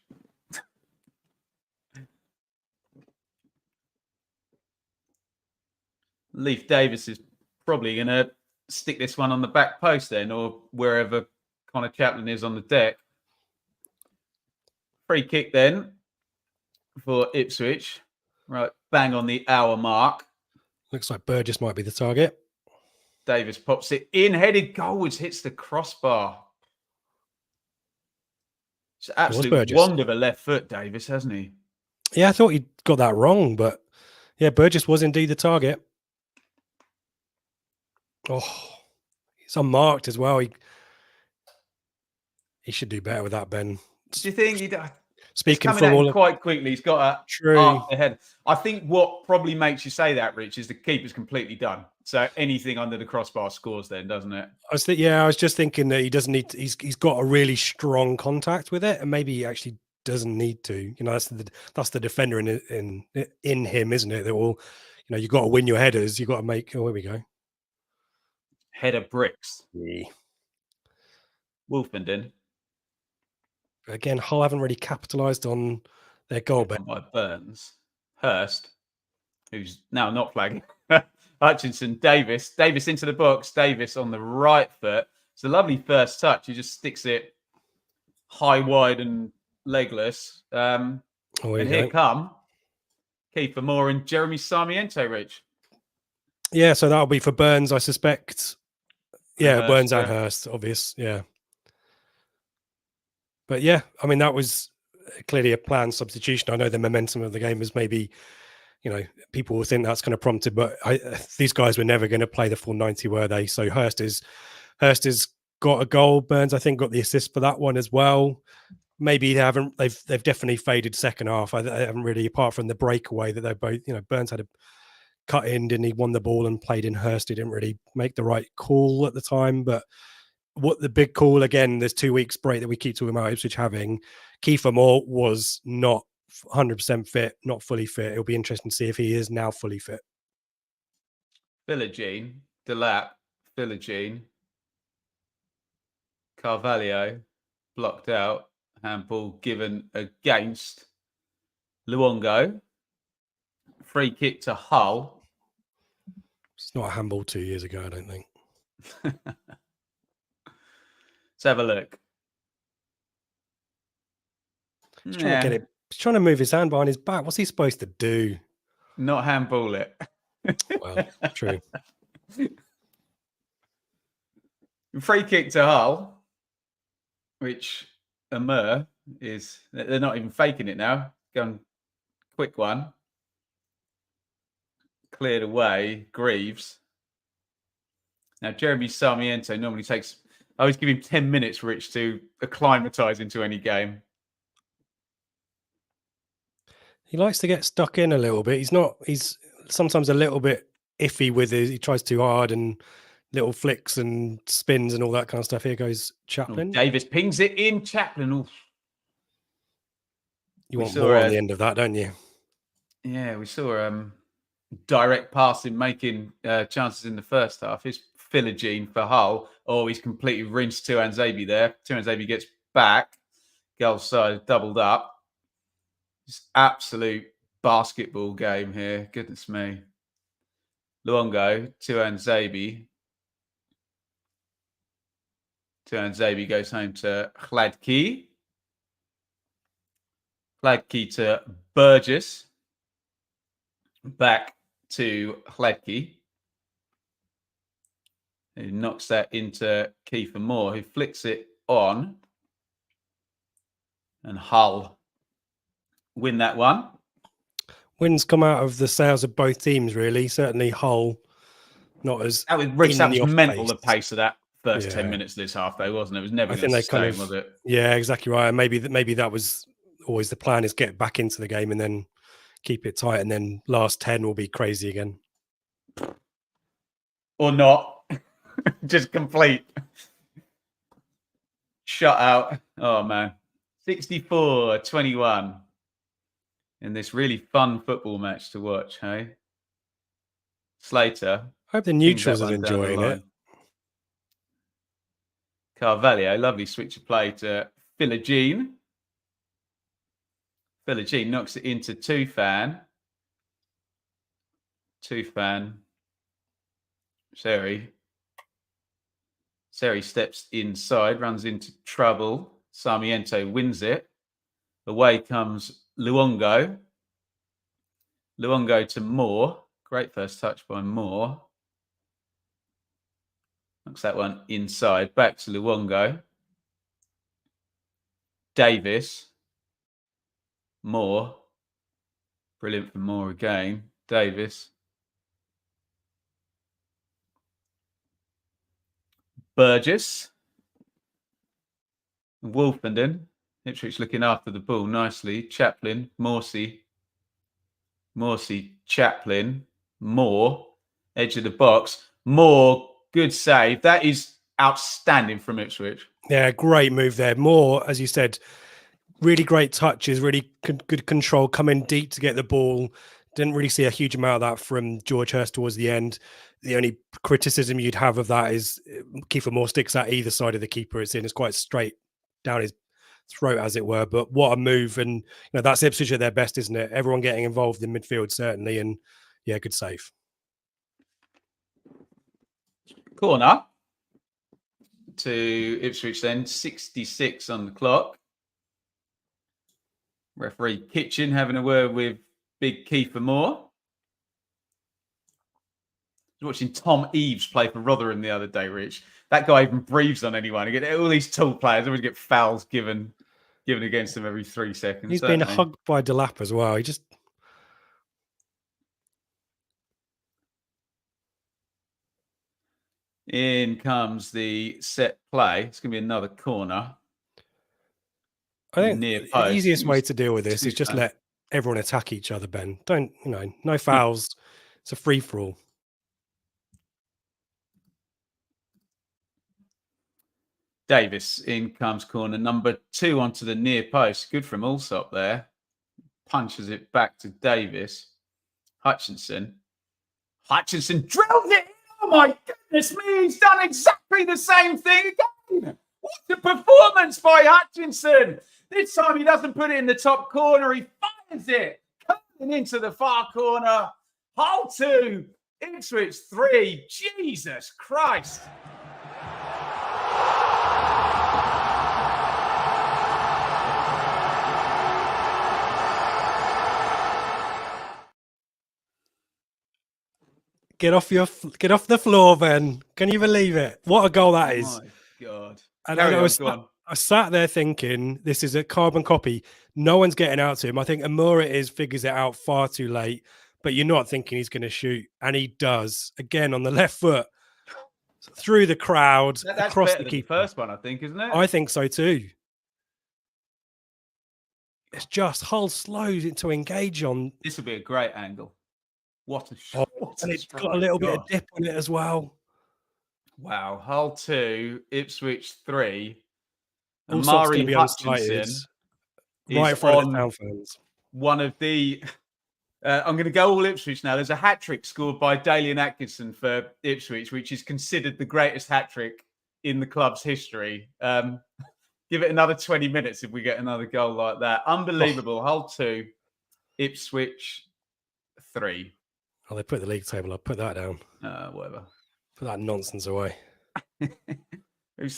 Leif Davis is probably going to stick this one on the back post then, or wherever Connor Chaplin is on the deck. Free kick then for Ipswich. Right, bang on the hour mark. Looks like Burgess might be the target. Davis pops it in, headed goalwards, hits the crossbar. It's an absolute wand of a left foot, Davis, hasn't he? Yeah, I thought he got that wrong, but yeah, Burgess was indeed the target. Oh, he's unmarked as well. He should do better with that, Ben. Do you think he does? Speaking coming from at him quite quickly, he's got True. arc ahead. I think what probably makes you say that, Rich, is the keeper's completely done. So anything under the crossbar scores, then, doesn't it? I was just thinking that he doesn't need to, he's got a really strong contact with it, and maybe he actually doesn't need to. You know, that's the defender in him, isn't it? That will, you know, you've got to win your headers. You've got to make. Oh, here we go. Header bricks. Yeah. Wolfenden. Again, Hull haven't really capitalised on their goal. By Burns. Hurst, who's now not flagging. Hutchinson, Davis into the box. Davis on the right foot. It's a lovely first touch. He just sticks it high, wide, and legless. And here come Kiefer Moore and Jeremy Sarmiento, Rich. Yeah, so that'll be for Burns, I suspect. Yeah, Hurst, Burns and Hurst, obvious. Yeah. But yeah, I mean, that was clearly a planned substitution. I know the momentum of the game was maybe, you know, people will think that's kind of prompted, but these guys were never going to play the full 90, were they? So Hurst has got a goal. Burns, I think, got the assist for that one as well. Maybe they've definitely faded second half. I haven't really, apart from the breakaway that they both, you know, Burns had a cut in, didn't he? Won the ball and played in Hurst. He didn't really make the right call at the time, but what the big call again, there's 2 weeks break that we keep talking about Ipswich having. Kiefer Moore was not 100% fit, not fully fit. It'll be interesting to see if he is now fully fit. Philogene, Delap, Philogene, Carvalho, blocked out. Handball given against Luongo. Free kick to Hull. It's not a handball 2 years ago, I don't think. Let's have a look. He's trying to get it. He's trying to move his hand behind his back. What's he supposed to do? Not handball it. Well, true. Free kick to Hull, which Amur is. They're not even faking it now. Going quick one. Cleared away. Greaves. Now, Jeremy Sarmiento normally takes. I always give him 10 minutes, Rich, to acclimatise into any game. He likes to get stuck in a little bit. He's sometimes a little bit iffy with it. He tries too hard and little flicks and spins and all that kind of stuff. Here goes Chaplin. Davis pings it in. Chaplin. Oof. You want more on the end of that, don't you? Yeah, we saw direct passing making chances in the first half. Here's Philogene for Hull. Oh, he's completely rinsed Tuanzebe there. Tuanzebe gets back. Goal side doubled up. Just absolute basketball game here. Goodness me. Luongo, Tuanzebe. Tuanzebe goes home to Hladky. Hladky to Burgess. Back to Hladky. Who knocks that into Kiefer Moore, who flicks it on. And Hull win that one. Wins come out of the sails of both teams, really. Certainly Hull, not as... That was mental, the pace of that first 10 minutes of this half, though, wasn't it? It was never going to sustain, was it? Yeah, exactly right. And maybe that was always the plan, is get back into the game and then keep it tight, and then last 10 will be crazy again. Or not. Just complete shut out. Oh, man. 64-21 in this really fun football match to watch, hey? Slater. I hope the neutrals are enjoying it. Carvalho, lovely switch of play to Philogene. Philogene knocks it into Tufan. Tufan. Sorry. Seri steps inside, runs into trouble. Sarmiento wins it. Away comes Luongo. Luongo to Moore. Great first touch by Moore. Looks that one inside. Back to Luongo. Davis. Moore. Brilliant for Moore again. Davis. Burgess. Wolfenden. Ipswich looking after the ball nicely. Chaplin. Morsey. Chaplin. Moore. Edge of the box. Moore. Good save. That is outstanding from Ipswich. Yeah, great move there. Moore, as you said, really great touches, really good control, coming deep to get the ball. Didn't really see a huge amount of that from George Hurst towards the end. The only criticism you'd have of that is Kiefer Moore sticks at either side of the keeper it's in. It's quite straight down his throat, as it were. But what a move. And that's Ipswich at their best, isn't it? Everyone getting involved in midfield, certainly. And yeah, good save. Corner to Ipswich then. 66 on the clock. Referee Kitchen having a word with big Kiefer Moore. I was watching Tom Eaves play for Rotherham the other day, Rich. That guy even breathes on anyone. You get all these tall players, always get fouls given against them every 3 seconds. He's been hugged by Delap as well. In comes the set play. It's going to be another corner. I think the easiest way to deal with this is just let everyone attack each other, Ben. Don't, no fouls. It's a free-for-all. Davis, in comes corner number 2 onto the near post. Good from Allsop there. Punches it back to Davis. Hutchinson drilled it. Oh my goodness me, he's done exactly the same thing again. What a performance by Hutchinson. This time he doesn't put it in the top corner. He fires it. Coming into the far corner. Hull 2, Ipswich 3. Jesus Christ. Get off the floor, Ben. Can you believe it? What a goal that is. Oh my God. And I sat there thinking, this is a carbon copy. No one's getting out to him. I think Amura figures it out far too late, but you're not thinking he's going to shoot. And he does. Again, on the left foot, through the crowd, across the keeper. The first one, I think, isn't it? I think so too. It's just Hull slows it to engage on. This will be a great angle. What a shot. And it's got a little bit of dip on it as well. Wow. Hull 2, Ipswich 3. Amari Hutchinson right in front of the Town fans. One of the... I'm going to go all Ipswich now. There's a hat-trick scored by Dalian Atkinson for Ipswich, which is considered the greatest hat-trick in the club's history. Give it another 20 minutes if we get another goal like that. Unbelievable. Hull 2, Ipswich 3. Oh, they put the league table up. Put that down. Whatever. Put that nonsense away.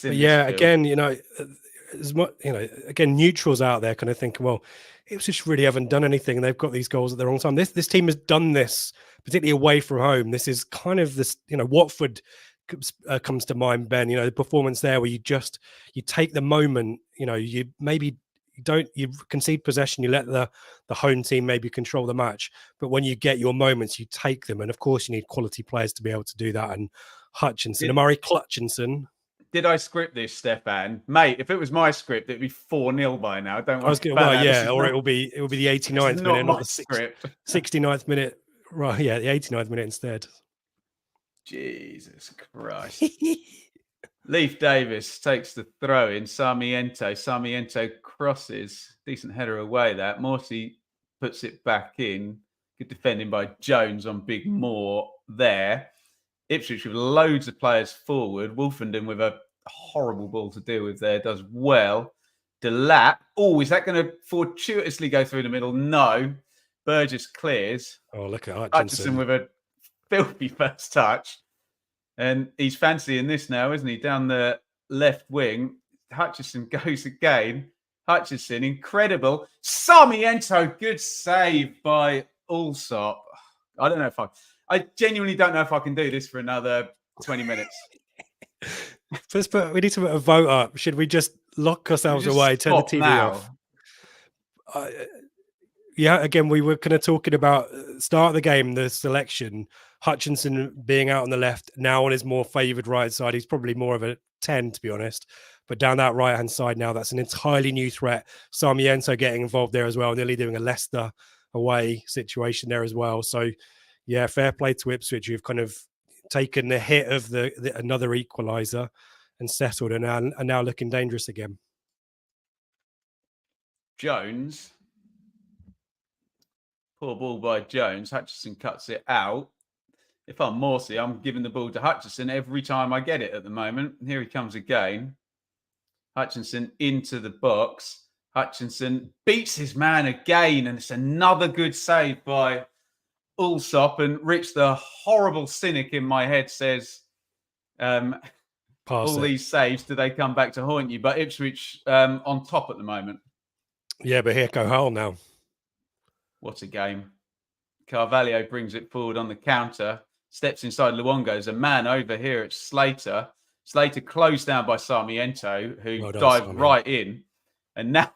Yeah, again, as much, again, neutrals out there kind of thinking, well, Ipswich really haven't done anything, and they've got these goals at the wrong time. This team has done this, particularly away from home. This is kind of this, Watford comes to mind, Ben. The performance there where you take the moment. You concede possession, you let the home team maybe control the match, but when you get your moments, you take them, and of course you need quality players to be able to do that. And Hutchinson, Amari Clutchinson. Did I script this, Stefan? Mate, if it was my script, it'd be 4-0 by now. Don't worry. It will be the 89th minute, not the 69th minute. Right, yeah, the 89th minute instead. Jesus Christ. Leif Davis takes the throw in. Sarmiento crosses. Decent header away that. Morsey puts it back in. Good defending by Jones on Big Moore there. Ipswich with loads of players forward. Wolfenden with a horrible ball to deal with there. Does well. Delap. Oh, is that going to fortuitously go through the middle? No. Burgess clears. Oh, look at Hutchinson with a filthy first touch. And he's fancying this now, isn't he? Down the left wing. Hutchinson goes again. Hutchinson, incredible. Sarmiento, good save by Allsop. I don't know if I genuinely don't know if I can do this for another 20 minutes. We need to put a vote up. Should we just lock ourselves away, turn the TV off? Yeah, again, we were kind of talking about start of the game, the selection. Hutchinson being out on the left, now on his more favoured right side. He's probably more of a 10, to be honest. But down that right-hand side now, that's an entirely new threat. Sarmiento getting involved there as well, nearly doing a Leicester away situation there as well. So, yeah, fair play to Ipswich, who've kind of taken the hit of the another equaliser and settled and are now looking dangerous again. Jones. Poor ball by Jones. Hutchinson cuts it out. If I'm Morsey, I'm giving the ball to Hutchinson every time I get it at the moment. Here he comes again. Hutchinson into the box. Hutchinson beats his man again, and it's another good save by Allsop. And Rich, the horrible cynic in my head, says, all these saves, do they come back to haunt you? But Ipswich on top at the moment. Yeah, but here go Hull now. What a game. Carvalho brings it forward on the counter, steps inside Luongo. There's a man over here at Slater. Slater closed down by Sarmiento, who dived right in. And now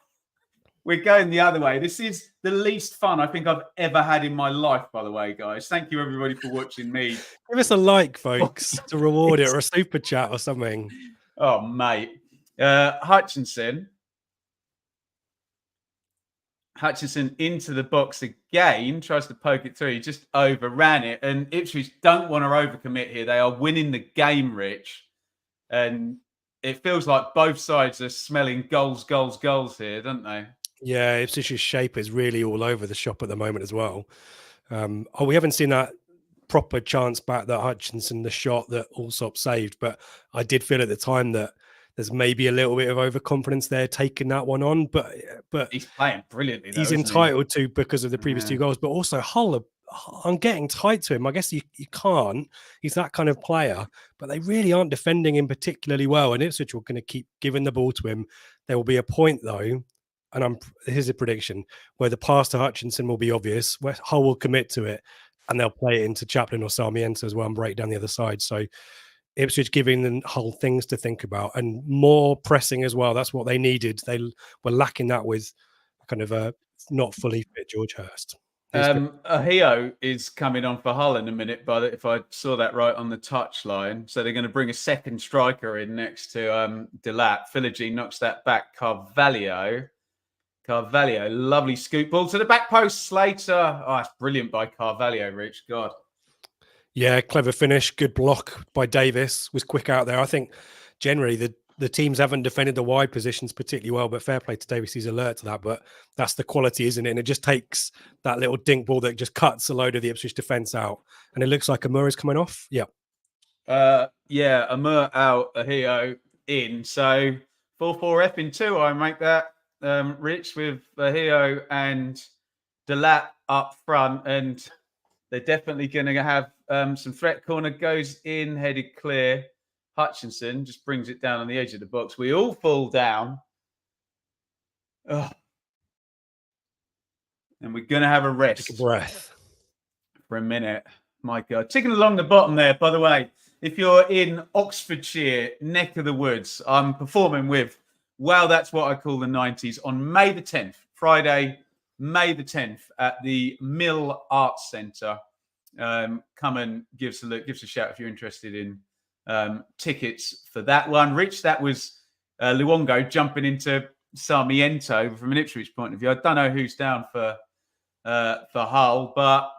we're going the other way. This is the least fun I think I've ever had in my life, by the way, guys. Thank you, everybody, for watching me. Give us a like, folks, to reward it, or a super chat or something. Oh, mate. Hutchinson into the box again, tries to poke it through. He just overran it. And Ipswich don't want to overcommit here. They are winning the game, Rich. And it feels like both sides are smelling goals here, don't they? Yeah, Ipswich's shape is really all over the shop at the moment as well. We haven't seen that proper chance back that Hutchinson, the shot that Allsop saved. But I did feel at the time that there's maybe a little bit of overconfidence there taking that one on, but he's playing brilliantly. Though, he's entitled to because of the previous two goals. But also Hull, I'm getting tight to him. I guess you can't. He's that kind of player, but they really aren't defending him particularly well. And Ipswich are going to keep giving the ball to him. There will be a point though, and here's a prediction where the pass to Hutchinson will be obvious. Where Hull will commit to it, and they'll play it into Chaplin or Sarmiento as well and break down the other side. So Ipswich giving them whole things to think about and more pressing as well. That's what they needed. They were lacking that with kind of a not fully fit George Hurst. Ahio is coming on for Hull in a minute, but if I saw that right on the touchline. So they're going to bring a second striker in next to Delat. Philogene knocks that back. Carvalho, lovely scoop ball to the back post. Slater. Oh, it's brilliant by Carvalho, Rich. God. Yeah, clever finish. Good block by Davis. Was quick out there. I think generally the teams haven't defended the wide positions particularly well, but fair play to Davis. He's alert to that, but that's the quality, isn't it? And it just takes that little dink ball that just cuts a load of the Ipswich defence out. And it looks like Amur is coming off. Yeah. Yeah, Amur out, Ahio in. So 4-4-F in 2, I make that, Rich, with Ahio and Delat up front. And they're definitely going to have some threat. Corner goes in, headed clear. Hutchinson just brings it down on the edge of the box. We all fall down. Oh. And we're going to have a rest. Take a breath. For a minute. My God. Ticking along the bottom there, by the way, if you're in Oxfordshire, neck of the woods, I'm performing with, wow, that's what I call the 90s, on May the 10th, Friday, May the 10th, at the Mill Arts Centre. Come and give us a shout if you're interested in tickets for that one. Rich, that was Luongo jumping into Sarmiento from an Ipswich point of view. I don't know who's down for Hull, but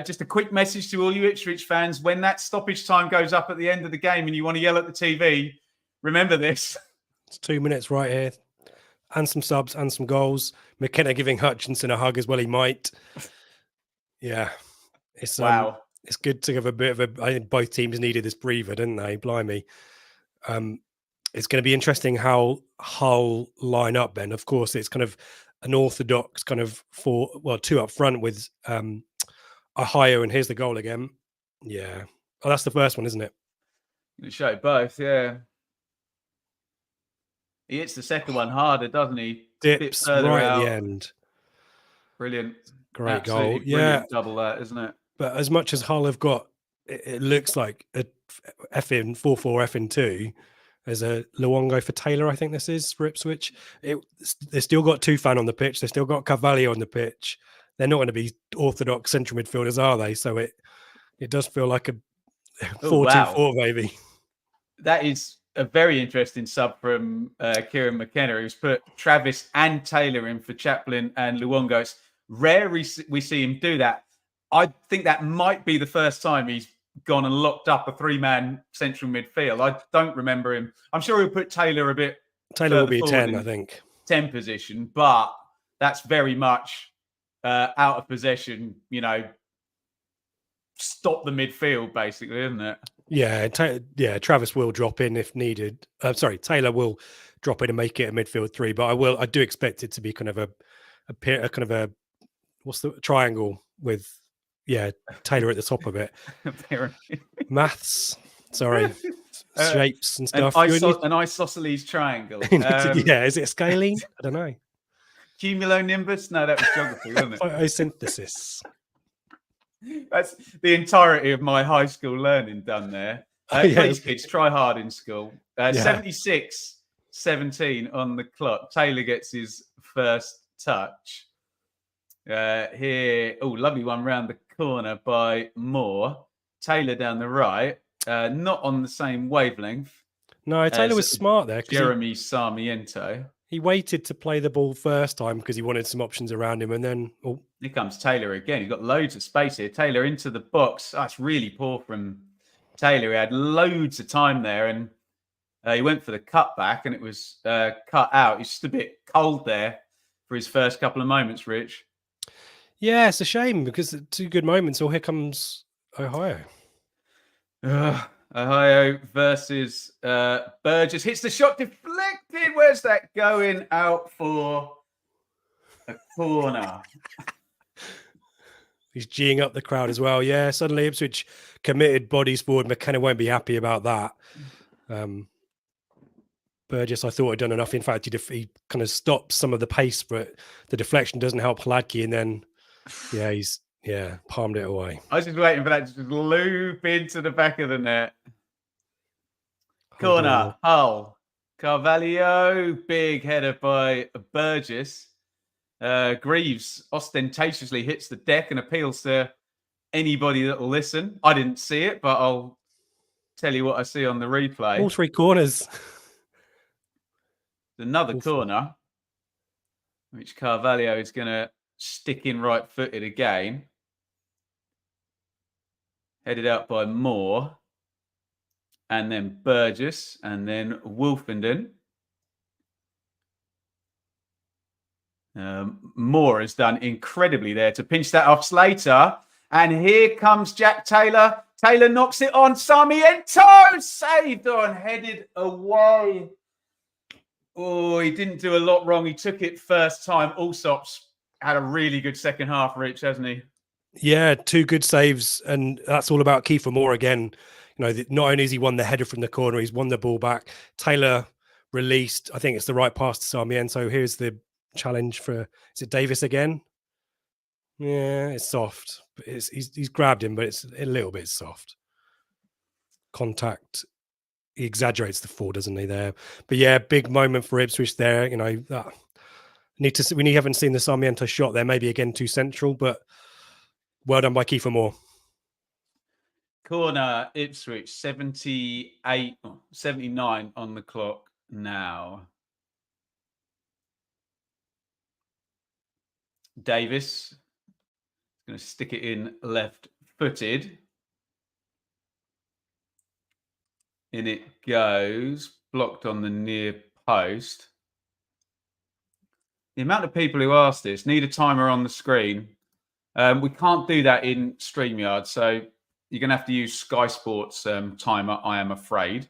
just a quick message to all you Ipswich fans: when that stoppage time goes up at the end of the game and you want to yell at the TV, remember this. It's 2 minutes right here, and some subs and some goals. McKenna giving Hutchinson a hug as well. He might. Yeah, it's wow. It's good to have a bit of a. I think both teams needed this breather, didn't they? Blimey. It's going to be interesting how Hull line up. Then, of course, it's kind of an orthodox kind of two up front with Ahio, and here's the goal again. Yeah, oh, that's the first one, isn't it? Gonna show both, yeah. He hits the second one harder, doesn't he? It's a bit Dips further right at the out. end. Brilliant. Great Absolutely goal. Yeah. brilliant double that, isn't it? But as much as Hull have got, it looks like a effing 4-4 effing 2. There's a Luongo for Taylor, I think this is, for Ipswich. They've still got Tufan on the pitch. They've still got Carvalho on the pitch. They're not going to be orthodox central midfielders, are they? So it does feel like a Oh, wow. 4-2-4 maybe. That is a very interesting sub from Kieran McKenna, who's put Travis and Taylor in for Chaplin and Luongo. It's rare we see him do that. I think that might be the first time he's gone and locked up a 3-man central midfield. I don't remember him. I'm sure he'll put Taylor a bit. Taylor will be 10, I think. 10 position, but that's very much out of possession, stop the midfield, basically, isn't it? Yeah, Travis will drop in if needed. Taylor will drop in and make it a midfield 3, but I do expect it to be kind of a kind of a what's the triangle with Taylor at the top of it. Maths, sorry, shapes and stuff. An isosceles triangle. Is it scalene? I don't know. Cumulonimbus? No, that was geography, wasn't it? Photosynthesis. That's the entirety of my high school learning done there. Please, kids, try hard in school. 76-17 on the clock. Taylor gets his first touch. Here, lovely one round the corner by Moore. Taylor down the right, not on the same wavelength. No, Taylor was smart there. Jeremy Sarmiento. He waited to play the ball first time because he wanted some options around him, and then here comes Taylor again. He's got loads of space here. Taylor into the box. That's really poor from Taylor. He had loads of time there, and he went for the cutback, and it was cut out. He's just a bit cold there for his first couple of moments, Rich. Yeah, it's a shame because 2 good moments. Here comes Ohio. Ohio versus Burgess. Hits the shot, deflected. Where's that going? Out for a corner. He's geeing up the crowd as well. Yeah, suddenly Ipswich committed bodies forward. McKenna won't be happy about that. Burgess, I thought, had done enough. In fact, he kind of stops some of the pace, but the deflection doesn't help Hladky. And then, he's palmed it away. I was just waiting for that to just loop into the back of the net. Corner, Hull. Carvalho, big header by Burgess. Greaves ostentatiously hits the deck and appeals to anybody that will listen. I didn't see it, but I'll tell you what I see on the replay. All 3 corners. Another corner, which Carvalho is going to stick in right-footed again. Headed out by Moore. And then Burgess. And then Wolfenden. Moore has done incredibly there to pinch that off Slater. And here comes Jack Taylor. Taylor knocks it on. Sarmiento saved on, headed away. Oh, he didn't do a lot wrong. He took it first time. Allsop's had a really good second half, Rich, hasn't he? Yeah, 2 good saves. And that's all about Kiefer Moore again. Not only has he won the header from the corner, he's won the ball back. Taylor released. I think it's the right pass to Sarmiento. Here's the challenge for, is it Davis again? Yeah, it's soft. He's grabbed him, but it's a little bit soft. Contact. He exaggerates the 4, doesn't he? There, but yeah, big moment for Ipswich there. We haven't seen the Sarmiento shot there. Maybe again too central, but well done by Kiefer Moore. Corner, Ipswich, 79 on the clock now. Davis is going to stick it in left-footed. In it goes, blocked on the near post. The amount of people who asked this need a timer on the screen. We can't do that in StreamYard, so you're going to have to use Sky Sports timer, I am afraid.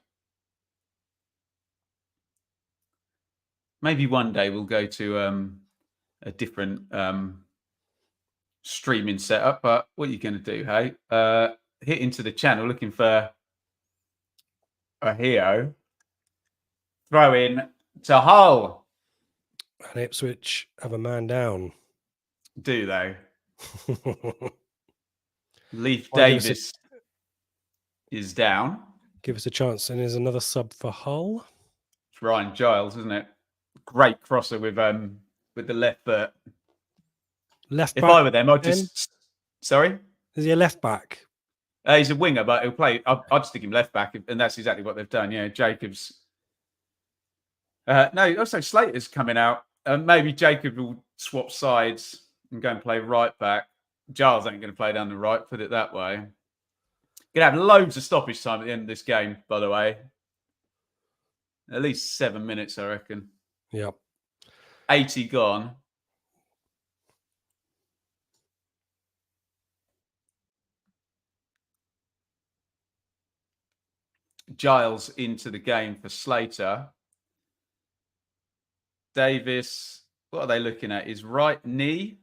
Maybe one day we'll go to a different streaming setup, but what are you going to do, hey? Hit into the channel looking for Ahio. Throw in to Hull. And Ipswich have a man down. Do they? Leif Might Davis is down. give us a chance. And there's another sub for Hull. It's Ryan Giles, isn't it? Great crosser with the left foot. Left if back. I were them, I'd just. Sorry? Is he a left back? He's a winger, but he'll play. I'd stick him left back, and that's exactly what they've done. Yeah, Jacobs. No, also Slater's coming out. Maybe Jacob will swap sides and go and play right back. Giles ain't going to play down the right, put it that way. Going to have loads of stoppage time at the end of this game, by the way. At least 7 minutes, I reckon. Yep. 80 gone. Giles into the game for Slater. Davis, what are they looking at? His right knee.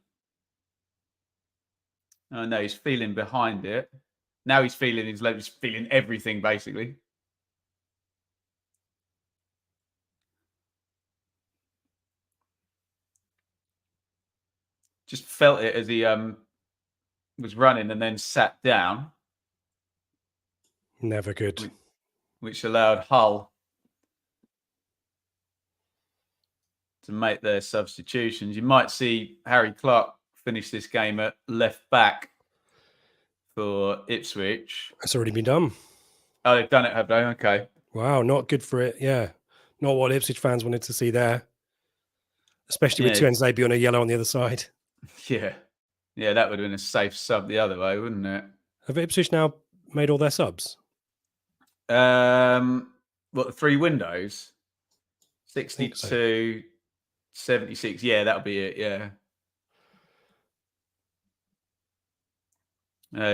Oh, no, he's feeling behind it. Now he's feeling his left. He's feeling everything, basically. Just felt it as he was running and then sat down. Never good. Which allowed Hull to make their substitutions. You might see Harry Clark finish this game at left back for Ipswich. It's already been done. Oh, they've done it, have they? Okay. Wow, not good for it. Yeah. Not what Ipswich fans wanted to see there. Especially with Tuanzebe on a yellow on the other side. Yeah. Yeah, that would have been a safe sub the other way, wouldn't it? Have Ipswich now made all their subs? What, the 3 windows? 62, 76. Yeah, that'll be it. Yeah.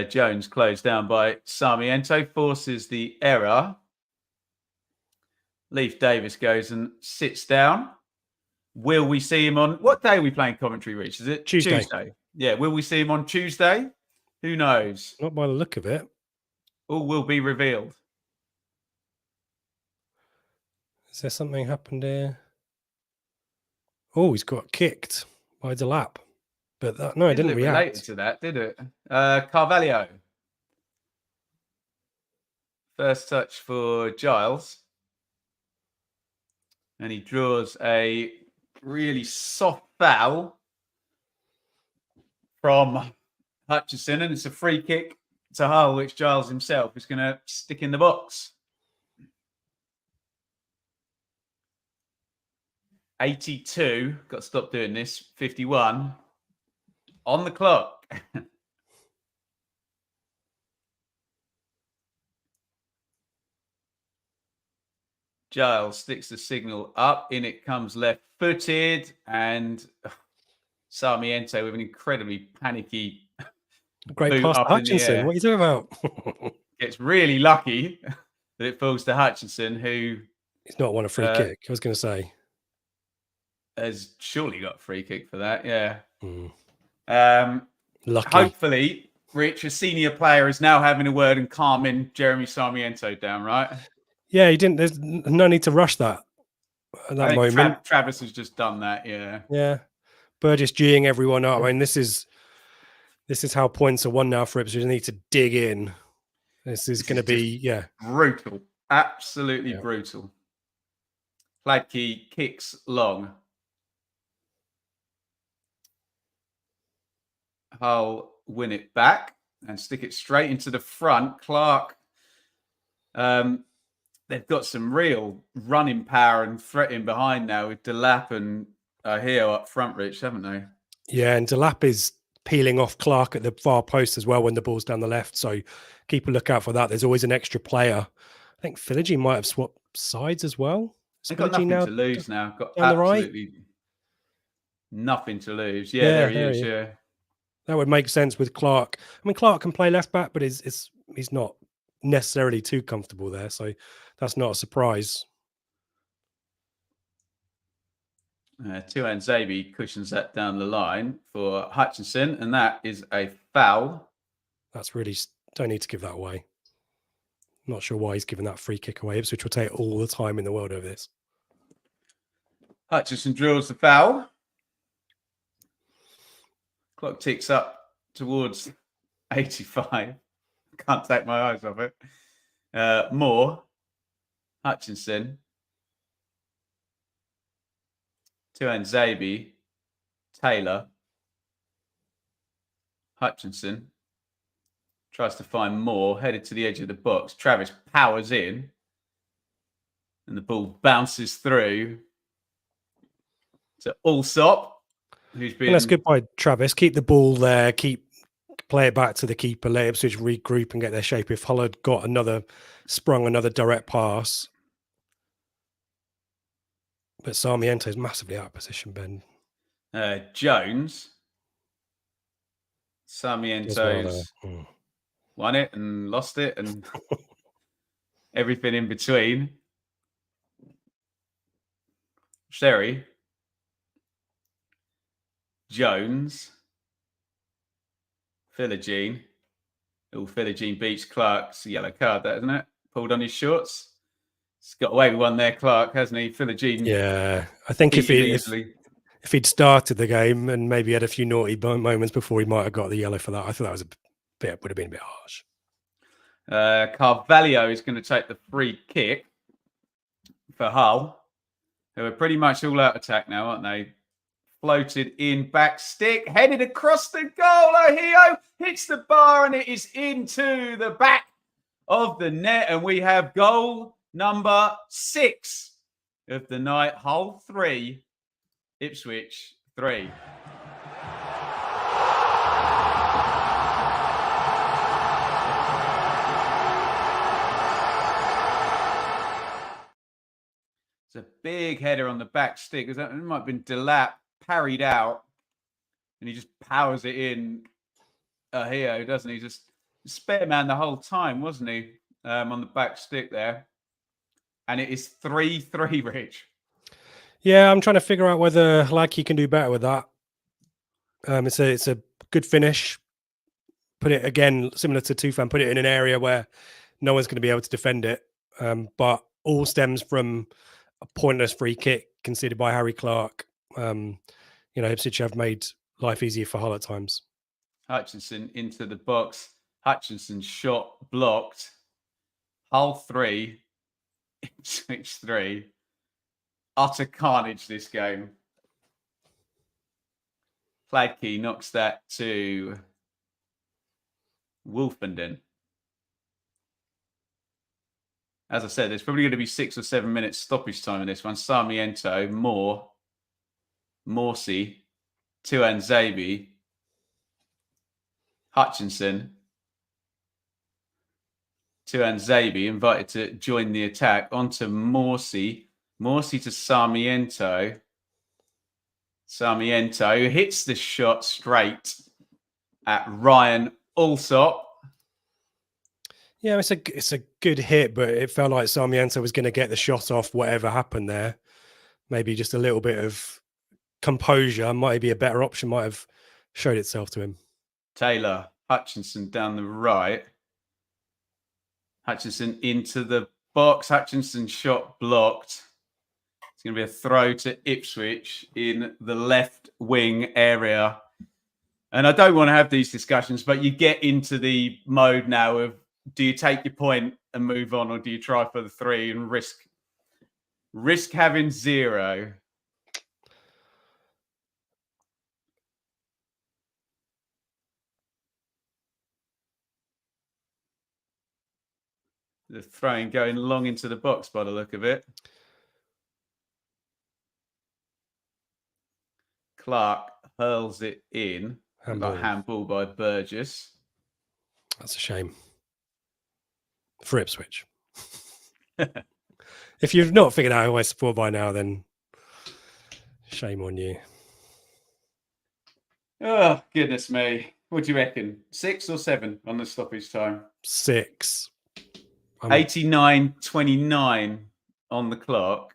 Jones closed down by Sarmiento, forces the error. Leif Davis goes and sits down. Will we see him on... What day are we playing Coventry, Rich? Is it Tuesday? Yeah, will we see him on Tuesday? Who knows? Not by the look of it. All will be revealed. Is there something happened here? Oh, he's got kicked by Delap. But that, no, it didn't react. Related to that, did it? Carvalho. First touch for Giles. And he draws a really soft foul from Hutchinson. And it's a free kick to Hull, which Giles himself is going to stick in the box. 82. Got to stop doing this. 51. On the clock. Giles sticks the signal up. In it comes left-footed. And Sarmiento with an incredibly panicky great pass to Hutchinson. What are you talking about? Gets really lucky that it falls to Hutchinson, who... He's not won a free kick, I was going to say. Has surely got a free kick for that, yeah. Lucky. Hopefully, Rich, a senior player, is now having a word and calming Jeremy Sarmiento down, right? Yeah, he didn't. There's no need to rush that at that moment. Travis has just done that, yeah. Yeah. Burgess geeing everyone up. I mean, this is how points are won now for Ipswich. They need to dig in. This is going to be, brutal. Absolutely brutal. Fladkey kicks long. Hull win it back and stick it straight into the front. Clark, they've got some real running power and threatening behind now with Delap and Ahio up front, Rich, haven't they? Yeah, and Delap is peeling off Clark at the far post as well when the ball's down the left. So keep a lookout for that. There's always an extra player. I think Philogene might have swapped sides as well. They've got nothing to lose now. Got down absolutely the right. Nothing to lose. Yeah, there he is. Yeah. That would make sense with Clark. I mean, Clark can play left back, but he's not necessarily too comfortable there. So that's not a surprise. Tuanzebe cushions that down the line for Hutchinson, and that is a foul. That's really... Don't need to give that away. Not sure why he's given that free kick away. Ipswich will take all the time in the world over this. Hutchinson drills the foul. Clock ticks up towards 85. Can't take my eyes off it. Moore. Hutchinson. Tuan Zabi. Taylor. Hutchinson. Tries to find Moore. Headed to the edge of the box. Travis powers in. And the ball bounces through to Allsop, who's been... And that's good by Travis. Keep the ball there. Play it back to the keeper. Let Ipswich regroup and get their shape. If Hull had got sprung another direct pass. But Sarmiento's massively out of position, Ben. Jones. Sarmiento's won it and lost it and everything in between. Sherry. Jones. Philogene. Oh, Philogene beats Clark. It's a yellow card, that, isn't it? Pulled on his shorts. He's got away with one there, Clark, hasn't he? Philogene. Yeah, I think if he'd started the game and maybe had a few naughty moments before, he might have got the yellow for that. I thought that was would have been a bit harsh. Carvalho is going to take the free kick for Hull, who are pretty much all out attack now, aren't they? Floated in, back stick, headed across the goal. Ohio hits the bar and it is into the back of the net. And we have goal number 6 of the night. Hull 3, Ipswich 3. It's a big header on the back stick. It might have been Delap parried out, and he just powers it in. Ohio, doesn't he? Just spare man the whole time, wasn't he? On the back stick there. And it is 3-3, Rich. Yeah, I'm trying to figure out whether Lackey can do better with that. It's a good finish. Put it again, similar to Tufan, put it in an area where no one's going to be able to defend it. But all stems from a pointless free kick conceded by Harry Clark. Ipswich have made life easier for Hull at times. Hutchinson into the box. Hutchinson's shot blocked. Hull 3, Ipswich 3. Utter carnage this game. Fladkey knocks that to Wolfenden. As I said, there's probably going to be 6 or 7 minutes stoppage time in this one. Sarmiento, Moore, Morsey, Tuan Zabi, Hutchinson, Tuan Zabi invited to join the attack. Onto Morsey. Morsey to Sarmiento. Sarmiento hits the shot straight at Ryan Allsop. Yeah, it's a good hit, but it felt like Sarmiento was going to get the shot off whatever happened there. Maybe just a little bit of composure might be a better option, might have showed itself to him. Taylor, Hutchinson down the right. Hutchinson into the box. Hutchinson shot blocked. It's going to be a throw to Ipswich in the left wing area. And I don't want to have these discussions, but you get into the mode now of, do you take your point and move on, or do you try for the 3 and risk having 0? The throwing going long into the box by the look of it. Clark hurls it in. Handball by Burgess. That's a shame. For Ipswich. If you've not figured out who I support by now, then shame on you. Oh, goodness me. What do you reckon? 6 or 7 on the stoppage time? 6. 89-29 on the clock.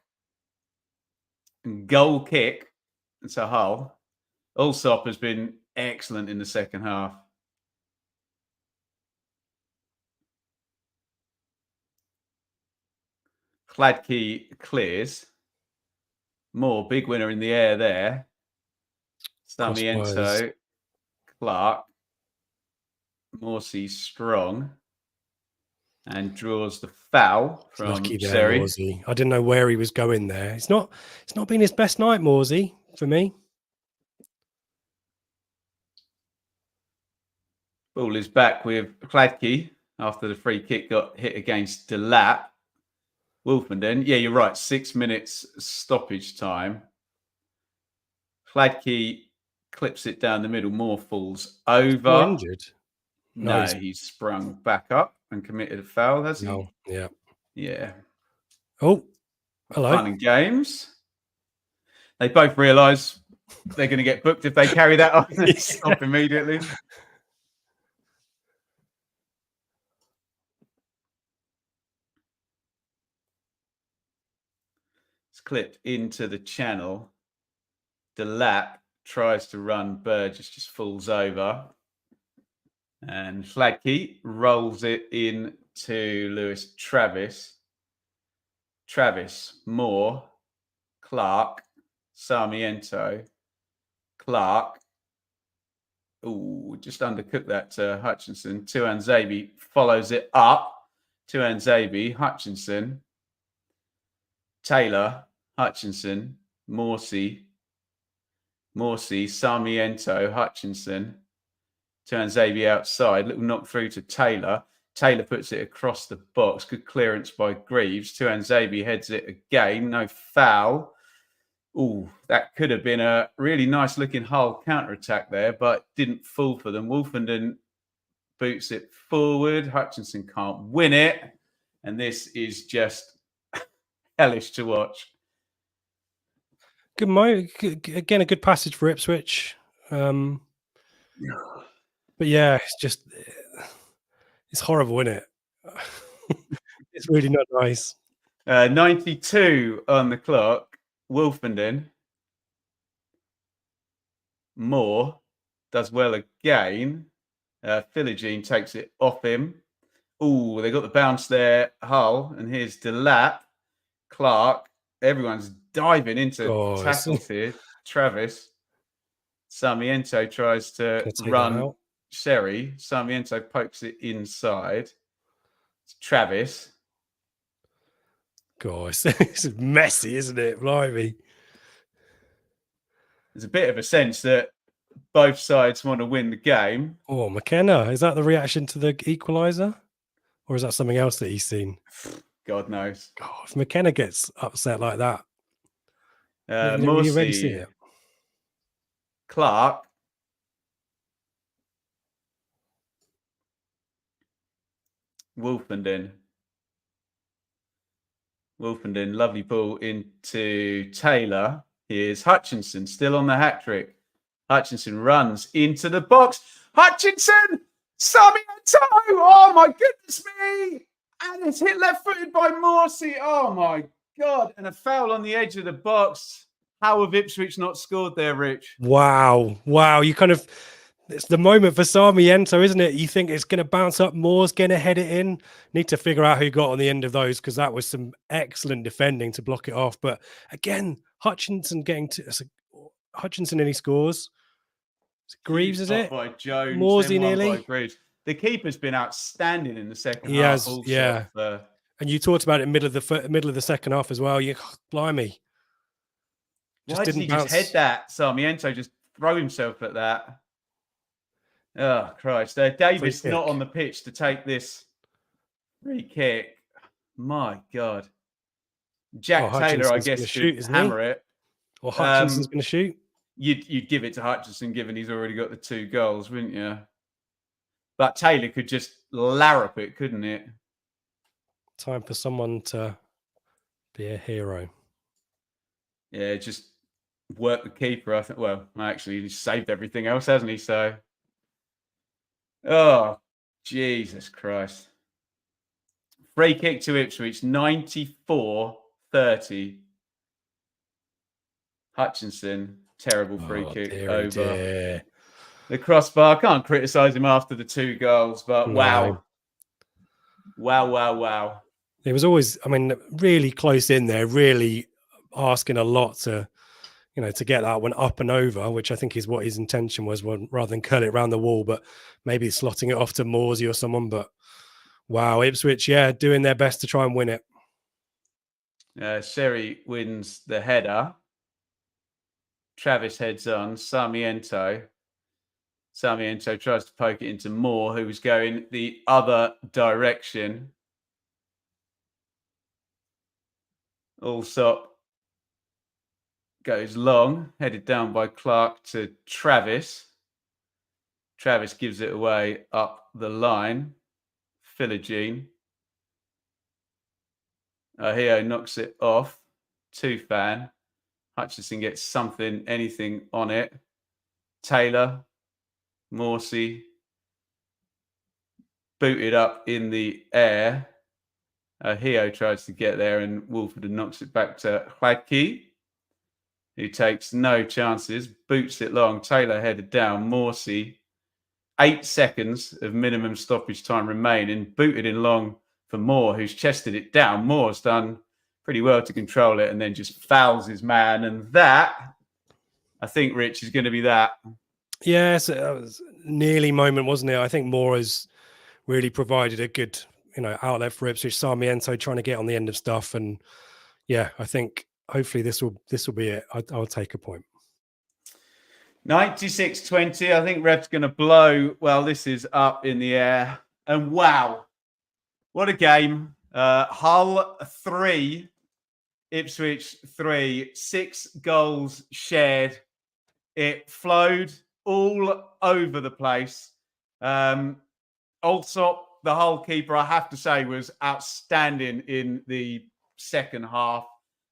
Goal kick to Hull. Allsop has been excellent in the second half. Cladkey clears. Moore, big winner in the air there. Sarmiento, Clark. Morsey strong. And draws the foul from Lucky there, Seri. Morsey. I didn't know where he was going there. It's not been his best night, Morsey, for me. Ball is back with Cladkey after the free kick got hit against Delap. Wolfenden, yeah, you're right. 6 minutes stoppage time. Cladkey clips it down the middle. Moore falls over. More injured? No, he's sprung back up and committed a foul, has he? No, yeah. Yeah. Oh, hello. Fun and games. They both realise they're going to get booked if they carry that on and stop immediately. It's clipped into the channel. Delap tries to run. Burgess just falls over. And Flagkey rolls it in to Lewis Travis. Travis, Moore, Clark, Sarmiento, Clark. Ooh, just undercooked that to Hutchinson. Tuanzebe follows it up. Tuanzebe, Hutchinson, Taylor, Hutchinson, Morsey, Sarmiento, Hutchinson. Tuanzebe outside. Little knock through to Taylor. Taylor puts it across the box. Good clearance by Greaves. Tuanzebe heads it again. No foul. Ooh, that could have been a really nice looking Hull counter-attack there, but didn't fall for them. Wolfenden boots it forward. Hutchinson can't win it. And this is just hellish to watch. Good again, a good passage for Ipswich. But yeah, it's horrible, isn't it? It's really not nice. 92 on the clock. Wolfenden. Moore does well again. Philogene takes it off him. Ooh, they got the bounce there. Hull. And here's Delap. Clark. Everyone's diving into tackles here. Travis. Sarmiento tries to run Seri. Sarmiento pokes it inside. It's Travis. Gosh, this is messy, isn't it? Blimey. There's a bit of a sense that both sides want to win the game. Oh, McKenna. Is that the reaction to the equaliser? Or is that something else that he's seen? God knows. God, if McKenna gets upset like that, Morsey, you already see it. Clark. Wolfenden, lovely ball into Taylor. Here's Hutchinson, still on the hat trick. Hutchinson runs into the box. Hutchinson! Sarmiento! Oh my goodness me! And it's hit left-footed by Morsey. Oh my God. And a foul on the edge of the box. How have Ipswich not scored there, Rich? Wow. It's the moment for Sarmiento, isn't it? You think it's going to bounce up, Moore's going to head it in. Need to figure out who got on the end of those, because that was some excellent defending to block it off. But again, Hutchinson and he scores. Greaves, is it? By Jones, Morsey nearly. By Greaves. The keeper's been outstanding in the second he half. Has, also, yeah. And you talked about it middle of the second half as well. Blimey. Why didn't he just head that? Sarmiento just throw himself at that. Oh, Christ. Davis not on the pitch to take this free kick. My God. Jack Taylor, I guess, should hammer it. Or Hutchinson's going to shoot? You'd give it to Hutchinson, given he's already got the 2 goals, wouldn't you? But Taylor could just larrup it, couldn't it? Time for someone to be a hero. Yeah, just work the keeper, I think. Well, actually, he's saved everything else, hasn't he? So, oh, Jesus Christ. Free kick to Ipswich, 94-30. Hutchinson, terrible free kick over the crossbar. I can't criticise him after the 2 goals, but wow. It was always, I mean, really close in there, really asking a lot to, to get that one up and over, which I think is what his intention was, rather than curl it around the wall, but maybe slotting it off to Morsey or someone. But wow, Ipswich, doing their best to try and win it. Sherry wins the header. Travis heads on. Sarmiento tries to poke it into Moore, who was going the other direction. Allsop goes long, headed down by Clark to Travis. Travis gives it away up the line. Philogene. Ahio knocks it off. Tufan. Hutchinson gets anything on it. Taylor. Morsey. Booted up in the air. Ahio tries to get there, and Wolford knocks it back to Hladky, who takes no chances, boots it long. Taylor headed down. Morsey, 8 seconds of minimum stoppage time remaining, booted in long for Moore, who's chested it down. Moore's done pretty well to control it and then just fouls his man. And that, I think, Rich, is going to be that. Yes, it was nearly moment, wasn't it? I think Moore has really provided a good, outlet for Ipswich. Sarmiento trying to get on the end of stuff. And yeah, I think hopefully this will be it. I'll take a point. 96-20. I think ref's going to blow. Well, this is up in the air. And wow, what a game. Hull 3, Ipswich 3, 6 goals shared. It flowed all over the place. Allsop, the Hull keeper, I have to say, was outstanding in the second half.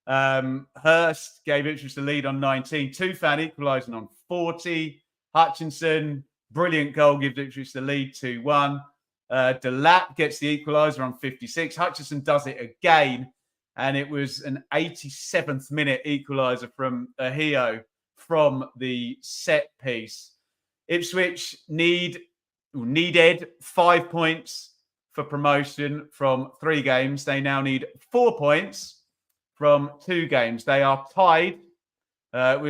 Hurst gave Ipswich the lead on 19. Tufan equalising on 40. Hutchinson, brilliant goal, gives Ipswich the lead 2-1. Delap gets the equaliser on 56. Hutchinson does it again, and it was an 87th minute equaliser from Ahio from the set piece. Ipswich needed 5 points for promotion from 3 games. They now need 4 points from 2 games. They are tied. I've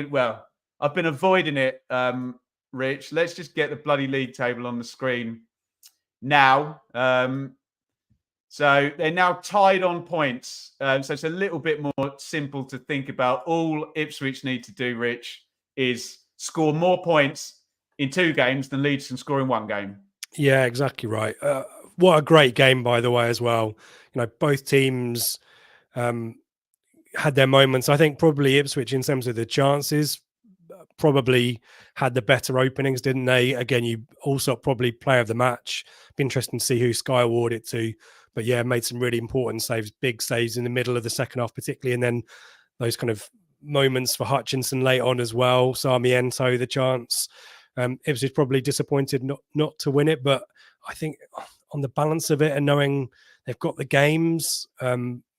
been avoiding it, Rich. Let's just get the bloody league table on the screen now. So they're now tied on points. So it's a little bit more simple to think about. All Ipswich need to do, Rich, is score more points in 2 games than Leeds can score in 1 game. Yeah, exactly right. What a great game, by the way, as well. Both teams had their moments. I think probably Ipswich, in terms of the chances, probably had the better openings, didn't they? Again, you also probably player of the match. Be interesting to see who Sky award it to. But yeah, made some really important saves, big saves in the middle of the second half, particularly. And then those kind of moments for Hutchinson late on as well. Sarmiento, the chance. Ipswich probably disappointed not to win it. But I think on the balance of it and knowing they've got the games,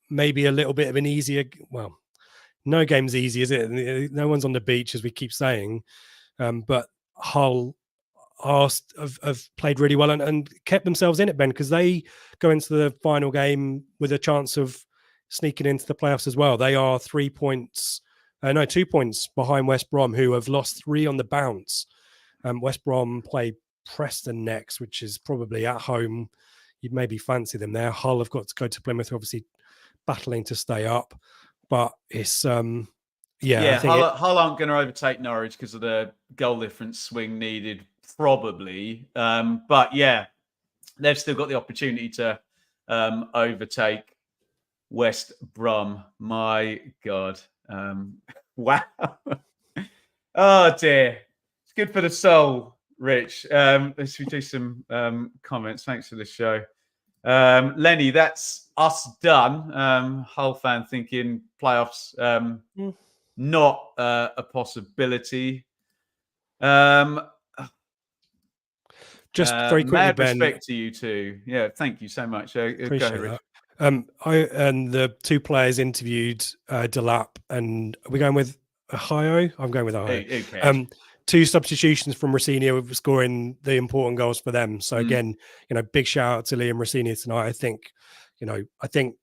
maybe a little bit of an easier, well, no game's easy, is it? No one's on the beach, as we keep saying. But Hull have played really well and kept themselves in it, Ben, because they go into the final game with a chance of sneaking into the playoffs as well. They are 2 points behind West Brom, who have lost 3 on the bounce. West Brom play Preston next, which is probably at home. You'd maybe fancy them there. Hull have got to go to Plymouth, obviously battling to stay up. But it's Hull aren't going to overtake Norwich because of the goal difference swing needed, probably. But yeah, they've still got the opportunity to overtake West Brom. My God. Wow. Oh dear. It's good for the soul, Rich. Let's do some comments. Thanks for the show. Lenny, that's us done. Hull fan thinking playoffs not a possibility. Just very quickly, mad Ben. Respect to you too. Yeah, thank you so much. Appreciate that. And the 2 players interviewed, Delap, and are we going with Ahio? I'm going with Ahio. 2 substitutions from Rossini scoring the important goals for them. So again, big shout out to Liam Rossini tonight. I think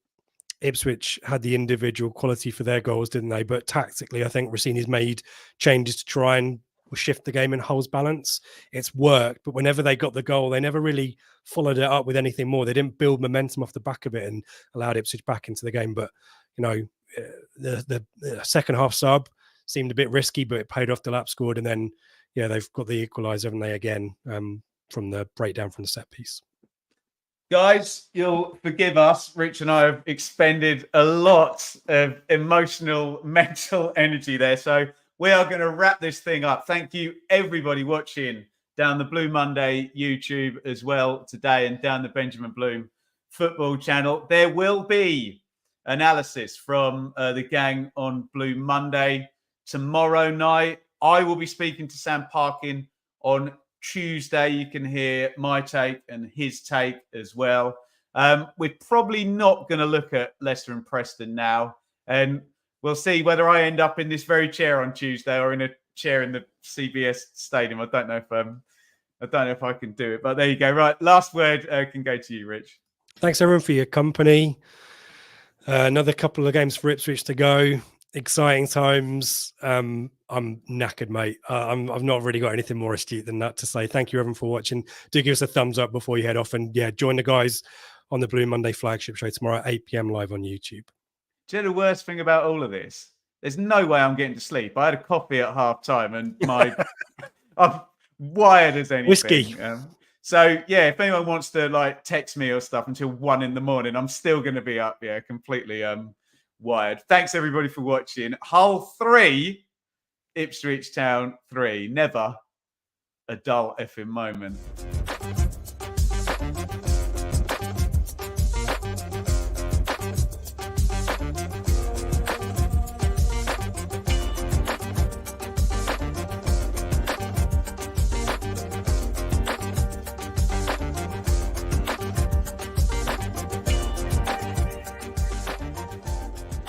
Ipswich had the individual quality for their goals, didn't they? But tactically, I think Rossini's made changes to try and shift the game in Hull's balance. It's worked, but whenever they got the goal, they never really followed it up with anything more. They didn't build momentum off the back of it and allowed Ipswich back into the game. But, you know, the second half sub seemed a bit risky, but it paid off. Delap scored, and then, yeah, they've got the equaliser, haven't they, again, from the breakdown from the set piece. Guys, you'll forgive us. Rich and I have expended a lot of emotional, mental energy there. So we are going to wrap this thing up. Thank you, everybody watching down the Blue Monday YouTube as well today, and down the Benjamin Bloom football channel. There will be analysis from the gang on Blue Monday tomorrow night. I will be speaking to Sam Parkin on Tuesday. You can hear my take and his take as well. We're probably not going to look at Leicester and Preston now, and we'll see whether I end up in this very chair on Tuesday or in a chair in the CBS Stadium. I don't know if I can do it, but there you go. Right, last word can go to you, Rich. Thanks everyone for your company. Another couple of games for Ipswich to go. Exciting times. I'm knackered, mate. I've not really got anything more astute than that to say. Thank you, everyone, for watching. Do give us a thumbs up before you head off, and yeah, join the guys on the Blue Monday flagship show tomorrow at 8 p.m. live on YouTube. Do you know the worst thing about all of this? There's no way I'm getting to sleep. I had a coffee at half time, and I'm wired as anything. Whiskey. So yeah, if anyone wants to like text me or stuff until 1 a.m, I'm still going to be up. Yeah, completely wired. Thanks everybody for watching. Hull 3, Ipswich Town 3. Never a dull effing moment.